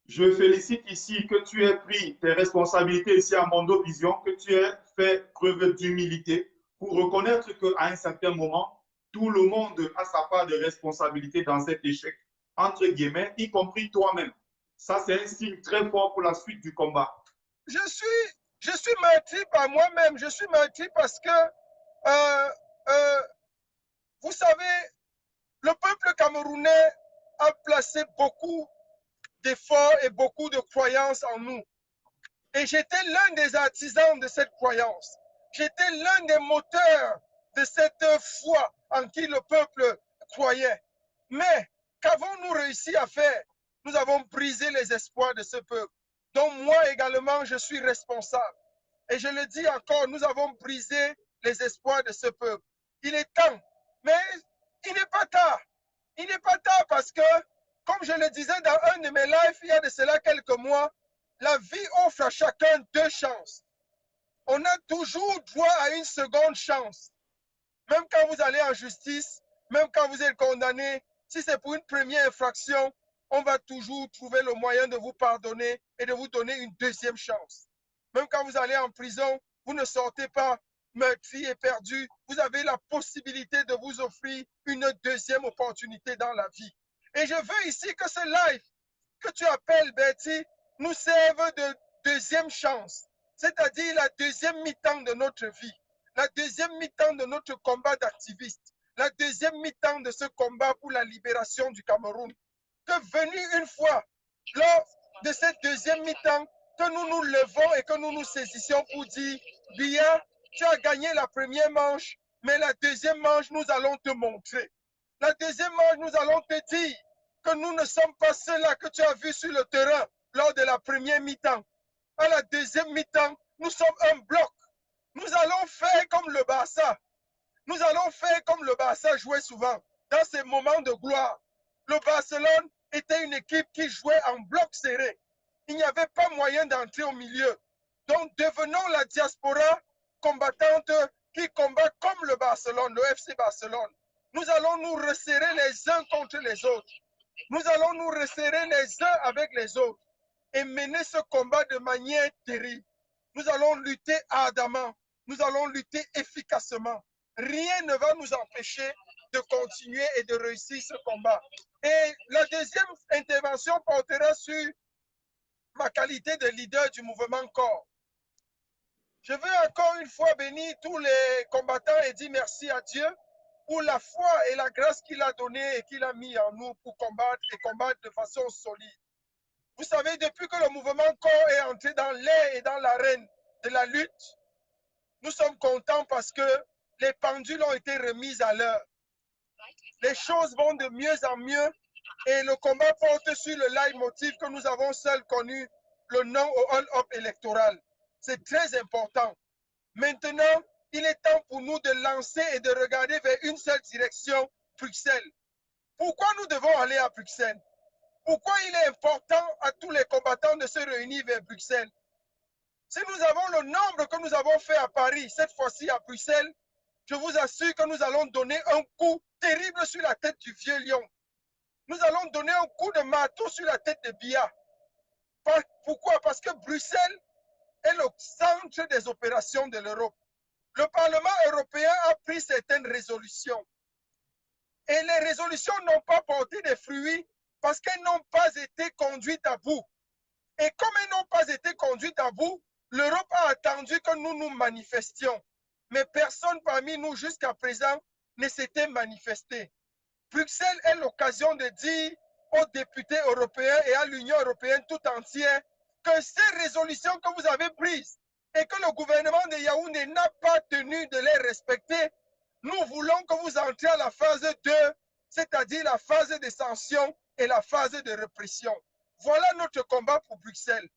[SPEAKER 1] je félicite ici que tu aies pris tes responsabilités ici à Mondo Vision, que tu aies fait preuve d'humilité pour reconnaître qu'à un certain moment, tout le monde a sa part de responsabilité dans cet échec, entre guillemets, y compris toi-même. Ça, c'est un signe très fort pour la suite du combat.
[SPEAKER 7] Je suis meurtri par moi-même. Je suis meurtri parce que, vous savez, le peuple camerounais a placé beaucoup d'efforts et beaucoup de croyances en nous. Et j'étais l'un des artisans de cette croyance. J'étais l'un des moteurs de cette foi en qui le peuple croyait. Mais qu'avons-nous réussi à faire? Nous avons brisé les espoirs de ce peuple, dont moi également je suis responsable. Et je le dis encore, nous avons brisé les espoirs de ce peuple. Il est temps, mais il n'est pas tard. Il n'est pas tard parce que, comme je le disais dans un de mes lives il y a de cela quelques mois, la vie offre à chacun 2 chances. On a toujours droit à une seconde chance. Même quand vous allez en justice, même quand vous êtes condamné, si c'est pour une première infraction, on va toujours trouver le moyen de vous pardonner et de vous donner une 2e chance. Même quand vous allez en prison, vous ne sortez pas meurtri et perdu. Vous avez la possibilité de vous offrir une 2e opportunité dans la vie. Et je veux ici que ce live que tu appelles, Betty, nous serve de 2e chance, c'est-à-dire la 2e mi-temps de notre vie, la 2e mi-temps de notre combat d'activiste, la 2e mi-temps de ce combat pour la libération du Cameroun. Que venu une fois, lors de cette 2e mi-temps, que nous nous levons et que nous nous saisissions pour dire, Bia, tu as gagné la première manche, mais la 2e manche, nous allons te montrer. La 2e manche, nous allons te dire que nous ne sommes pas ceux-là que tu as vus sur le terrain lors de la première mi-temps. À la 2e mi-temps, nous sommes un bloc. Nous allons faire comme le Barça. Nous allons faire comme le Barça jouait souvent, dans ces moments de gloire. Le Barcelone était une équipe qui jouait en bloc serré. Il n'y avait pas moyen d'entrer au milieu. Donc, devenons la diaspora combattante qui combat comme le Barcelone, le FC Barcelone. Nous allons nous resserrer les uns contre les autres. Nous allons nous resserrer les uns avec les autres et mener ce combat de manière terrible. Nous allons lutter ardemment. Nous allons lutter efficacement. Rien ne va nous empêcher de continuer et de réussir ce combat. Et la 2e intervention portera sur ma qualité de leader du mouvement Corps. Je veux encore une fois bénir tous les combattants et dire merci à Dieu pour la foi et la grâce qu'il a donnée et qu'il a mis en nous pour combattre et combattre de façon solide. Vous savez, depuis que le mouvement Corps est entré dans l'air et dans l'arène de la lutte, nous sommes contents parce que les pendules ont été remises à l'heure. Les choses vont de mieux en mieux et le combat porte sur le leitmotiv que nous avons seul connu, le non au hold-up électoral. C'est très important. Maintenant, il est temps pour nous de lancer et de regarder vers une seule direction, Bruxelles. Pourquoi nous devons aller à Bruxelles? Pourquoi il est important à tous les combattants de se réunir vers Bruxelles? Si nous avons le nombre que nous avons fait à Paris, cette fois-ci à Bruxelles, je vous assure que nous allons donner un coup terrible sur la tête du vieux lion. Nous allons donner un coup de marteau sur la tête de Bia. Pourquoi? Parce que Bruxelles est le centre des opérations de l'Europe. Le Parlement européen a pris certaines résolutions. Et les résolutions n'ont pas porté des fruits parce qu'elles n'ont pas été conduites à bout. Et comme elles n'ont pas été conduites à bout, l'Europe a attendu que nous nous manifestions. Mais personne parmi nous jusqu'à présent ne s'était manifesté. Bruxelles est l'occasion de dire aux députés européens et à l'Union européenne tout entière que ces résolutions que vous avez prises et que le gouvernement de Yaoundé n'a pas tenu de les respecter, nous voulons que vous entrez à la phase 2, c'est-à-dire la phase de sanctions et la phase de répression. Voilà notre combat pour Bruxelles.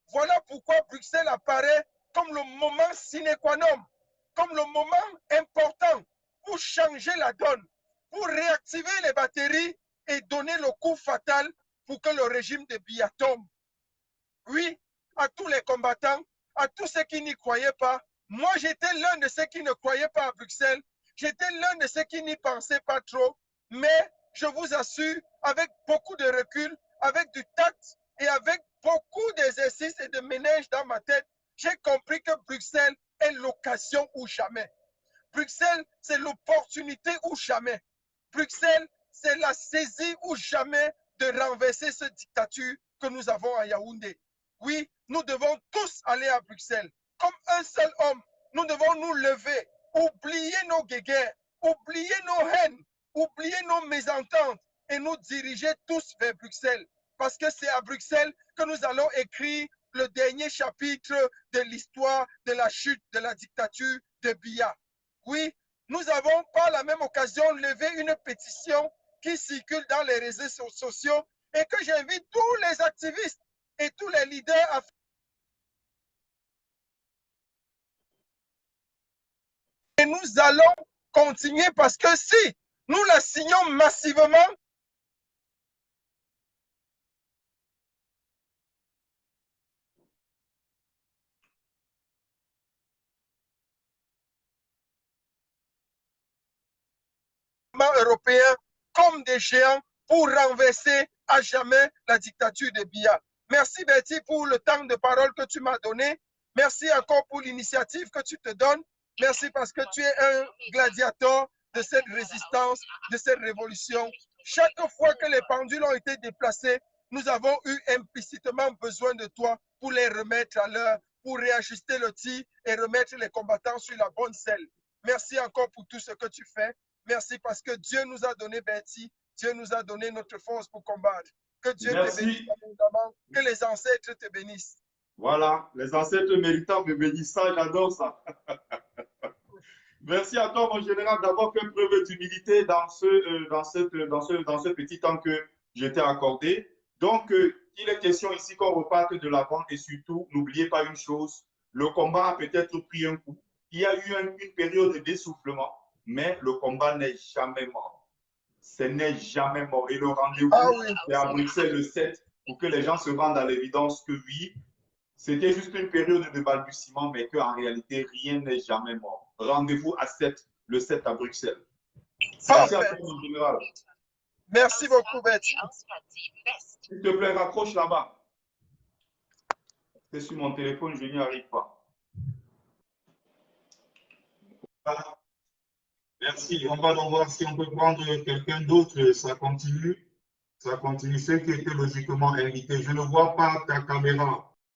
[SPEAKER 7] Voilà pourquoi Bruxelles apparaît comme le moment sine qua non, comme le moment important pour changer la donne, pour réactiver les batteries et donner le coup fatal pour que le régime de Biya tombe. Oui, à tous les combattants, à tous ceux qui n'y croyaient pas, moi j'étais l'un de ceux qui ne croyaient pas à Bruxelles. J'étais l'un de ceux qui n'y pensaient pas trop, mais je vous assure, avec beaucoup de recul, avec du tact et avec beaucoup d'exercices et de ménage dans ma tête, j'ai compris que Bruxelles est l'occasion ou jamais. Bruxelles, c'est l'opportunité ou jamais. Bruxelles, c'est la saisie ou jamais de renverser cette dictature que nous avons à Yaoundé. Oui, nous devons tous aller à Bruxelles. Comme un seul homme, nous devons nous lever, oublier nos guéguerres, oublier nos haines, oublier nos mésententes et nous diriger tous vers Bruxelles. Parce que c'est à Bruxelles que nous allons écrire le dernier chapitre de l'histoire de la chute de la dictature de Biya. Oui, nous avons par la même occasion levé une pétition qui circule dans les réseaux sociaux et que j'invite tous les activistes et tous les leaders à faire. Et nous allons continuer parce que si nous la signons massivement, européens comme des géants pour renverser à jamais la dictature de Biya. Merci Betty pour le temps de parole que tu m'as donné. Merci encore pour l'initiative que tu te donnes. Merci parce que tu es un gladiateur de cette résistance, de cette révolution. Chaque fois que les pendules ont été déplacées, nous avons eu implicitement besoin de toi pour les remettre à l'heure, pour réajuster le tir et remettre les combattants sur la bonne selle. Merci encore pour tout ce que tu fais. Merci parce que Dieu nous a donné Betty, Dieu nous a donné notre force pour combattre. Que Dieu te bénisse abondamment, que les ancêtres te bénissent.
[SPEAKER 1] Voilà, les ancêtres méritants me bénissent, ça, j'adore ça. Merci à toi, mon général, d'avoir fait preuve d'humilité dans ce petit temps que je t'ai accordé. Donc, il est question ici qu'on reparte de l'avant et surtout, n'oubliez pas une chose, le combat a peut-être pris un coup. Il y a eu une période d'essoufflement, mais le combat n'est jamais mort. Ce n'est jamais mort. Et le rendez-vous est à Bruxelles le 7 pour que les gens se rendent à l'évidence que oui, c'était juste une période de balbutiement, mais qu'en réalité, rien n'est jamais mort. Rendez-vous le 7 à Bruxelles. Merci à toi, mon général.
[SPEAKER 7] Merci beaucoup, Betty.
[SPEAKER 1] S'il te plaît, raccroche là-bas. C'est sur mon téléphone, je n'y arrive pas. Merci. On va donc voir si on peut prendre quelqu'un d'autre. Ça continue. Ça continue. Ceux qui étaient logiquement invités. Je ne vois pas ta caméra.